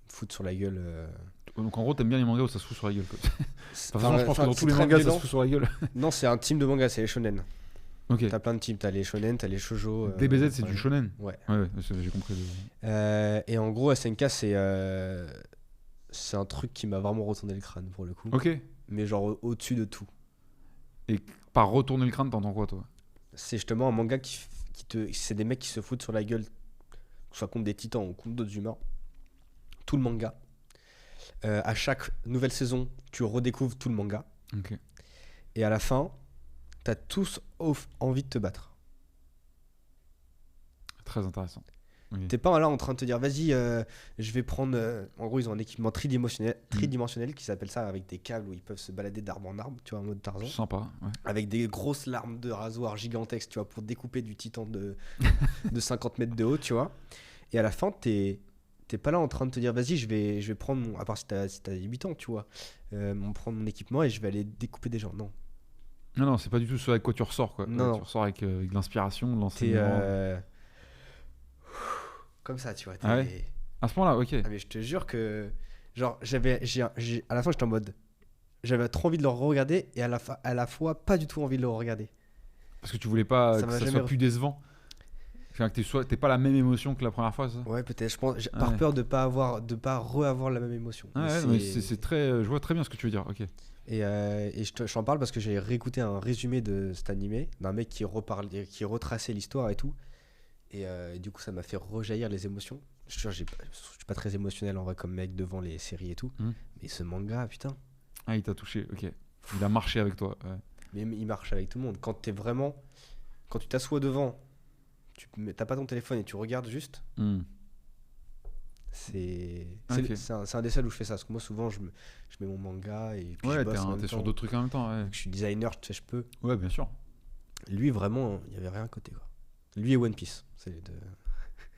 foutent sur la gueule. Donc en gros, t'aimes bien les mangas où ça se fout sur la gueule, quoi. Enfin, Je pense que dans c'est tous les très mangas, ça violent. se fout sur la gueule. Non, c'est un team de mangas, c'est les shonen. Ok. T'as plein de teams, t'as les shonen, t'as les shoujo. DBZ, c'est du shonen. Ouais. Ouais, j'ai compris. Et en gros, SNK, c'est un truc qui m'a vraiment retourné le crâne pour le coup. Ok. Mais genre au-dessus de tout. Et par retourner le crâne, t'entends quoi, toi ? C'est justement un manga c'est des mecs qui se foutent sur la gueule, soit contre des titans ou contre d'autres humains. Tout le manga. À chaque nouvelle saison, tu redécouvres tout le manga. Ok. Et à la fin, t'as tous envie de te battre. Très intéressant. Okay. T'es pas là en train de te dire, vas-y, je vais prendre. En gros, ils ont un équipement tridimensionnel qui s'appelle ça, avec des câbles où ils peuvent se balader d'arbre en arbre, tu vois, en mode Tarzan. Sympa, ouais. Avec des grosses lames de rasoir gigantesques, tu vois, pour découper du titan de 50 mètres de haut, tu vois. Et à la fin, t'es pas là en train de te dire, vas-y, je vais prendre à part si t'as 8 ans, tu vois, prendre mon équipement et je vais aller découper des gens. Non. Non, c'est pas du tout ce avec quoi tu ressors, quoi. Non. Tu ressors avec de l'inspiration, de T'es l'enseignement. comme ça, tu vois. Ah ouais. À ce point-là, ok. Ah mais je te jure que genre à la fin j'étais en mode j'avais trop envie de le regarder et à la fois pas du tout envie de le regarder. Parce que tu voulais pas Ça que m'a ça jamais soit plus décevant. Enfin, que t'aies pas la même émotion que la première fois, ça. Ouais, peut-être, je pense par peur de pas re-avoir la même émotion. Ah ouais, mais c'est très je vois très bien ce que tu veux dire. OK. Et je t'en parle parce que j'ai réécouté un résumé de cet animé d'un mec qui retraçait l'histoire et tout. Et du coup, ça m'a fait rejaillir les émotions. Je te jure, je suis pas très émotionnel en vrai comme mec devant les séries et tout. Mais ce manga, putain. Ah, il t'a touché, ok. Il a marché avec toi. Ouais. Mais il marche avec tout le monde. Quand tu t'assois devant, t'as pas ton téléphone et tu regardes juste. Ok. C'est un des seuls où je fais ça. Parce que moi, souvent, je mets mon manga et puis je Ouais, bosse en même t'es sur temps. d'autres trucs en même temps. Ouais, Je suis designer, tu sais, je peux. ouais, bien sûr. Lui, vraiment, il y avait rien à côté, quoi. Lui et One Piece. C'est les deux.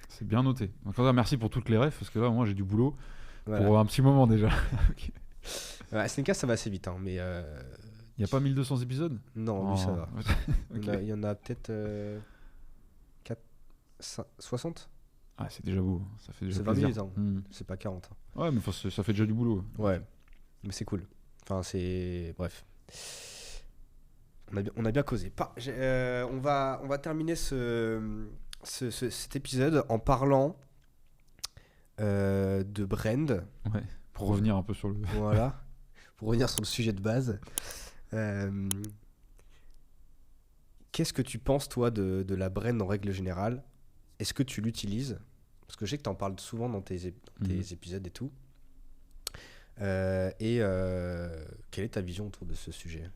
C'est bien noté. Donc, merci pour toutes les refs, parce que là, moi, j'ai du boulot Voilà. pour un petit moment déjà. Ok. SNK, ça va assez vite, hein, mais Il n'y a pas 1200 épisodes? non, lui, ça va. Ok. Il y en a peut-être 60. Ah, c'est déjà beau. Ça fait déjà C'est 20 plaisir. minutes, hein. C'est pas 40. Hein. Ouais, mais ça fait déjà du boulot. Ouais, mais c'est cool. Enfin, c'est. Bref. On a bien causé. On va terminer cet épisode en parlant de Brand. Ouais. Pour revenir un peu sur le. Voilà. Pour revenir sur le sujet de base. Qu'est-ce que tu penses, toi, de la Brand en règle générale? Est-ce que tu l'utilises? Parce que je sais que tu en parles souvent dans tes épisodes et tout. Quelle est ta vision autour de ce sujet?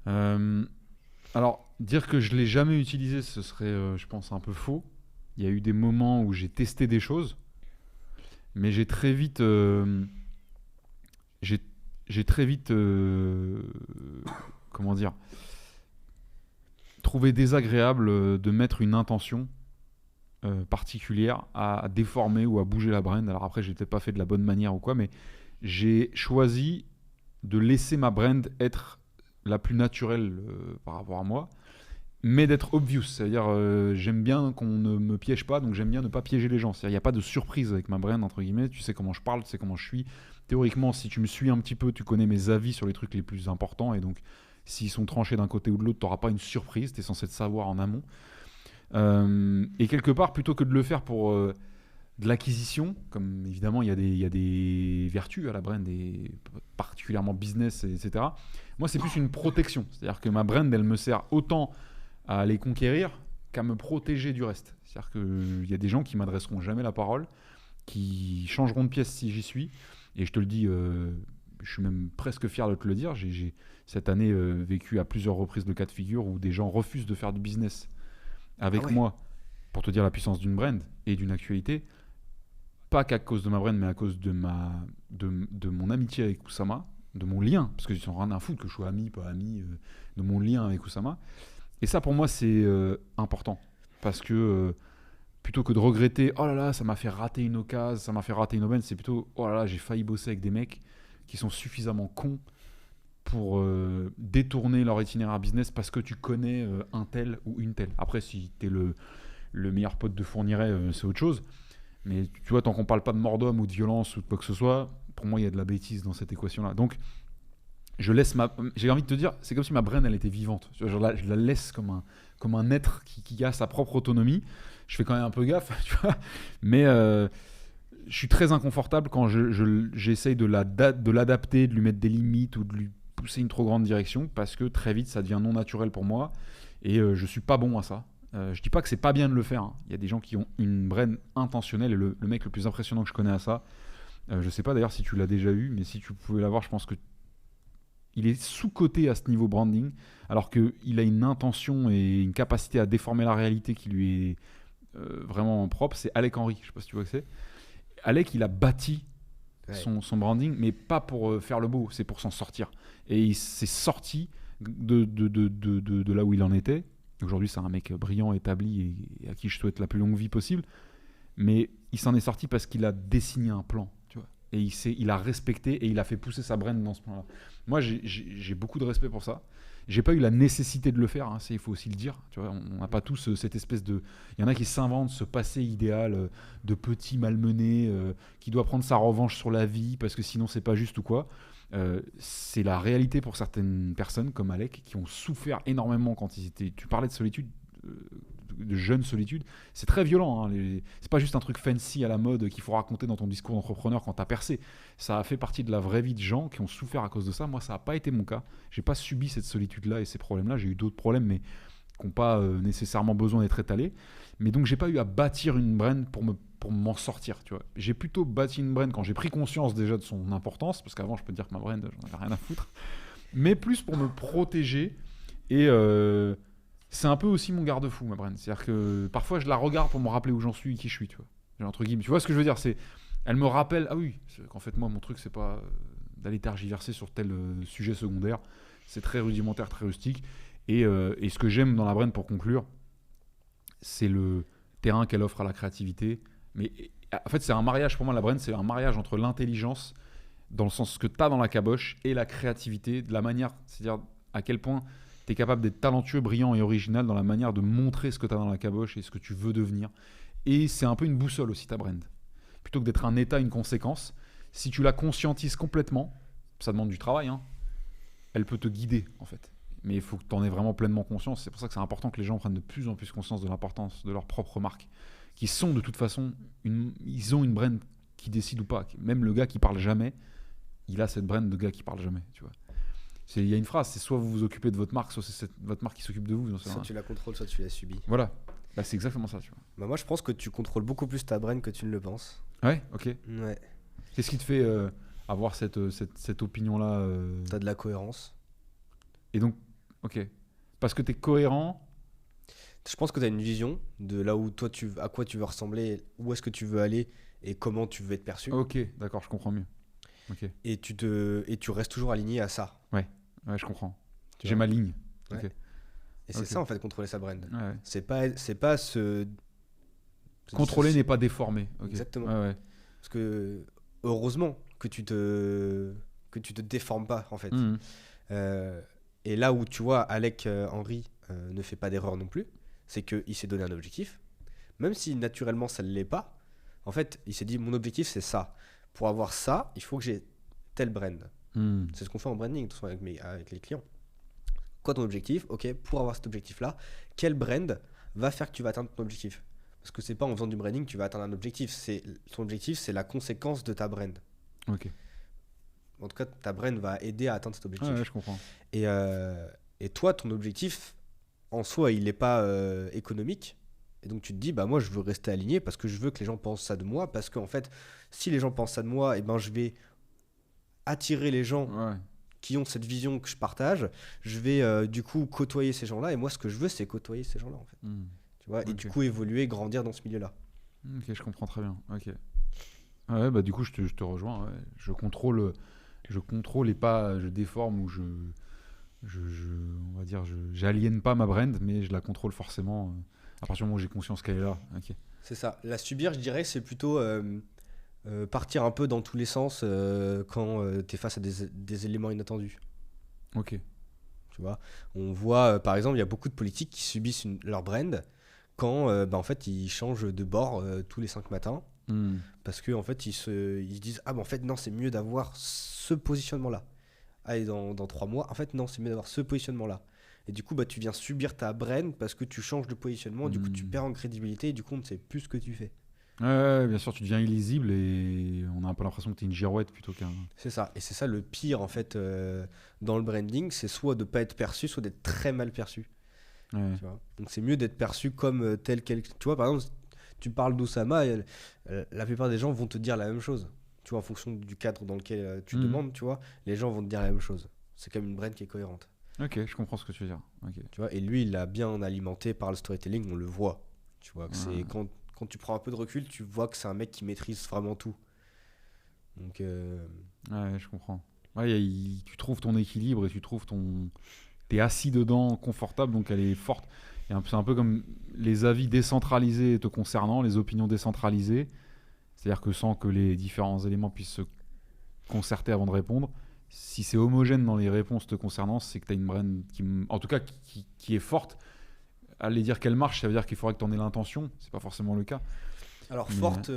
Alors, dire que je l'ai jamais utilisé, ce serait, je pense, un peu faux. Il y a eu des moments où j'ai testé des choses, mais j'ai très vite, comment dire, trouvé désagréable de mettre une intention particulière à déformer ou à bouger la brand. Alors après, j'ai peut-être pas fait de la bonne manière ou quoi, mais j'ai choisi de laisser ma brand être la plus naturelle par rapport à moi, mais d'être obvious. C'est-à-dire, j'aime bien qu'on ne me piège pas, donc j'aime bien ne pas piéger les gens. C'est-à-dire, il n'y a pas de surprise avec ma brand, entre guillemets. Tu sais comment je parle, tu sais comment je suis. Théoriquement, si tu me suis un petit peu, tu connais mes avis sur les trucs les plus importants, et donc s'ils sont tranchés d'un côté ou de l'autre, tu n'auras pas une surprise, tu es censé le savoir en amont. Et quelque part, plutôt que de le faire pour de l'acquisition, comme évidemment il y a des vertus à la brand, et particulièrement business, etc. Moi, c'est plus une protection. C'est-à-dire que ma brand, elle me sert autant à les conquérir qu'à me protéger du reste. C'est-à-dire qu'il y a des gens qui m'adresseront jamais la parole, qui changeront de pièce si j'y suis. Et je te le dis, je suis même presque fier de te le dire. J'ai cette année vécu à plusieurs reprises le cas de figure où des gens refusent de faire du business avec moi, pour te dire la puissance d'une brand et d'une actualité, pas qu'à cause de ma brand, mais à cause de mon amitié avec Oussama, de mon lien, parce que ils sont rien à foutre que je sois ami, pas ami, de mon lien avec Oussama. Et ça, pour moi, c'est important, parce que plutôt que de regretter, oh là là, ça m'a fait rater une occasion, ça m'a fait rater une aubaine, c'est plutôt, oh là là, j'ai failli bosser avec des mecs qui sont suffisamment cons pour détourner leur itinéraire business parce que tu connais un tel ou une telle. Après, si tu es le meilleur pote de Fourniret, c'est autre chose. Mais tu vois, tant qu'on parle pas de mort d'homme ou de violence ou de quoi que ce soit, pour moi, il y a de la bêtise dans cette équation-là. Donc, j'ai envie de te dire, c'est comme si ma brain, elle était vivante. Je la laisse comme un être qui a sa propre autonomie. Je fais quand même un peu gaffe, tu vois. Mais je suis très inconfortable quand j'essaye de l'adapter, de lui mettre des limites ou de lui pousser une trop grande direction, parce que très vite ça devient non naturel pour moi et je suis pas bon à ça. Je dis pas que c'est pas bien de le faire, hein. Il y a des gens qui ont une brain intentionnelle, et le mec le plus impressionnant que je connais à ça, je sais pas d'ailleurs si tu l'as déjà eu, mais si tu pouvais l'avoir, je pense que il est sous-coté à ce niveau branding, alors qu'il a une intention et une capacité à déformer la réalité qui lui est vraiment propre. C'est Alec Henry, je sais pas si tu vois que c'est. Alec, il a bâti son branding, mais pas pour faire le beau, c'est pour s'en sortir. Et il s'est sorti de là où il en était. Aujourd'hui, c'est un mec brillant, établi, et à qui je souhaite la plus longue vie possible. Mais il s'en est sorti parce qu'il a dessiné un plan, tu vois. Et il a respecté et il a fait pousser sa brand dans ce plan-là. Moi, j'ai beaucoup de respect pour ça. J'ai pas eu la nécessité de le faire, hein, il faut aussi le dire. Tu vois, on n'a pas tous cette espèce de... Il y en a qui s'inventent ce passé idéal de petit malmené qui doit prendre sa revanche sur la vie parce que sinon c'est pas juste ou quoi. C'est la réalité pour certaines personnes comme Alec qui ont souffert énormément quand ils étaient... Tu parlais de solitude, de jeune solitude, c'est très violent, hein, c'est pas juste un truc fancy à la mode qu'il faut raconter dans ton discours d'entrepreneur quand t'as percé. Ça a fait partie de la vraie vie de gens qui ont souffert à cause de ça. Moi, ça n'a pas été mon cas. J'ai pas subi cette solitude là et ces problèmes là. J'ai eu d'autres problèmes, mais n'ont pas nécessairement besoin d'être étalés. Mais donc, j'ai pas eu à bâtir une brand pour m'en sortir, tu vois. J'ai plutôt bâti une brand quand j'ai pris conscience déjà de son importance, parce qu'avant, je peux te dire que ma brand, j'en avais rien à foutre, mais plus pour me protéger. Et c'est un peu aussi mon garde-fou, ma brand. C'est-à-dire que parfois, je la regarde pour me rappeler où j'en suis et qui je suis, tu vois. Entre guillemets. Tu vois ce que je veux dire, elle me rappelle, ah oui, qu'en fait, moi, mon truc, c'est pas d'aller tergiverser sur tel sujet secondaire. C'est très rudimentaire, très rustique. Et ce que j'aime dans la brand, pour conclure, c'est le terrain qu'elle offre à la créativité. Mais en fait, c'est un mariage, pour moi, la brand, c'est un mariage entre l'intelligence, dans le sens que tu as dans la caboche, et la créativité, de la manière, c'est-à-dire à quel point tu es capable d'être talentueux, brillant et original dans la manière de montrer ce que tu as dans la caboche et ce que tu veux devenir. Et c'est un peu une boussole aussi, ta brand. Plutôt que d'être un état, une conséquence, si tu la conscientises complètement, ça demande du travail, hein, elle peut te guider, en fait. Mais il faut que tu en aies vraiment pleinement conscience. C'est pour ça que c'est important que les gens prennent de plus en plus conscience de l'importance de leur propre marque, qui sont de toute façon, ils ont une brand qui décide ou pas. Même le gars qui parle jamais, il a cette brand de gars qui parle jamais, tu vois. Il y a une phrase, c'est soit vous vous occupez de votre marque, soit c'est votre marque qui s'occupe de vous. Soit tu la contrôles, soit tu la subis. Voilà, bah, c'est exactement ça, tu vois. Bah moi, je pense que tu contrôles beaucoup plus ta brand que tu ne le penses. Ouais, ok. Ouais. Qu'est-ce qui te fait avoir cette opinion-là T'as de la cohérence. Et donc, ok. Parce que t'es cohérent. Je pense que tu as une vision de là où toi, à quoi tu veux ressembler, où est-ce que tu veux aller et comment tu veux être perçu. Ok, d'accord, je comprends mieux. Ok. Et tu restes toujours aligné à ça. Ouais, je comprends. Tu J'ai vois. ma ligne. Ouais. Ok. Et c'est Ok. ça, en fait, contrôler sa brand. Ouais. C'est pas se... Contrôler n'est pas déformer. Ok. Exactement. Ouais. Parce que, heureusement que tu te déformes pas, en fait. Mhm. Et là où, tu vois, Alec Henry ne fait pas d'erreur non plus, c'est qu'il s'est donné un objectif. Même si naturellement ça ne l'est pas, en fait, il s'est dit, mon objectif, c'est ça. Pour avoir ça, il faut que j'ai tel brand. Mhm. C'est ce qu'on fait en branding, de toute façon, avec les clients. Quoi ton objectif? Ok, pour avoir cet objectif-là, quel brand va faire que tu vas atteindre ton objectif? Parce que c'est pas en faisant du branding que tu vas atteindre un objectif. Ton objectif, c'est la conséquence de ta brand. Ok. En tout cas, ta brand va aider à atteindre cet objectif. Ouais, je comprends. Et toi, ton objectif, en soi, il n'est pas économique. Et donc, tu te dis, bah moi, je veux rester aligné parce que je veux que les gens pensent ça de moi. Parce qu'en fait, si les gens pensent ça de moi, et ben, je vais attirer les gens Ouais. qui ont cette vision que je partage. Je vais du coup côtoyer ces gens-là. Et moi, ce que je veux, c'est côtoyer ces gens-là, en fait. Mhm. Tu vois, et Ok. du coup, évoluer, grandir dans ce milieu-là. Ok, je comprends très bien. Ok. Ouais, bah du coup, je te rejoins. Ouais. Je contrôle et pas je déforme ou on va dire, j'aliène pas ma brand, mais je la contrôle forcément à partir du moment où j'ai conscience qu'elle est là. Ok. C'est ça. La subir, je dirais, c'est plutôt partir un peu dans tous les sens quand tu es face à des éléments inattendus. Ok. Tu vois, on voit par exemple, il y a beaucoup de politiques qui subissent leur brand quand en fait ils changent de bord tous les 5 matins Mhm. parce qu'en fait ils se disent ah ben en fait non, c'est mieux d'avoir ce positionnement là. Allez, dans 3 mois, en fait non, c'est mieux d'avoir ce positionnement là. Et du coup bah tu viens subir ta brand parce que tu changes de positionnement, du coup tu perds en crédibilité et du coup on ne sait plus ce que tu fais. Ouais, bien sûr, tu deviens illisible et on a un peu l'impression que tu es une girouette plutôt qu'un. C'est ça, et c'est ça le pire en fait dans le branding, c'est soit de pas être perçu, soit d'être très mal perçu. Ouais. Tu vois. Donc c'est mieux d'être perçu comme tel quel. Tu vois, par exemple, tu parles d'Oussama, la plupart des gens vont te dire la même chose. Tu vois, en fonction du cadre dans lequel tu demandes, tu vois, les gens vont te dire la même chose. C'est comme une brand qui est cohérente. Ok, je comprends ce que tu veux dire. Ok. Tu vois, et lui, il l'a bien alimenté par le storytelling, on le voit. Tu vois, que c'est quand tu prends un peu de recul, tu vois que c'est un mec qui maîtrise vraiment tout. Donc, Ouais, je comprends. Ouais, tu trouves ton équilibre et tu trouves t'es assis dedans, confortable, donc elle est forte. Et c'est un peu comme les avis décentralisés te concernant, les opinions décentralisées. C'est-à-dire que sans que les différents éléments puissent se concerter avant de répondre, si c'est homogène dans les réponses te concernant, c'est que tu as une brand en tout cas, qui est forte. Aller dire qu'elle marche, ça veut dire qu'il faudrait que tu en aies l'intention. C'est pas forcément le cas. alors, Mais, forte,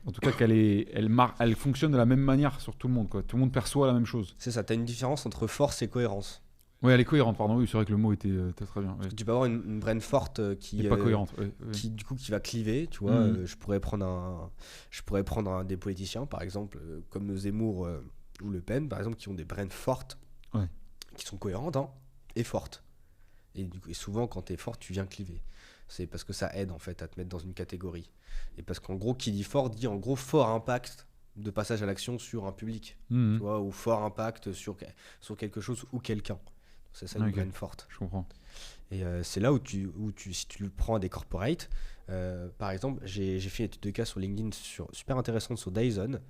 En tout cas, elle fonctionne de la même manière sur tout le monde, quoi. Tout le monde perçoit la même chose. c'est ça, tu as une différence entre force et cohérence. Oui, elle est cohérente, pardon. Oui, c'est vrai que le mot était très bien. Ouais. Tu peux avoir une brand forte qui Et pas cohérente. Ouais. qui du coup qui va cliver, tu vois. Je pourrais prendre des politiciens par exemple comme Zemmour ou Le Pen par exemple qui ont des brands fortes, Ouais. qui sont cohérentes hein, et fortes. Et souvent, quand tu es fort, tu viens cliver. C'est parce que ça aide en fait à te mettre dans une catégorie. Et parce qu'en gros, qui dit en gros fort impact de passage à l'action sur un public, tu Mhm. vois, ou fort impact sur quelque chose ou quelqu'un. C'est ça une Ok, brain forte. je comprends. Et c'est là si tu le prends à des corporates, par exemple, j'ai fait une étude de cas sur LinkedIn super intéressante sur Dyson,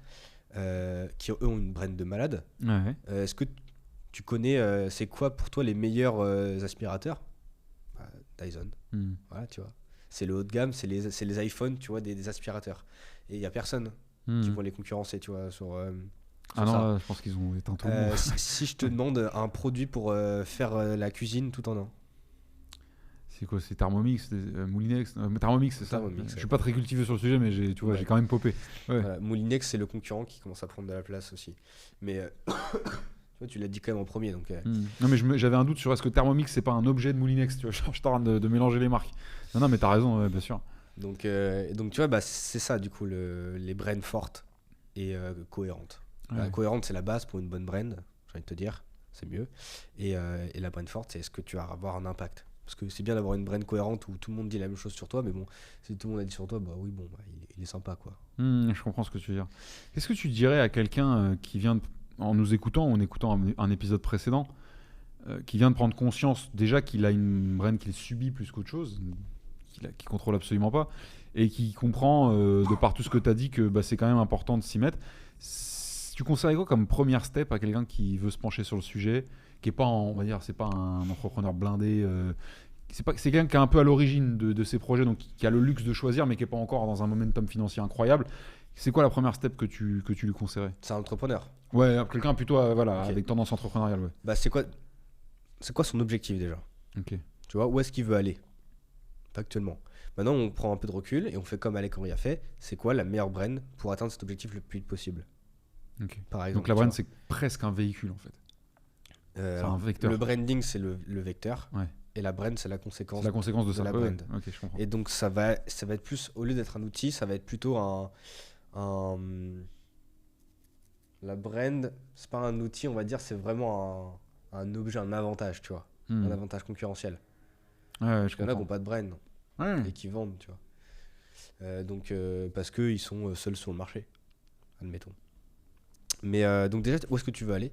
qui eux ont une brand de malade. Ouais. Est-ce que tu connais, c'est quoi pour toi les meilleurs aspirateurs? Bah, Dyson, Mhm. voilà, tu vois. C'est le haut de gamme, c'est les iPhones, tu vois, des aspirateurs. Et il n'y a personne qui Mhm. vont les concurrencer, tu vois, Ah sur non, ça. là, je pense qu'ils ont éteint tout le monde. Si je te demande un produit pour faire la cuisine tout en un. C'est quoi? C'est Thermomix, Moulinex? Thermomix, c'est ça? Thermomix, Je ouais. suis pas très cultivé sur le sujet, mais tu vois, Ouais. j'ai quand même popé. Ouais. Voilà, Moulinex, c'est le concurrent qui commence à prendre de la place aussi. Mais tu vois, tu l'as dit quand même en premier. Donc, Non, mais j'avais un doute sur est-ce que Thermomix, c'est pas un objet de Moulinex, tu vois? Je suis en train de mélanger les marques. Non, non, mais t'as raison, ouais, bien sûr. donc, tu vois, bah, c'est ça, du coup, les brands fortes et cohérentes. Ouais. La cohérente, c'est la base pour une bonne brand, j'ai envie de te dire. C'est mieux. Et la brand forte, c'est est-ce que tu vas avoir un impact? Parce que c'est bien d'avoir une brand cohérente où tout le monde dit la même chose sur toi, mais bon, si tout le monde a dit sur toi, bah oui, bon, bah, il est sympa, quoi. Je comprends ce que tu veux dire. Qu'est-ce que tu dirais à quelqu'un qui vient, en nous écoutant, en écoutant un épisode précédent, qui vient de prendre conscience déjà qu'il a une brand qu'il subit plus qu'autre chose, qu'il contrôle absolument pas, et qui comprend, de par tout ce que tu as dit, que bah, c'est quand même important de s'y mettre. Tu conseillerais quoi comme première step à quelqu'un qui veut se pencher sur le sujet, qui est pas, on va dire, c'est pas un entrepreneur blindé, c'est quelqu'un qui est un peu à l'origine de ses projets, donc qui a le luxe de choisir, mais qui est pas encore dans un momentum financier incroyable. C'est quoi la première step que tu lui conseillerais? C'est un entrepreneur. Ouais, quelqu'un plutôt voilà, Ok. avec tendance entrepreneuriale, ouais. Bah, c'est quoi son objectif déjà? Ok. Tu vois, où est-ce qu'il veut aller? Factuellement. Maintenant, on prend un peu de recul et on fait comme Alec Henry a fait. C'est quoi la meilleure brand pour atteindre cet objectif le plus vite possible? Ok. Par exemple. Donc la tu brand, vois. c'est presque un véhicule en fait. C'est Alors, un vecteur. le branding, c'est le vecteur. Ouais. Et la brand, c'est la C'est conséquence la conséquence de de ça. la Ouais, brand. ok, je comprends. Et donc, ça va être plus, au lieu d'être un outil, ça va être plutôt un- la brand, c'est pas un outil, on va dire, c'est vraiment un objet, un avantage, tu vois. Un avantage concurrentiel. Ouais, je Parce qu'il y en a qui comprends. n'ont pas de brand Ouais. et qui vendent, tu vois. Donc, parce qu'ils sont seuls sur le marché, admettons. Mais donc déjà, où est-ce que tu veux aller,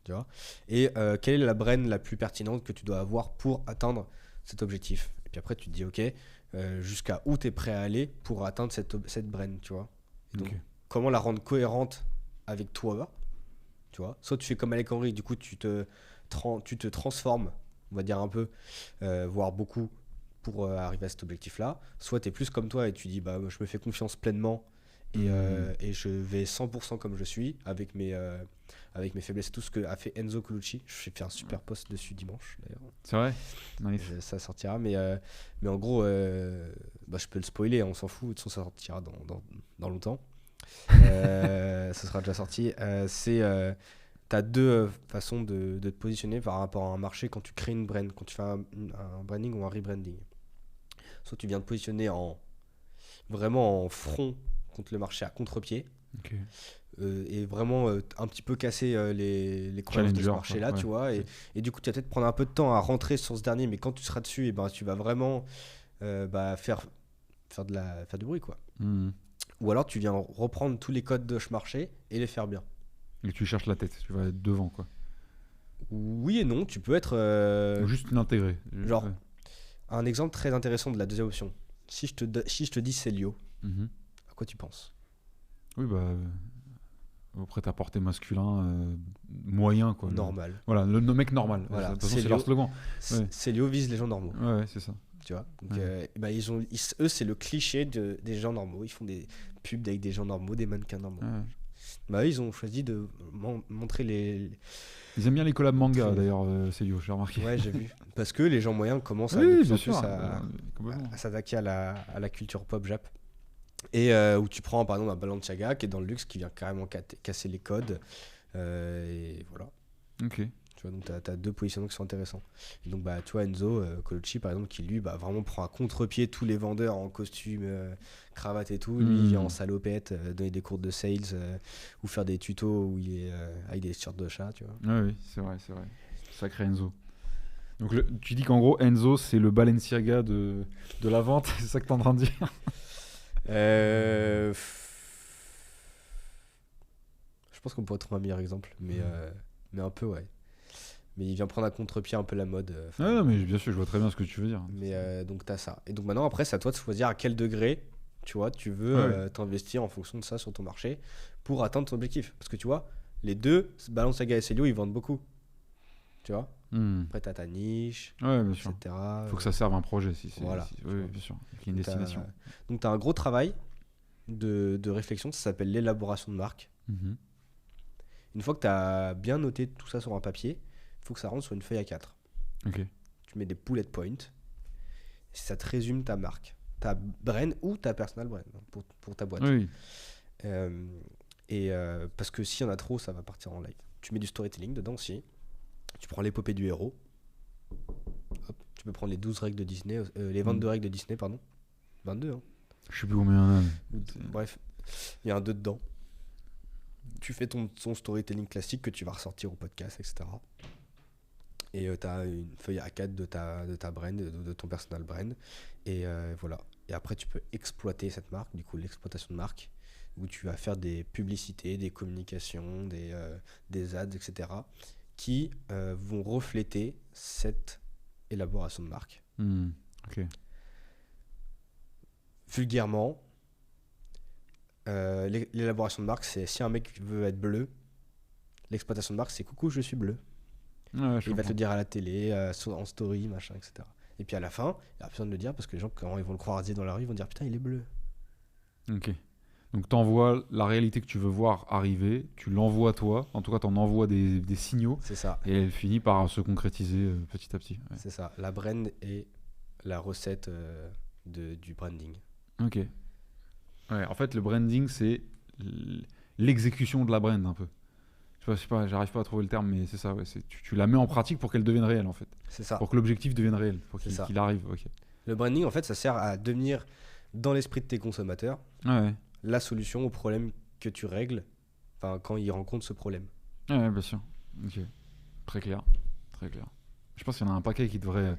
tu vois? Et quelle est la brand la plus pertinente que tu dois avoir pour atteindre cet objectif? Et puis après, tu te dis, ok, jusqu'à où tu es prêt à aller pour atteindre cette brand, tu vois? Et donc, Ok. comment la rendre cohérente avec toi, tu vois? Soit tu fais comme Alec Henry, du coup, tu te transformes, on va dire un peu, voire beaucoup, pour arriver à cet objectif-là. Soit tu es plus comme toi et tu dis, bah, je me fais confiance pleinement et je vais 100% comme je suis, avec mes faiblesses et tout ce que a fait Enzo Colucci. Je vais faire un super post dessus dimanche, d'ailleurs. C'est vrai. Nice. Ça sortira, mais en gros, bah, je peux le spoiler, on s'en fout, de toute façon, ça sortira dans longtemps. Ça sera déjà sorti. Tu as deux façons de te positionner par rapport à un marché quand tu crées une brand, quand tu fais un branding ou un rebranding. Soit tu viens te positionner vraiment en front contre le marché, à contre-pied, Ok. et vraiment un petit peu casser les croyances de ce Challenger, marché-là, quoi. tu Ouais. vois. Et du coup, tu vas peut-être prendre un peu de temps à rentrer sur ce dernier, mais quand tu seras dessus, et ben, tu vas vraiment faire du bruit, quoi. Ou alors tu viens reprendre tous les codes de ce marché et les faire bien. Et tu cherches la tête, tu vas être devant, quoi. Oui et non, tu peux être Ou juste l'intégrer. genre- Ouais. un exemple très intéressant de la deuxième option. Si je te dis Célio, Mhm. à quoi tu penses? Oui, bah. Au prêt-à-porter masculin, moyen, quoi. Normal. Voilà, le mec normal. Voilà, De toute façon, c'est c'est leur Léo. slogan. Ouais. Célio vise les gens normaux, Ouais, c'est ça. tu vois. Donc, Ouais. eux, c'est le cliché des gens normaux. Ils font des pubs avec des gens normaux, des mannequins normaux. Ouais. Bah, eux, ils ont choisi de montrer les. Ils aiment bien les collabs manga, C'est- d'ailleurs, Célio, j'ai remarqué. Ouais, j'ai vu. Parce que les gens moyens commencent de Oui, plus bien en sûr. plus Complètement. à s'attaquer à la culture pop jap. Et où tu prends par exemple un Balenciaga qui est dans le luxe, qui vient carrément casser les codes. Et voilà. Ok. Tu vois, donc tu as deux positionnements qui sont intéressants. Et donc, bah, tu vois, Enzo Colucci, par exemple, qui lui, bah, vraiment prend à contre-pied tous les vendeurs en costume, cravate et tout. Lui, il vient en salopette, donner des cours de sales ou faire des tutos où il est avec des shirts de chat, tu vois. Ouais, oui, c'est vrai, c'est vrai. Sacré Enzo. Donc tu dis qu'en gros Enzo c'est le Balenciaga de la vente, c'est ça que t'es en train de dire? Je pense qu'on pourrait trouver un meilleur exemple, mais un peu, ouais. Mais il vient prendre à contre-pied un peu la mode. Ouais, non, mais bien sûr, je vois très bien ce que tu veux dire. Mais donc t'as ça. Et donc maintenant, après, c'est à toi de choisir à quel degré, tu vois, tu veux Ouais. t'investir en fonction de ça sur ton marché pour atteindre ton objectif. Parce que tu vois, les deux, Balenciaga et Célio, ils vendent beaucoup. Tu vois. Hmm. Après, t'as ta niche, Ouais, bien sûr. etc. Faut que ça serve un projet, Voilà. oui, bien sûr. Qu'il y ait une Donc, t'as- destination. Donc t'as un gros travail de réflexion, ça s'appelle l'élaboration de marque. Mhm. Une fois que tu as bien noté tout ça sur un papier, il faut que ça rentre sur une feuille A4. Ok. Tu mets des bullet points. Et ça te résume ta marque, ta brand ou ta personal brand pour ta boîte. Oui. Parce que s'il y en a trop, ça va partir en live. Tu mets du storytelling dedans aussi. Tu prends l'épopée du héros. Hop, tu peux prendre les 12 règles de Disney, les 22 règles de Disney, pardon. 22, hein. Je sais plus combien il y en a. Bref, il y a un 2 dedans. Tu fais ton storytelling classique que tu vas ressortir au podcast, etc. Et tu as une feuille A4 de ta brand, de ton personal brand. Et voilà. Et après, tu peux exploiter cette marque, du coup, l'exploitation de marque, où tu vas faire des publicités, des communications, des ads, etc., qui vont refléter cette élaboration de marque. Ok. Vulgairement, l'élaboration de marque, c'est si un mec veut être bleu, l'exploitation de marque, c'est coucou, je suis bleu. Ouais, Il va te le dire à la télé, en story, machin, etc. Et puis à la fin, il n'y a besoin de le dire parce que les gens, quand ils vont le croiser dans la rue, ils vont dire putain, il est bleu. Ok. Donc t'envoies la réalité que tu veux voir arriver, tu l'envoies toi, en tout cas t'en envoies des signaux, C'est ça. et elle finit par se concrétiser petit à petit. Ouais. C'est ça. La brand est la recette du branding. Ok. Ouais, en fait le branding c'est l'exécution de la brand un peu. Je sais pas, j'arrive pas à trouver le terme, mais c'est ça, ouais, tu la mets en pratique pour qu'elle devienne réelle en fait. C'est ça. Pour que l'objectif devienne réel, pour C'est ça. qu'il arrive. Ok. Le branding, en fait, ça sert à devenir dans l'esprit de tes consommateurs Ouais, la solution au problème que tu règles, enfin, quand ils rencontrent ce problème. ouais, bien sûr. Ok. Très clair. Très clair. Je pense qu'il y en a un paquet qui devrait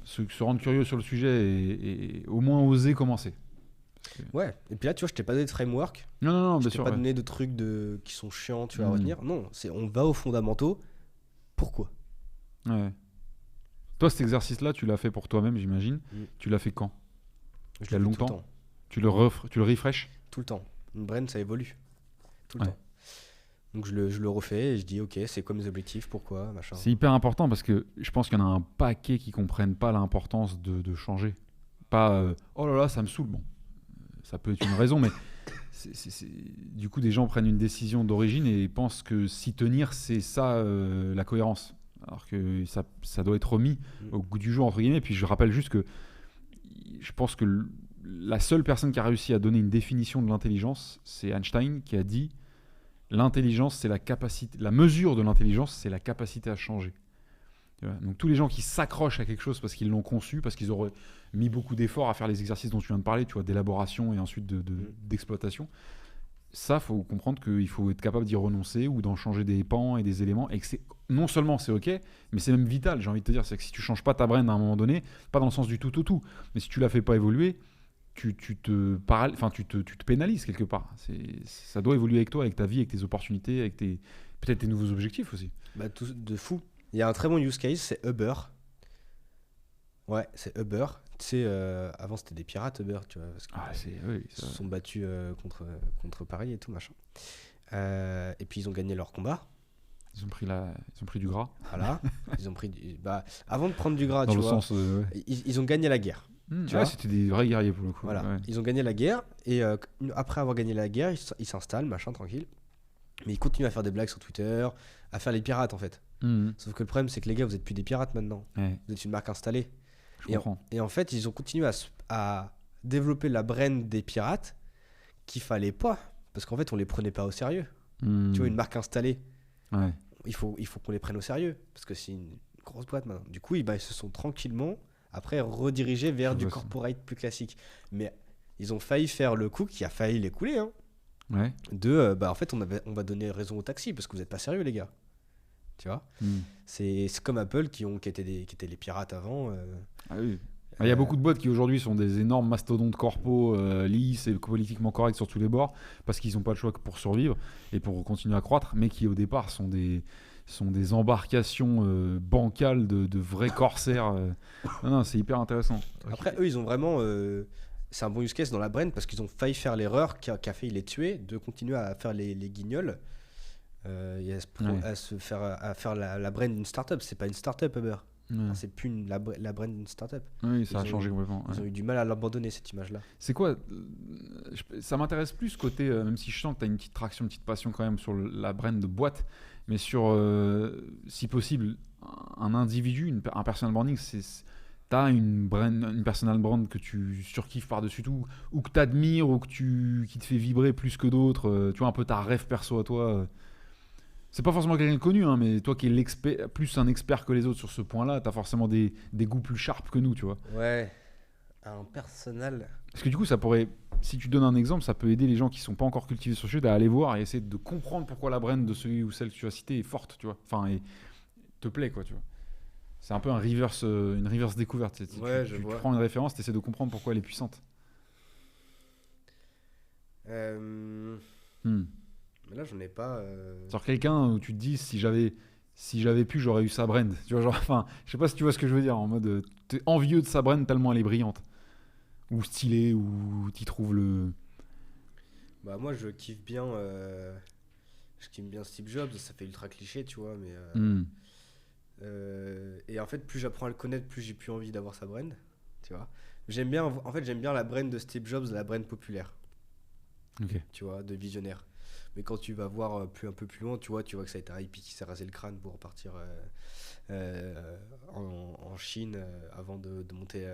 se rendre curieux sur le sujet et au moins oser commencer. Ouais. Et puis là, tu vois, je t'ai pas donné de framework. Non, Je bien t'ai sûr. pas Ouais. donné de trucs qui sont chiants, tu vas Mm. retenir. Non, on va aux fondamentaux. Pourquoi? Ouais. Toi, cet exercice-là, tu l'as fait pour toi-même, j'imagine. Mm. Tu l'as fait quand? Je Il y a le fais longtemps. tout le temps. Tu le refresh? Tout le temps. Une brand, ça évolue. Tout le Ouais. temps. Donc je le refais et je dis, ok, c'est quoi mes objectifs, pourquoi, machin. C'est hyper important parce que je pense qu'il y en a un paquet qui comprennent pas l'importance de changer. Pas oh là là, ça me saoule. Bon, ça peut être une raison, mais du coup, des gens prennent une décision d'origine et pensent que s'y tenir, c'est ça la cohérence. Alors que ça doit être remis au goût du jour, entre guillemets. Et puis je rappelle juste que je pense que la seule personne qui a réussi à donner une définition de l'intelligence, c'est Einstein qui a dit l'intelligence, c'est la capacité, la mesure de l'intelligence, c'est la capacité à changer. Tu vois. Donc tous les gens qui s'accrochent à quelque chose parce qu'ils l'ont conçu, parce qu'ils auraient mis beaucoup d'efforts à faire les exercices dont tu viens de parler, tu vois, d'élaboration et ensuite d'exploitation, ça, faut comprendre qu'il faut être capable d'y renoncer ou d'en changer des pans et des éléments, et que non seulement c'est ok, mais c'est même vital, j'ai envie de te dire, c'est que si tu changes pas ta brand à un moment donné, pas dans le sens du tout au tout, mais si tu la fais pas évoluer, tu te pénalises quelque part. Ça doit évoluer avec toi, avec ta vie, avec tes opportunités, avec peut-être tes nouveaux objectifs aussi. Bah, tout de fou. Il y a un très bon use case, c'est Uber. Ouais, c'est Uber. Tu sais, avant c'était des pirates Uber, tu vois, parce qu'ils se sont battus contre Paris et tout, machin. Et puis ils ont gagné leur combat. Ils ont pris du gras. Voilà. Ils ont pris avant de prendre du gras, Dans tu le vois, sens. ils ont gagné la guerre. Tu vois, c'était des vrais guerriers pour le coup. Voilà. Ouais. Ils ont gagné la guerre et après avoir gagné la guerre, ils s'installent, machin, tranquille. Mais ils continuent à faire des blagues sur Twitter, à faire les pirates en fait. Sauf que le problème, c'est que les gars, vous êtes plus des pirates maintenant. Ouais. Vous êtes une marque installée. Je comprends. Et en fait, ils ont continué à développer la brand des pirates qu'il fallait pas. Parce qu'en fait, on les prenait pas au sérieux. Tu vois, une marque installée, Ouais. il faut qu'on les prenne au sérieux. Parce que c'est une grosse boîte maintenant. Du coup, ils se sont tranquillement, après, redirigés vers du corporate plus classique. Mais ils ont failli faire le coup qui a failli les couler. Hein, Ouais. en fait, on va donner raison au taxi parce que vous êtes pas sérieux, les gars. tu vois. Hmm. C'est comme Apple qui étaient les pirates avant. Ah oui. Il y a beaucoup de boîtes qui aujourd'hui sont des énormes mastodontes corpo, lisses et politiquement corrects sur tous les bords, parce qu'ils n'ont pas le choix que pour survivre et pour continuer à croître, mais qui au départ sont des embarcations bancales de vrais corsaires. Non, c'est hyper intéressant. Après, eux, ils ont vraiment. C'est un bon use case dans la brain parce qu'ils ont failli faire l'erreur qui a failli les tuer, de continuer à faire les guignols et à faire la brain d'une startup. C'est pas une startup, Uber. Ouais. Enfin, c'est plus la brain d'une startup. Oui, ça a Ils ont changé complètement. Ils ont eu du mal à l'abandonner, cette image-là. C'est quoi ça m'intéresse plus côté, même si je sens que tu as une petite traction, une petite passion quand même sur la brand de boîte, mais sur, si possible, un individu, un personal branding, t'as une personal brand que tu surkiffes par-dessus tout, ou que t'admires, ou qui te fait vibrer plus que d'autres, tu vois, un peu ta rêve perso à toi. C'est pas forcément quelqu'un de connu, hein, mais toi qui es plus un expert que les autres sur ce point-là, t'as forcément des goûts plus sharp que nous, tu vois. Ouais, un personnel. Parce que du coup, ça pourrait, si tu donnes un exemple, ça peut aider les gens qui sont pas encore cultivés sur ce sujet à aller voir et essayer de comprendre pourquoi la brand de celui ou celle que tu as cité est forte, tu vois. Enfin, et te plaît, quoi, tu vois. C'est un peu une reverse découverte. Ouais, tu prends une référence, tu essaies de comprendre pourquoi elle est puissante. Mais là, j'en ai pas. Sur quelqu'un où tu te dis, si j'avais pu, j'aurais eu sa brand. Tu vois, genre, enfin, je sais pas si tu vois ce que je veux dire, en mode, t'es envieux de sa brand tellement elle est brillante. Ou stylée, ou t'y trouves le... Bah, moi, je kiffe bien Steve Jobs, ça fait ultra cliché, tu vois, mais. Et en fait, plus j'apprends à le connaître, plus j'ai plus envie d'avoir sa brand, tu vois. J'aime bien la brand de Steve Jobs, la brand populaire, Ok. tu vois, de visionnaire. Mais quand tu vas voir un peu plus loin, tu vois que ça a été un hippie qui s'est rasé le crâne pour partir en Chine avant de monter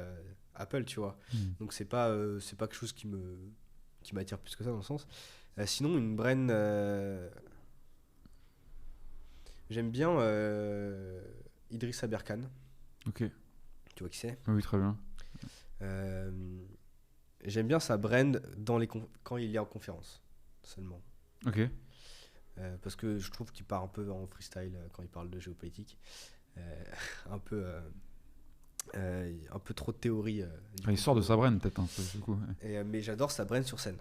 Apple, tu vois. Donc c'est pas quelque chose qui m'attire plus que ça dans le sens. Sinon, une brand, j'aime bien Idriss Aberkan. Ok. Tu vois qui c'est? Oui, très bien. J'aime bien sa brand quand il est en conférence seulement. Ok. Parce que je trouve qu'il part un peu en freestyle quand il parle de géopolitique. Un peu trop de théorie. Il sort de sa brand peut-être un peu du coup. Ouais. Mais j'adore sa brand sur scène.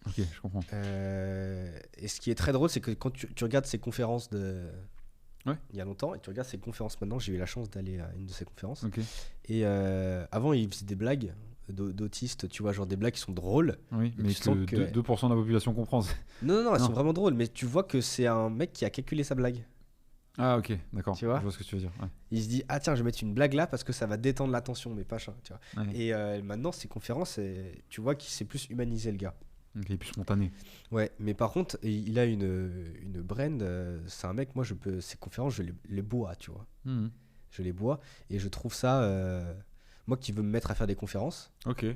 Ok, je comprends. Et ce qui est très drôle, c'est que quand tu regardes ses conférences il y a longtemps, et tu regardes ses conférences maintenant, j'ai eu la chance d'aller à une de ses conférences. Ok. Et avant, il faisait des blagues d'autistes, tu vois, genre des blagues qui sont drôles. Oui, et mais tu sens que 2% de la population comprend. Non, elles sont vraiment drôles, mais tu vois que c'est un mec qui a calculé sa blague. Ah ok, d'accord. Tu vois, je vois ce que tu veux dire. Ouais. il se dit, ah tiens, je vais mettre une blague là parce que ça va détendre l'attention, mais pas ça, tu vois. Ouais. Et maintenant, ses conférences, tu vois qu'il s'est plus humanisé, le gars. Ok, il est plus spontané. Ouais, mais par contre, il a une brand, c'est un mec, moi, ses conférences, je les bois, tu vois. Je les bois et je trouve ça, moi qui veux me mettre à faire des conférences Ok.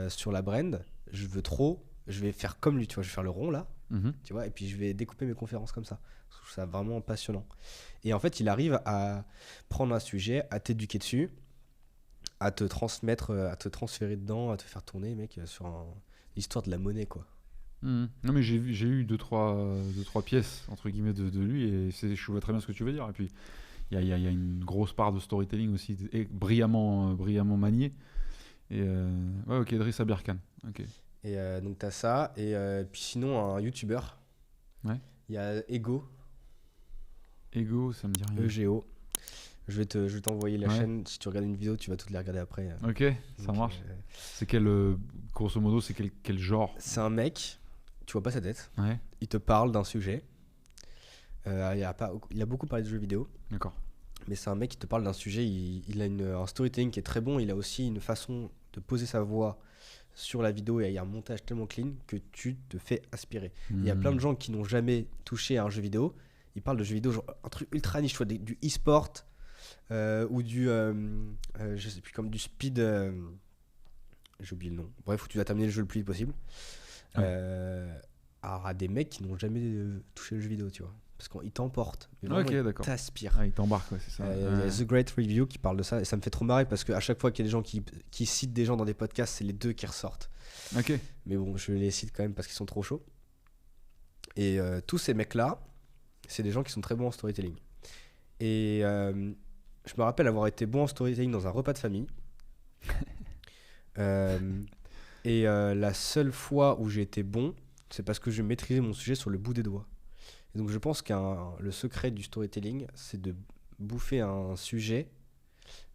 sur la brand, je vais faire comme lui, tu vois, je vais faire le rond là, tu vois, et puis je vais découper mes conférences comme ça. Je trouve ça vraiment passionnant. Et en fait, il arrive à prendre un sujet, à t'éduquer dessus, à te transmettre, à te transférer dedans, à te faire tourner, mec, sur l'histoire de la monnaie, quoi. Non mais j'ai eu deux trois pièces entre guillemets de lui et je vois très bien ce que tu veux dire. Et puis il y a une grosse part de storytelling aussi et brillamment manié. Et ouais, ok, Idriss Aberkan. Ok. Et donc t'as ça, et puis sinon un YouTuber. Ouais. Il y a Ego. Ego, ça me dit rien. EGO. Je vais t'envoyer la chaîne. Si tu regardes une vidéo, tu vas toutes les regarder après. Ok, ça marche. C'est grosso modo, c'est quel genre? C'est un mec, tu vois pas sa tête. Ouais. Il te parle d'un sujet. Il a beaucoup parlé de jeux vidéo. D'accord. Mais c'est un mec qui te parle d'un sujet. Il a un storytelling qui est très bon. Il a aussi une façon de poser sa voix sur la vidéo et il y a un montage tellement clean que tu te fais aspirer. Il y a plein de gens qui n'ont jamais touché à un jeu vidéo. Ils parlent de jeux vidéo, genre un truc ultra niche, soit du e-sport ou du, je sais plus, comme du speed. J'ai oublié le nom. Bref, où tu dois terminer le jeu le plus vite possible. Alors, à des mecs qui n'ont jamais touché le jeu vidéo, tu vois. Parce qu'ils t'emportent. Ok, d'accord. T'aspirent. Ah, il t'embarque, ouais, c'est ça. Il y a The Great Review qui parle de ça et ça me fait trop marrer parce qu'à chaque fois qu'il y a des gens qui citent des gens dans des podcasts, c'est les deux qui ressortent. Ok. Mais bon, je les cite quand même parce qu'ils sont trop chauds. Et tous ces mecs-là, c'est des gens qui sont très bons en storytelling. Et je me rappelle avoir été bon en storytelling dans un repas de famille. Euh, la seule fois où j'ai été bon, c'est parce que je maîtrisais mon sujet sur le bout des doigts. Et donc je pense que le secret du storytelling, c'est de bouffer un sujet,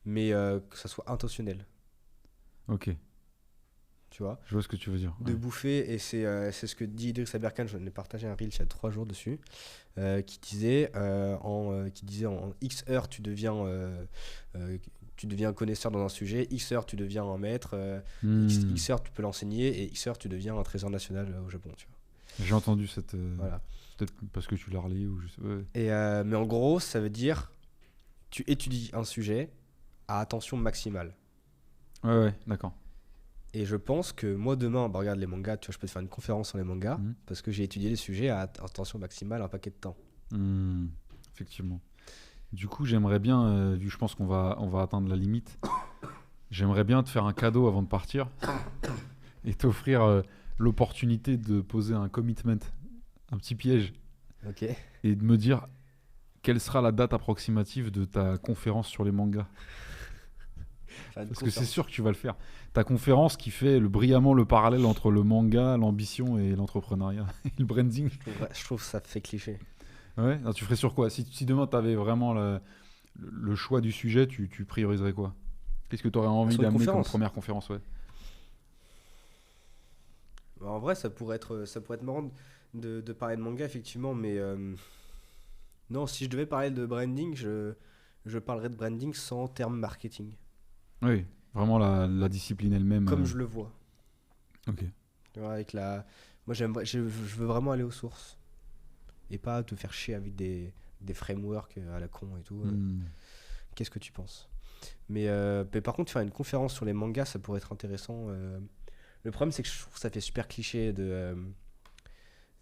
mais que ça soit intentionnel. Ok, Tu vois, je vois ce que tu veux dire. de Ouais. bouffer, et c'est ce que dit Idriss Aberkan, j'en ai partagé un reel il y a 3 jours dessus, qui disait en X heures tu deviens connaisseur dans un sujet, X heures tu deviens un maître, X heures tu peux l'enseigner, et X heures tu deviens un trésor national au Japon, tu vois. J'ai entendu cette. Voilà. Peut-être parce que tu l'as relis ou je sais pas. Ouais. Mais en gros, ça veut dire tu étudies un sujet à attention maximale. Ouais, d'accord. Et je pense que moi demain, bah regarde les mangas, tu vois, je peux te faire une conférence sur les mangas Mhm. parce que j'ai étudié les sujets à attention maximale un paquet de temps. Effectivement. Du coup, j'aimerais bien, vu que je pense qu'on va atteindre la limite, j'aimerais bien te faire un cadeau avant de partir et t'offrir l'opportunité de poser un commitment, un petit piège, Ok. et de me dire quelle sera la date approximative de ta conférence sur les mangas. Parce que c'est sûr que tu vas le faire. Ta conférence qui fait brillamment le parallèle entre le manga, l'ambition et l'entrepreneuriat et le branding. Je trouve ça fait cliché. Ouais, alors tu ferais sur quoi? Si demain tu avais vraiment le choix du sujet, tu prioriserais quoi? Qu'est-ce que tu aurais envie Sur une d'amener comme conférence. première conférence? Ouais. Bah, en vrai, ça pourrait être marrant de parler de manga, effectivement, mais non, si je devais parler de branding, je parlerais de branding sans terme marketing, Oui, vraiment la discipline elle-même. comme je le vois. Ok. Tu vois, moi, je veux vraiment aller aux sources et pas te faire chier avec des frameworks à la con et tout. Hmm. Qu'est-ce que tu penses? Mais par contre, faire une conférence sur les mangas, ça pourrait être intéressant. Le problème, c'est que je trouve que ça fait super cliché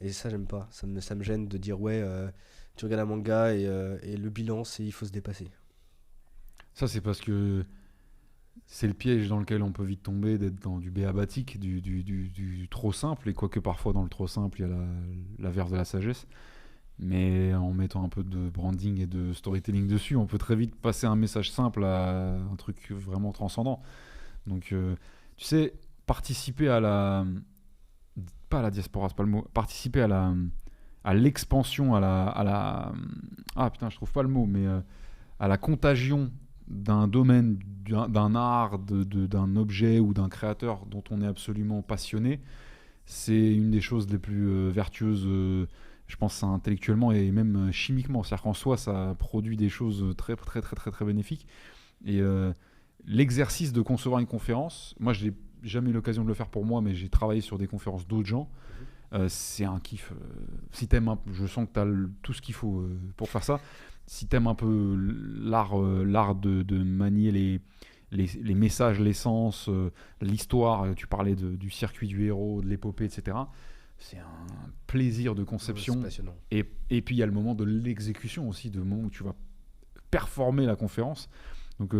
et ça, j'aime pas. Ça me gêne de dire, ouais, tu regardes un manga et le bilan, c'est il faut se dépasser. Ça, c'est parce que c'est le piège dans lequel on peut vite tomber, d'être dans du béabatique, du trop simple, et quoique parfois dans le trop simple, il y a la verve de la sagesse. Mais en mettant un peu de branding et de storytelling dessus, on peut très vite passer un message simple à un truc vraiment transcendant. Donc, tu sais, participer à la. Pas à la diaspora, c'est pas le mot. Participer à l'expansion, ah putain, je trouve pas le mot, mais à la contagion d'un domaine, d'un art, d'un objet ou d'un créateur dont on est absolument passionné, c'est une des choses les plus vertueuses, je pense, intellectuellement et même chimiquement. C'est-à-dire qu'en soi, ça produit des choses très, très, très, très, très bénéfiques. Et l'exercice de concevoir une conférence, moi, je n'ai jamais eu l'occasion de le faire pour moi, mais j'ai travaillé sur des conférences d'autres gens. C'est un kiff. Si t'aimes je sens que tu as tout ce qu'il faut pour faire ça. Si t'aimes un peu l'art de manier les messages, l'essence, l'histoire, tu parlais du circuit du héros, de l'épopée, etc. C'est un plaisir de Ouais, c'est conception. passionnant. Et puis il y a le moment de l'exécution aussi, de moment où tu vas performer la conférence. Donc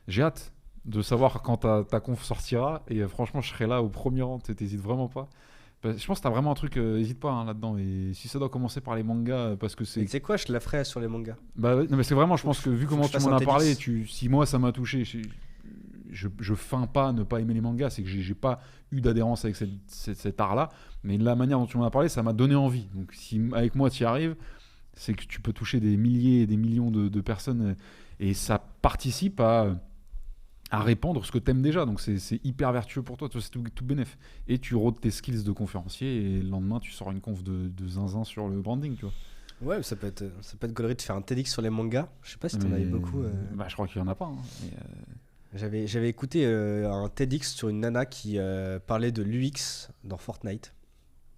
j'ai hâte de savoir quand ta conf sortira. Et franchement, je serai là au premier rang. T'hésites vraiment pas. Je pense que t'as vraiment un truc, hésite pas hein, là-dedans. Et si ça doit commencer par les mangas, parce que Mais c'est. tu sais quoi, je te la ferai sur les mangas. Bah ouais, non, mais c'est vraiment, je pense que vu Faut comment que je tu fasse m'en un as parlé, TEDx. si moi ça m'a touché, je feins pas à ne pas aimer les mangas, c'est que j'ai pas eu d'adhérence avec cet art-là. Mais la manière dont tu m'en as parlé, ça m'a donné envie. Donc si avec moi tu y arrives, c'est que tu peux toucher des milliers et des millions de personnes et ça participe à répandre ce que tu aimes déjà. Donc c'est hyper vertueux pour toi, c'est tout bénef. Et tu rôdes tes skills de conférencier et le lendemain tu sors une conf de zinzin sur le branding, tu vois. Ouais, ça peut être gaulerie de faire un TEDx sur les mangas. Je sais pas si t'en Mais, avais beaucoup. bah, je crois qu'il y en a pas. Hein. Mais, J'avais écouté un TEDx sur une nana qui parlait de l'UX dans Fortnite.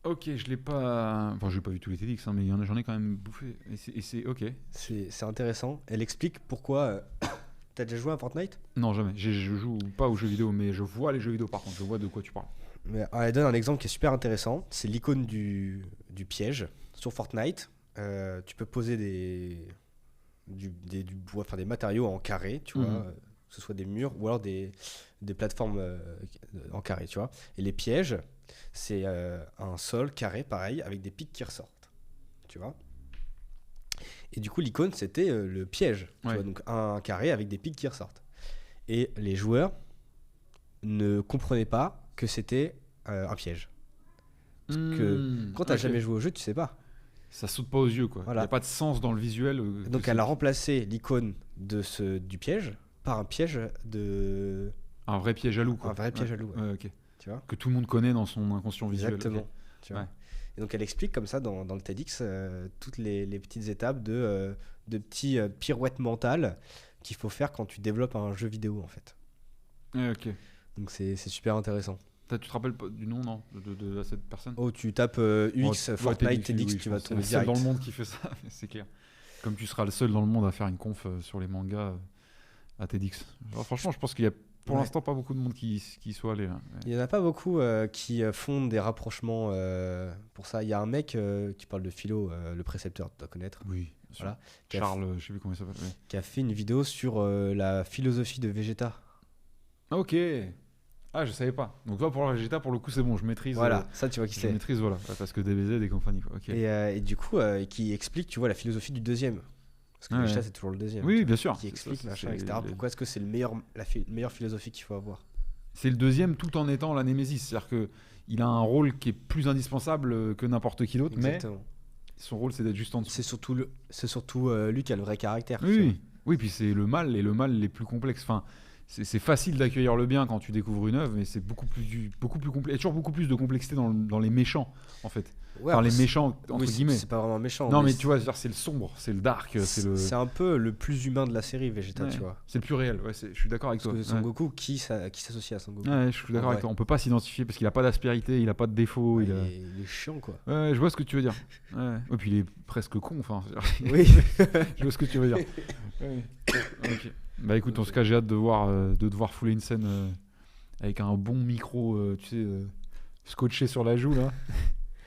ok, je l'ai pas. Enfin, j'ai pas vu tous les TEDx, hein, mais j'en ai quand même bouffé. Et c'est ok. C'est intéressant. Elle explique pourquoi. T'as déjà joué à Fortnite? Non, jamais. Je joue pas aux jeux vidéo, mais je vois les jeux vidéo par contre. Je vois de quoi tu parles. Mais elle donne un exemple qui est super intéressant. C'est l'icône du piège sur Fortnite. Tu peux poser du bois, enfin des matériaux en carré, tu vois, que ce soit des murs ou alors des plateformes en carré, tu vois. Et les pièges, c'est un sol carré, pareil, avec des pics qui ressortent, tu vois. Et du coup, l'icône, c'était le piège. Tu Ouais. vois, donc un carré avec des pics qui ressortent. Et les joueurs ne comprenaient pas que c'était un piège. Quand tu n'as Ok. jamais joué au jeu, tu sais pas. Ça saute pas aux yeux, quoi. Il Voilà. n'y a pas de sens dans le visuel. Donc elle a remplacé l'icône du piège par un piège de... Un vrai piège à loup, quoi. Un vrai piège Ouais. à loup, ouais. Ouais, ok. Tu vois. Que tout le monde connaît dans son inconscient visuel. Exactement. Ok. Tu vois. Ouais. Et donc elle explique comme ça dans le TEDx toutes les petites étapes de petits pirouettes mentales qu'il faut faire quand tu développes un jeu vidéo en fait. Ouais, ok. Donc c'est super intéressant. Tu te rappelles pas du nom, non, de cette personne? Oh, tu tapes UX, Ouais, Fortnite, TEDx, oui, tu je vas pense que tomber c'est le seul direct. dans le monde qui fait ça, c'est clair. Comme tu seras le seul dans le monde à faire une conf sur les mangas à TEDx. Alors, franchement, je pense qu'il y a pour Ouais. l'instant pas beaucoup de monde qui soit allé là. Ouais. Il n'y en a pas beaucoup qui font des rapprochements pour ça. Il y a un mec qui parle de philo, le précepteur, tu dois connaître, Oui, bien sûr. Voilà. Qui a Charles, je sais plus comment il s'appelle. Ouais. qui a fait une vidéo sur la philosophie de Vegeta. Ah, ok. Ah, je savais pas. Donc toi, pour la Vegeta, pour le coup, c'est bon, je maîtrise. Voilà, ça tu vois qui Je c'est. maîtrise, voilà, ouais, parce que DBZ et compagnie. Quoi. Ok. Et du coup, qui explique, tu vois, la philosophie du deuxième. Parce que Ouais, Vegeta, ouais. c'est toujours le deuxième. Oui, tu vois, bien sûr. Qui C'est explique, ça, machin, c'est- etc. Pourquoi est-ce que c'est meilleure philosophie qu'il faut avoir. C'est le deuxième tout en étant la Némésis. C'est-à-dire que il a un rôle qui est plus indispensable que n'importe qui d'autre, mais Exactement. son rôle c'est d'être juste en dessous. C'est surtout lui qui a le vrai caractère. tu Oui, vois. oui. Oui, puis c'est le mal et le mal les plus complexes. Enfin, c'est facile d'accueillir le bien quand tu découvres une œuvre, mais c'est beaucoup plus complexe. Il y a toujours beaucoup plus de complexité dans les méchants, en fait. Ouais, Enfin, les après, méchants, entre oui, guillemets. c'est pas vraiment méchant. Non, mais tu vois, c'est-à-dire, c'est le sombre, c'est le dark, c'est le. C'est un peu le plus humain de la série, Vegeta, Ouais. tu vois. C'est le plus réel. Ouais, je suis d'accord avec Parce toi. que Son Ouais. Goku, qui s'associe à Son Goku Ouais, je suis d'accord En avec vrai. toi. On peut pas s'identifier parce qu'il a pas d'aspérité, il a pas de défaut. Ouais, il a- il est chiant, quoi. Ouais, je vois ce que tu veux dire. Ouais. Et puis il est presque con. Enfin, Oui. je vois ce que tu veux dire. Ouais. Ok. Bah écoute, en tout cas, j'ai hâte de devoir fouler une scène avec un bon micro, tu sais, scotché sur la joue là.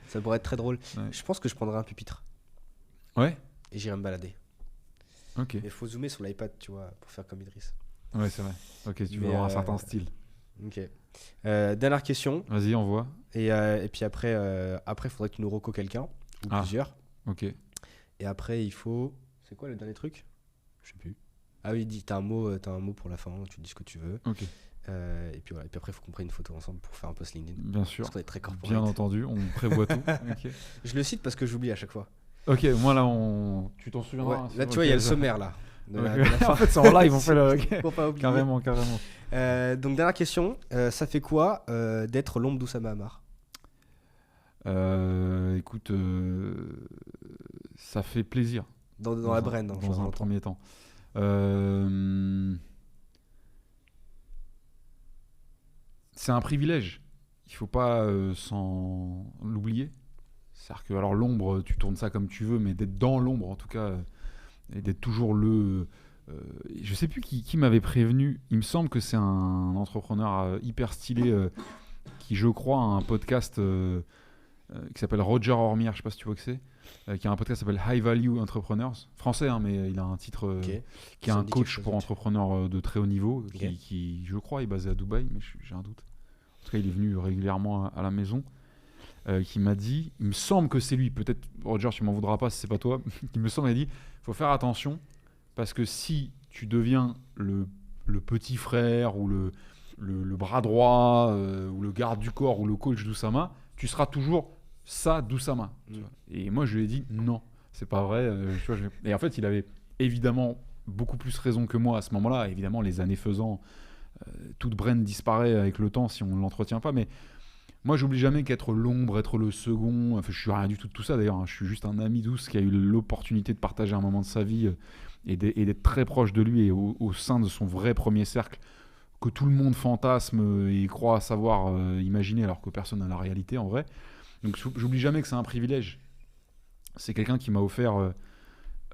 Ça pourrait être très drôle. Ouais. Je pense que je prendrais un pupitre Ouais. et j'irai me balader. Ok. Mais il faut zoomer sur l'iPad, tu vois, pour faire comme Idriss. Ouais, c'est vrai. Ok, tu veux Mais, avoir un certain style. Ok. Dernière question. Vas-y, envoie. Et puis après, il faudrait que tu nous reco quelqu'un, ou Ah. plusieurs. Ok. Et après, il faut. C'est quoi le dernier truc? Je sais plus. Ah oui, t'as un mot pour la fin, tu dis ce que tu veux. Ok. Et puis voilà. Et puis après, il faut qu'on prenne une photo ensemble pour faire un post LinkedIn. Bien sûr. Parce qu'on est très corporate. Bien entendu, on prévoit tout. Ok. Je le cite parce que j'oublie à chaque fois. Ok, moi là, tu t'en souviendras. Ouais, hein, là, c'est- tu vois, il y a ok, le ça- sommaire là. De la- Ok. de la fin. En fait, c'est en live, on fait le. ok. Pour pas oublier. Carrément, carrément. Donc, dernière question. Ça fait quoi d'être l'ombre d'Oussama Hamar? Écoute, ça fait plaisir. Dans la brain, hein, dans un premier temps. C'est un privilège. Il faut pas s'en l'oublier. C'est-à-dire que alors l'ombre, tu tournes ça comme tu veux, mais d'être dans l'ombre en tout cas, et d'être toujours je sais plus qui m'avait prévenu. Il me semble que c'est un entrepreneur hyper stylé qui, je crois, a un podcast qui s'appelle Roger Ormier. Je sais pas si tu vois que c'est. Qui a un podcast qui s'appelle High Value Entrepreneurs, français, hein, mais il a un titre Ok. qui est Ça un me dit coach quelque chose, pour ok. entrepreneurs de très haut niveau, Ok. qui, je crois, est basé à Dubaï, mais j'ai un doute. En tout cas, il est venu régulièrement à la maison, qui m'a dit, il me semble que c'est lui, peut-être, Roger, tu m'en voudras pas si c'est pas toi, il me semble, il a dit, il faut faire attention, parce que si tu deviens le petit frère, ou le bras droit, ou le garde du corps, ou le coach d'Oussama, tu seras toujours ça d'Oussama. tu vois. Et moi, je lui ai dit non, c'est pas vrai. Tu vois, Et en fait, il avait évidemment beaucoup plus raison que moi à ce moment-là. Évidemment, les années faisant, toute brain disparaît avec le temps si on ne l'entretient pas. Mais moi, j'oublie jamais qu'être l'ombre, être le second, enfin, je suis rien du tout de tout ça d'ailleurs. Hein. Je suis juste un ami douce qui a eu l'opportunité de partager un moment de sa vie et d'être très proche de lui et au sein de son vrai premier cercle que tout le monde fantasme et croit savoir imaginer alors que personne n'a la réalité en vrai. Donc j'oublie jamais que c'est un privilège. C'est quelqu'un qui m'a offert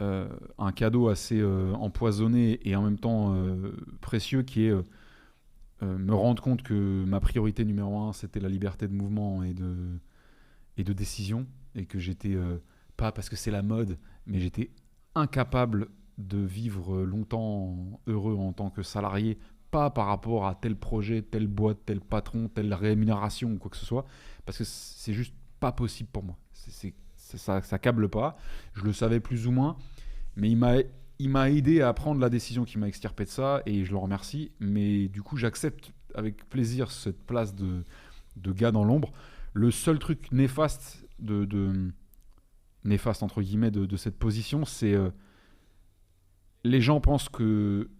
un cadeau assez empoisonné et en même temps précieux qui est me rendre compte que ma priorité numéro 1 c'était la liberté de mouvement et de décision et que j'étais pas parce que c'est la mode mais j'étais incapable de vivre longtemps heureux en tant que salarié, pas par rapport à tel projet, telle boîte, tel patron, telle rémunération ou quoi que ce soit, parce que c'est juste pas possible pour moi. Ça câble pas. Je le savais plus ou moins. Mais il m'a aidé à prendre la décision qui m'a extirpé de ça, et je le remercie. Mais du coup, j'accepte avec plaisir cette place de gars dans l'ombre. Le seul truc néfaste néfaste entre guillemets de cette position, c'est les gens pensent que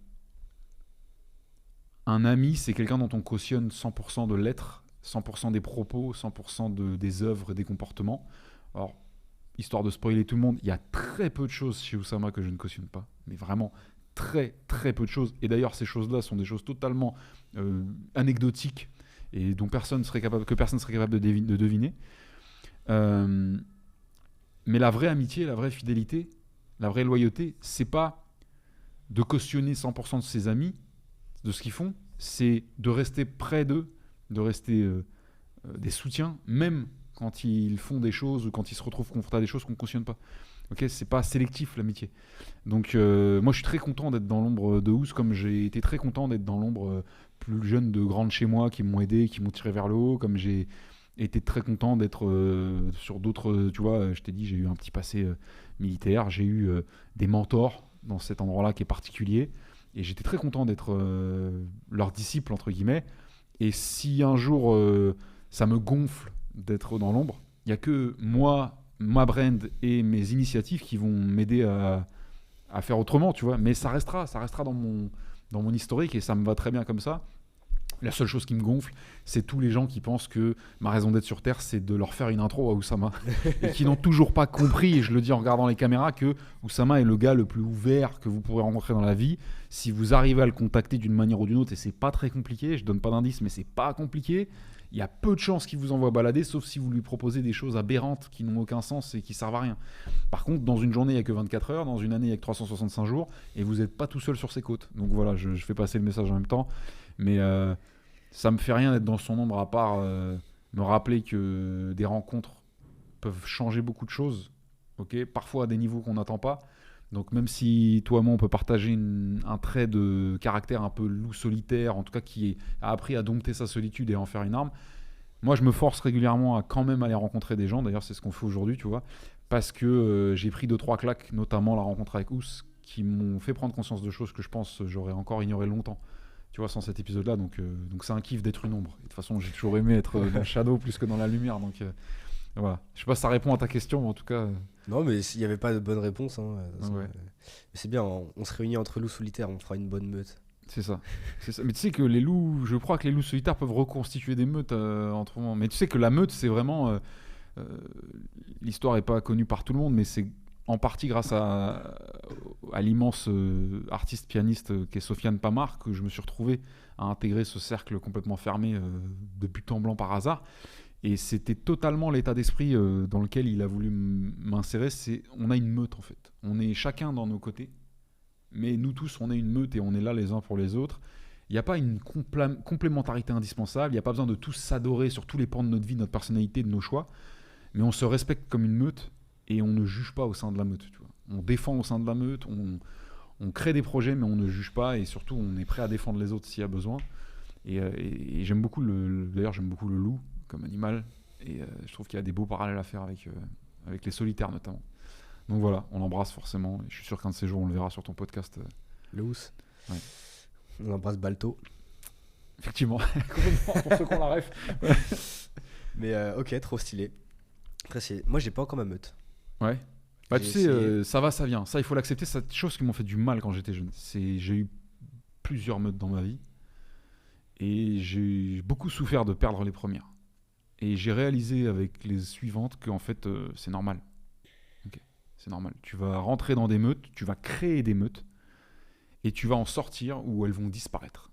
un ami, c'est quelqu'un dont on cautionne 100% de l'être, 100% des propos, 100% des œuvres et des comportements. Alors, histoire de spoiler tout le monde, il y a très peu de choses chez Oussama que je ne cautionne pas. Mais vraiment, très très peu de choses. Et d'ailleurs, ces choses-là sont des choses totalement anecdotiques et dont personne serait capable de deviner. Mais la vraie amitié, la vraie fidélité, la vraie loyauté, c'est pas de cautionner 100% de ses amis, de ce qu'ils font, c'est de rester près d'eux, de rester des soutiens, même quand ils font des choses ou quand ils se retrouvent confrontés à des choses qu'on ne cautionne pas. Ok, c'est pas sélectif l'amitié. Donc moi je suis très content d'être dans l'ombre de Ous, comme j'ai été très content d'être dans l'ombre plus jeune de grands de chez moi qui m'ont aidé, qui m'ont tiré vers le haut, comme j'ai été très content d'être sur d'autres, tu vois, je t'ai dit, j'ai eu un petit passé militaire, j'ai eu des mentors dans cet endroit-là qui est particulier, et j'étais très content d'être leur disciple, entre guillemets. Et si un jour ça me gonfle d'être dans l'ombre, il n'y a que moi, ma brand et mes initiatives qui vont m'aider à faire autrement, tu vois. Mais ça restera dans mon historique, et ça me va très bien comme ça. La seule chose qui me gonfle, c'est tous les gens qui pensent que ma raison d'être sur Terre, c'est de leur faire une intro à Oussama. Et qui n'ont toujours pas compris, et je le dis en regardant les caméras, que Oussama est le gars le plus ouvert que vous pourrez rencontrer dans la vie. Si vous arrivez à le contacter d'une manière ou d'une autre, et c'est pas très compliqué, je donne pas d'indice, mais c'est pas compliqué, il y a peu de chances qu'il vous envoie balader, sauf si vous lui proposez des choses aberrantes qui n'ont aucun sens et qui servent à rien. Par contre, dans une journée, il n'y a que 24 heures, dans une année, il n'y a que 365 jours, et vous n'êtes pas tout seul sur ses côtes. Donc voilà, je fais passer le message en même temps. Mais ça me fait rien d'être dans son ombre, à part me rappeler que des rencontres peuvent changer beaucoup de choses, ok, parfois à des niveaux qu'on n'attend pas. Donc même si toi et moi on peut partager un trait de caractère un peu loup solitaire, en tout cas qui a appris à dompter sa solitude et à en faire une arme, moi je me force régulièrement à quand même aller rencontrer des gens. D'ailleurs c'est ce qu'on fait aujourd'hui, tu vois, parce que j'ai pris 2-3 claques, notamment la rencontre avec Ous, qui m'ont fait prendre conscience de choses que je pense j'aurais encore ignoré longtemps, tu vois, sans cet épisode-là. Donc c'est un kiff d'être une ombre. Et de toute façon, j'ai toujours aimé être dans le shadow plus que dans la lumière. Donc voilà. Je sais pas si ça répond à ta question, mais en tout cas. Non, mais il n'y avait pas de bonne réponse. Hein, de toute façon, Ouais. mais c'est bien, on se réunit entre loups solitaires, on fera une bonne meute. C'est ça. Mais tu sais que les loups, je crois que les loups solitaires peuvent reconstituer des meutes entre eux. Mais tu sais que la meute, c'est vraiment. L'histoire n'est pas connue par tout le monde, mais c'est en partie grâce à l'immense artiste pianiste qu'est Sofiane Pamar que je me suis retrouvé à intégrer ce cercle complètement fermé de but en blanc par hasard. Et c'était totalement l'état d'esprit dans lequel il a voulu m'insérer. On a une meute en fait. On est chacun dans nos côtés, mais nous tous on est une meute et on est là les uns pour les autres. Il n'y a pas une complémentarité indispensable. Il n'y a pas besoin de tous s'adorer sur tous les pans de notre vie, de notre personnalité, de nos choix. Mais on se respecte comme une meute et on ne juge pas au sein de la meute. Tu vois. On défend au sein de la meute, on crée des projets mais on ne juge pas, et surtout on est prêt à défendre les autres s'il y a besoin. Et j'aime beaucoup d'ailleurs j'aime beaucoup le loup comme animal, et je trouve qu'il y a des beaux parallèles à faire avec les solitaires notamment. Donc voilà, on l'embrasse forcément, et je suis sûr qu'un de ces jours on le verra sur ton podcast. Le Ous. Ouais. On embrasse Balto. Effectivement, pour ceux qui ont la ref. Mais ok, trop stylé. Après, moi j'ai pas encore ma meute. Ouais. Bah, tu sais, essayé. ça va, ça vient. Ça, il faut l'accepter. C'est des choses qui m'ont fait du mal quand j'étais jeune. J'ai eu plusieurs meutes dans ma vie. Et j'ai beaucoup souffert de perdre les premières. Et j'ai réalisé avec les suivantes qu'en fait, c'est normal. Okay. C'est normal. Tu vas rentrer dans des meutes, tu vas créer des meutes, et tu vas en sortir où elles vont disparaître.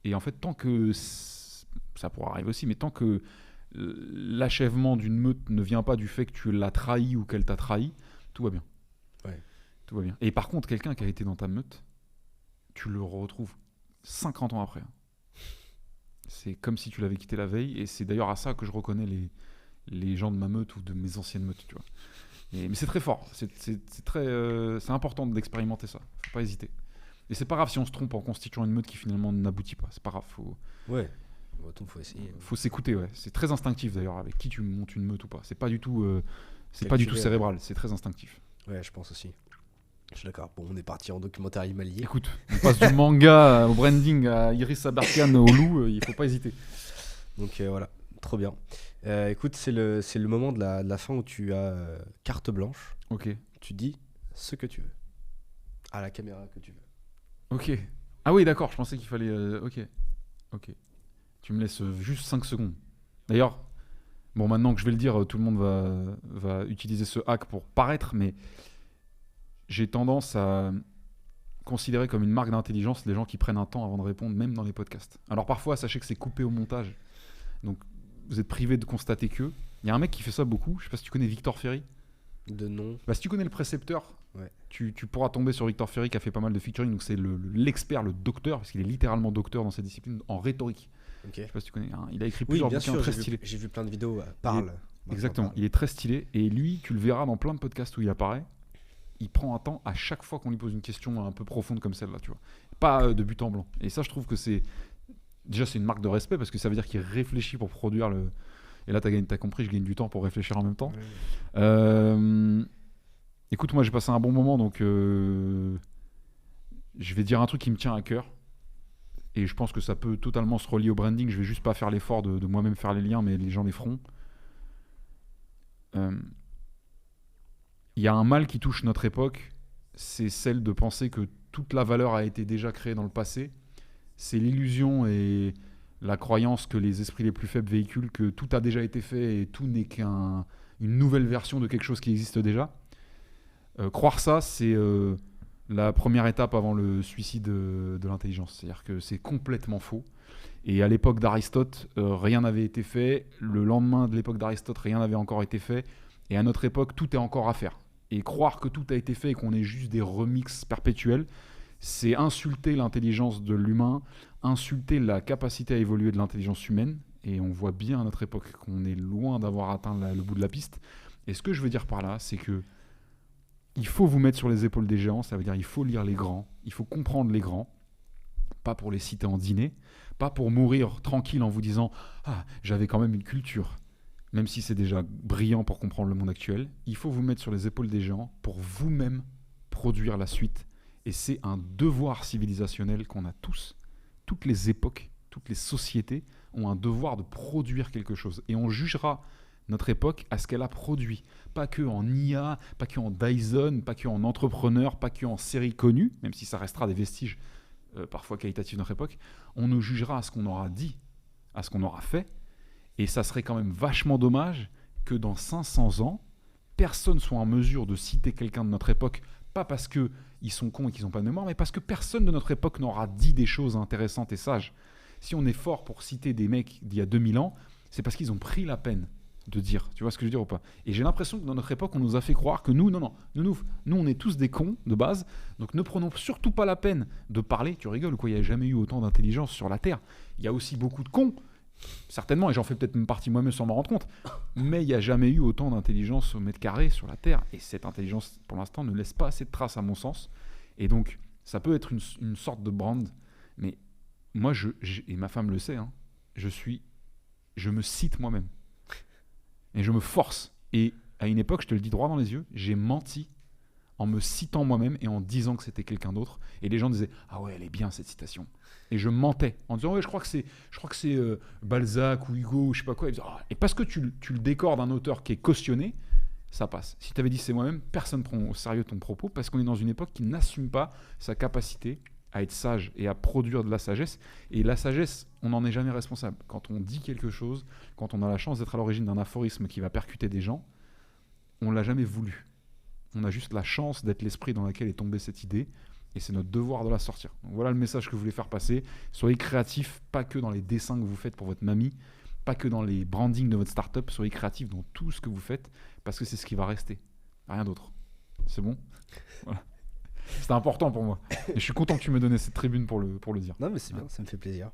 Et en fait, tant que... Ça pourra arriver aussi, mais tant que l'achèvement d'une meute ne vient pas du fait que tu l'as trahi ou qu'elle t'a trahi, tout va bien. Ouais. Tout va bien. Et par contre, quelqu'un qui a été dans ta meute, tu le retrouves 50 ans après. C'est comme si tu l'avais quitté la veille, et c'est d'ailleurs à ça que je reconnais les gens de ma meute ou de mes anciennes meutes, tu vois. Mais c'est très fort, c'est important d'expérimenter ça, faut pas hésiter. Et c'est pas grave si on se trompe en constituant une meute qui finalement n'aboutit pas, c'est pas grave, Ouais, faut essayer. Faut s'écouter, ouais. C'est très instinctif d'ailleurs avec qui tu montes une meute ou pas. C'est pas du tout, Calculé, cérébral, c'est très instinctif. Ouais, je pense aussi. Je suis d'accord. Bon, on est parti en documentaire animalier. Écoute, on passe du manga au branding à Iris Aberkan au loup, il faut pas hésiter. Donc voilà, trop bien. Écoute, c'est le moment de la fin où tu as carte blanche. Ok. Tu dis ce que tu veux. À la caméra que tu veux. Ok. Ah oui, d'accord, je pensais qu'il fallait... Ok. Tu me laisses juste 5 secondes. D'ailleurs, bon, maintenant que je vais le dire, tout le monde va utiliser ce hack pour paraître, mais j'ai tendance à considérer comme une marque d'intelligence les gens qui prennent un temps avant de répondre, même dans les podcasts. Alors parfois, sachez que c'est coupé au montage. Donc, vous êtes privé de constater que... Il y a un mec qui fait ça beaucoup, je sais pas si tu connais Victor Ferry. De nom. Bah, si tu connais le précepteur, Ouais. tu pourras tomber sur Victor Ferry qui a fait pas mal de featuring. Donc c'est l'expert, le docteur, parce qu'il est littéralement docteur dans cette discipline en rhétorique. Ok. Je sais pas si tu connais. Hein. Il a écrit Oui, plusieurs bien bouquins sûr, très stylés. j'ai vu plein de vidéos. Parle. Exactement. Il est très stylé. Et lui, tu le verras dans plein de podcasts où il apparaît. Il prend un temps à chaque fois qu'on lui pose une question un peu profonde comme celle-là, tu vois. Pas de but en blanc. Et ça, je trouve que c'est... Déjà, c'est une marque de respect parce que ça veut dire qu'il réfléchit pour produire le... Et là, t'as compris, je gagne du temps pour réfléchir en même temps. Ouais. Écoute, moi j'ai passé un bon moment, donc je vais dire un truc qui me tient à cœur. Et je pense que ça peut totalement se relier au branding. Je vais juste pas faire l'effort de moi-même faire les liens, mais les gens les feront. Il y a un mal qui touche notre époque, c'est celle de penser que toute la valeur a été déjà créée dans le passé. C'est l'illusion et la croyance que les esprits les plus faibles véhiculent, que tout a déjà été fait et tout n'est qu'une nouvelle version de quelque chose qui existe déjà. Croire ça, c'est la première étape avant le suicide de l'intelligence. C'est-à-dire que c'est complètement faux. Et à l'époque d'Aristote, rien n'avait été fait. Le lendemain de l'époque d'Aristote, rien n'avait encore été fait. Et à notre époque, tout est encore à faire. Et croire que tout a été fait et qu'on est juste des remixes perpétuels, c'est insulter l'intelligence de l'humain, insulter la capacité à évoluer de l'intelligence humaine. Et on voit bien à notre époque qu'on est loin d'avoir atteint le bout de la piste. Et ce que je veux dire par là, c'est que il faut vous mettre sur les épaules des géants, ça veut dire il faut lire les grands, il faut comprendre les grands, pas pour les citer en dîner, pas pour mourir tranquille en vous disant « Ah, j'avais quand même une culture », même si c'est déjà brillant pour comprendre le monde actuel. Il faut vous mettre sur les épaules des géants pour vous-même produire la suite. Et c'est un devoir civilisationnel qu'on a tous. Toutes les époques, toutes les sociétés ont un devoir de produire quelque chose. Et on jugera notre époque à ce qu'elle a produit. Pas que en IA, pas que en Dyson, pas que en entrepreneur, pas que en séries connues, même si ça restera des vestiges parfois qualitatifs de notre époque. On nous jugera à ce qu'on aura dit, à ce qu'on aura fait. Et ça serait quand même vachement dommage que dans 500 ans, personne soit en mesure de citer quelqu'un de notre époque, pas parce qu'ils sont cons et qu'ils n'ont pas de mémoire, mais parce que personne de notre époque n'aura dit des choses intéressantes et sages. Si on est fort pour citer des mecs d'il y a 2000 ans, c'est parce qu'ils ont pris la peine de dire, tu vois ce que je veux dire ou pas? Et j'ai l'impression que dans notre époque, on nous a fait croire que nous, nous, on est tous des cons de base, donc ne prenons surtout pas la peine de parler. Tu rigoles ou quoi? Il n'y a jamais eu autant d'intelligence sur la Terre. Il y a aussi beaucoup de cons, certainement, et j'en fais peut-être une partie moi-même sans m'en rendre compte, mais il n'y a jamais eu autant d'intelligence au mètre carré sur la Terre, et cette intelligence, pour l'instant, ne laisse pas assez de traces à mon sens, et donc, ça peut être une sorte de brand, mais moi, et ma femme le sait, hein, je me cite moi-même. Et je me force. Et à une époque, je te le dis droit dans les yeux, j'ai menti en me citant moi-même et en disant que c'était quelqu'un d'autre. Et les gens disaient « Ah ouais, elle est bien cette citation ». Et je mentais en disant « Ouais, je crois que c'est Balzac ou Hugo ou je sais pas quoi ». Et parce que tu le décors d'un auteur qui est cautionné, ça passe. Si tu avais dit « C'est moi-même », personne ne prend au sérieux ton propos parce qu'on est dans une époque qui n'assume pas sa capacité à être sage et à produire de la sagesse. Et la sagesse, on n'en est jamais responsable. Quand on dit quelque chose, quand on a la chance d'être à l'origine d'un aphorisme qui va percuter des gens, on ne l'a jamais voulu. On a juste la chance d'être l'esprit dans lequel est tombée cette idée, et c'est notre devoir de la sortir. Donc voilà le message que je voulais faire passer. Soyez créatifs, pas que dans les dessins que vous faites pour votre mamie, pas que dans les brandings de votre start-up, soyez créatifs dans tout ce que vous faites, parce que c'est ce qui va rester. Rien d'autre. C'est bon? Voilà. C'était important pour moi. Et je suis content que tu m'aies donné cette tribune pour le dire. Non, mais c'est bien, ça me fait plaisir.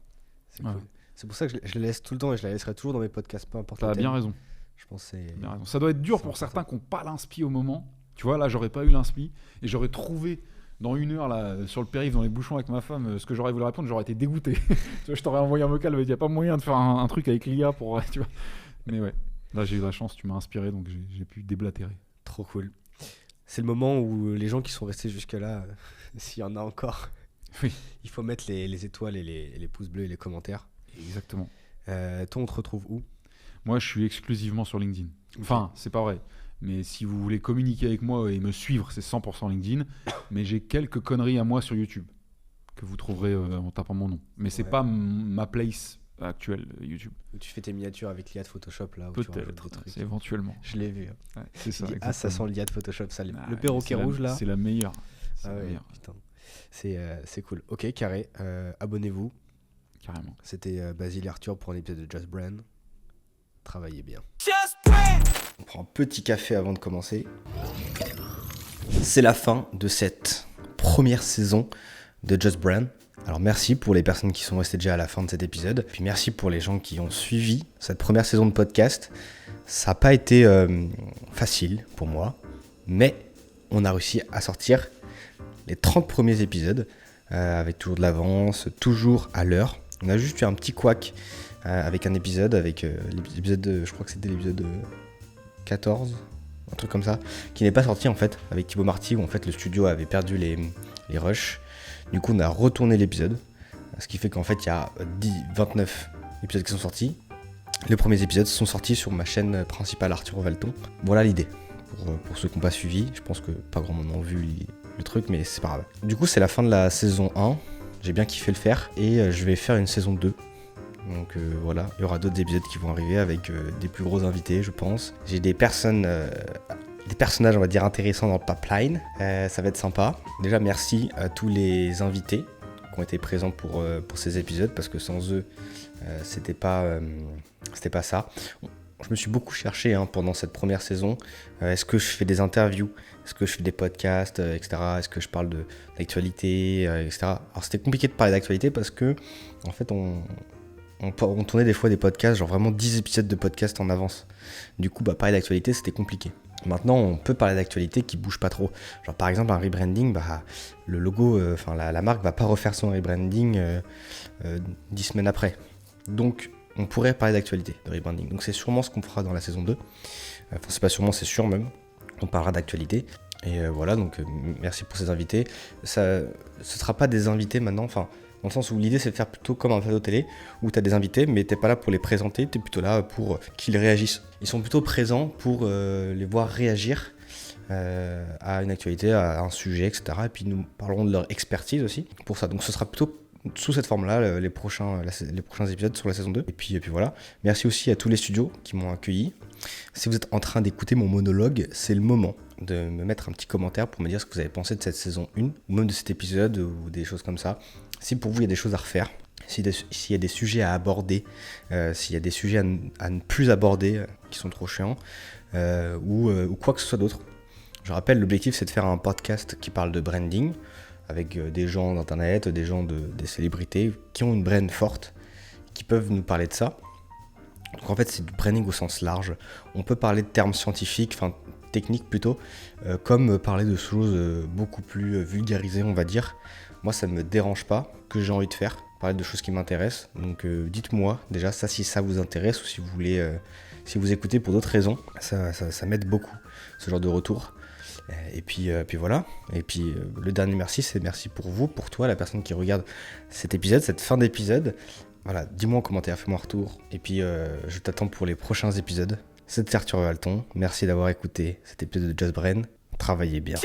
C'est Ouais. cool. C'est pour ça que je la laisse tout le temps et je la laisserai toujours dans mes podcasts, peu importe. T'as bien raison. Je pense que c'est. Bien raison. Ça doit être dur c'est pour important. certains qui n'ont pas l'inspi au moment. Tu vois, là, j'aurais pas eu l'inspi et j'aurais trouvé dans 1 heure là, sur le périph' dans les bouchons avec ma femme ce que j'aurais voulu répondre, j'aurais été dégoûté. Tu vois, je t'aurais envoyé un vocal, il n'y a pas moyen de faire un truc avec l'IA pour. Tu vois. Mais ouais, là, j'ai eu la chance, tu m'as inspiré donc j'ai pu déblatérer. Trop cool. C'est le moment où les gens qui sont restés jusque-là, s'il y en a encore, Oui. il faut mettre les étoiles et les pouces bleus et les commentaires. Exactement. Toi, on te retrouve où? Moi, je suis exclusivement sur LinkedIn. Enfin, c'est pas vrai. Mais si vous voulez communiquer avec moi et me suivre, c'est 100% LinkedIn. Mais j'ai quelques conneries à moi sur YouTube que vous trouverez en tapant mon nom. Mais c'est Ouais. pas ma place actuelle YouTube. Où tu fais tes miniatures avec l'IA de Photoshop là, où tu rajoutes des Peut-être, trucs. c'est éventuellement. Je l'ai vu. Ouais, c'est Ça ça. ça exactement. sent l'IA de Photoshop, ça. Ah, Le perroquet rouge là. C'est la meilleure. C'est Ah la ouais, meilleure, putain. C'est cool. Ok, carré. Abonnez-vous. carrément. C'était Basile et Arthur pour un épisode de Just Brand. Travaillez bien. On prend un petit café avant de commencer. C'est la fin de cette première saison de Just Brand. Alors merci pour les personnes qui sont restées déjà à la fin de cet épisode. Puis merci pour les gens qui ont suivi cette première saison de podcast. Ça n'a pas été facile pour moi, mais on a réussi à sortir les 30 premiers épisodes avec toujours de l'avance, toujours à l'heure. On a juste eu un petit couac avec un épisode, avec l'épisode de, je crois que c'était l'épisode 14, un truc comme ça, qui n'est pas sorti en fait, avec Thibaut Marty, où en fait le studio avait perdu les rushs. Du coup on a retourné l'épisode, ce qui fait qu'en fait il y a 29 épisodes qui sont sortis. Les premiers épisodes sont sortis sur ma chaîne principale Arthur Valton. Voilà l'idée, pour ceux qui n'ont pas suivi. Je pense que pas grand monde ont vu le truc, mais c'est pas grave. Du coup c'est la fin de la saison 1, j'ai bien kiffé le faire, et je vais faire une saison 2. Donc voilà, il y aura d'autres épisodes qui vont arriver avec des plus gros invités, je pense. J'ai des personnages, on va dire, intéressants dans le pipeline. Ça va être sympa. Déjà, merci à tous les invités qui ont été présents pour ces épisodes, parce que sans eux, c'était pas ça. Je me suis beaucoup cherché pendant cette première saison. Est-ce que je fais des interviews? Est-ce que je fais des podcasts, etc. Est-ce que je parle d'actualité, etc. Alors c'était compliqué de parler d'actualité parce que, en fait, on tournait des fois des podcasts, genre vraiment 10 épisodes de podcast en avance. Du coup, parler d'actualité, c'était compliqué. Maintenant, on peut parler d'actualité qui bouge pas trop. Genre par exemple, un rebranding, le logo, la marque va pas refaire son rebranding 10 semaines après. Donc, on pourrait parler d'actualité, de rebranding. Donc c'est sûrement ce qu'on fera dans la saison 2. Enfin, c'est pas sûrement, c'est sûr même. On parlera d'actualité. Et voilà, donc merci pour ces invités. Ce sera pas des invités maintenant, enfin, dans le sens où l'idée c'est de faire plutôt comme un plateau télé, où tu as des invités, mais t'es pas là pour les présenter, tu es plutôt là pour qu'ils réagissent. Ils sont plutôt présents pour les voir réagir à une actualité, à un sujet, etc. Et puis nous parlerons de leur expertise aussi pour ça. Donc ce sera plutôt sous cette forme-là, les prochains épisodes sur la saison 2. Et puis voilà. Merci aussi à tous les studios qui m'ont accueilli. Si vous êtes en train d'écouter mon monologue, c'est le moment de me mettre un petit commentaire pour me dire ce que vous avez pensé de cette saison 1, ou même de cet épisode, ou des choses comme ça. Si pour vous, il y a des choses à refaire, s'il y a des sujets à aborder, s'il y a des sujets à ne plus aborder, qui sont trop chiants, ou quoi que ce soit d'autre. Je rappelle, l'objectif, c'est de faire un podcast qui parle de branding, avec des gens d'internet, des célébrités qui ont une brand forte, qui peuvent nous parler de ça. Donc en fait c'est du branding au sens large. On peut parler de termes scientifiques, enfin techniques plutôt, comme parler de choses beaucoup plus vulgarisées on va dire. Moi ça ne me dérange pas, que j'ai envie de faire, parler de choses qui m'intéressent. Donc dites-moi déjà ça si ça vous intéresse, ou si vous voulez, si vous écoutez pour d'autres raisons. Ça m'aide beaucoup ce genre de retour. Et puis voilà. Et puis le dernier merci, c'est merci pour vous, pour toi, la personne qui regarde cet épisode, cette fin d'épisode. Voilà, dis-moi en commentaire, fais-moi un retour. Et puis je t'attends pour les prochains épisodes. C'était Arthur Valton. Merci d'avoir écouté cet épisode de Just Brain. Travaillez bien.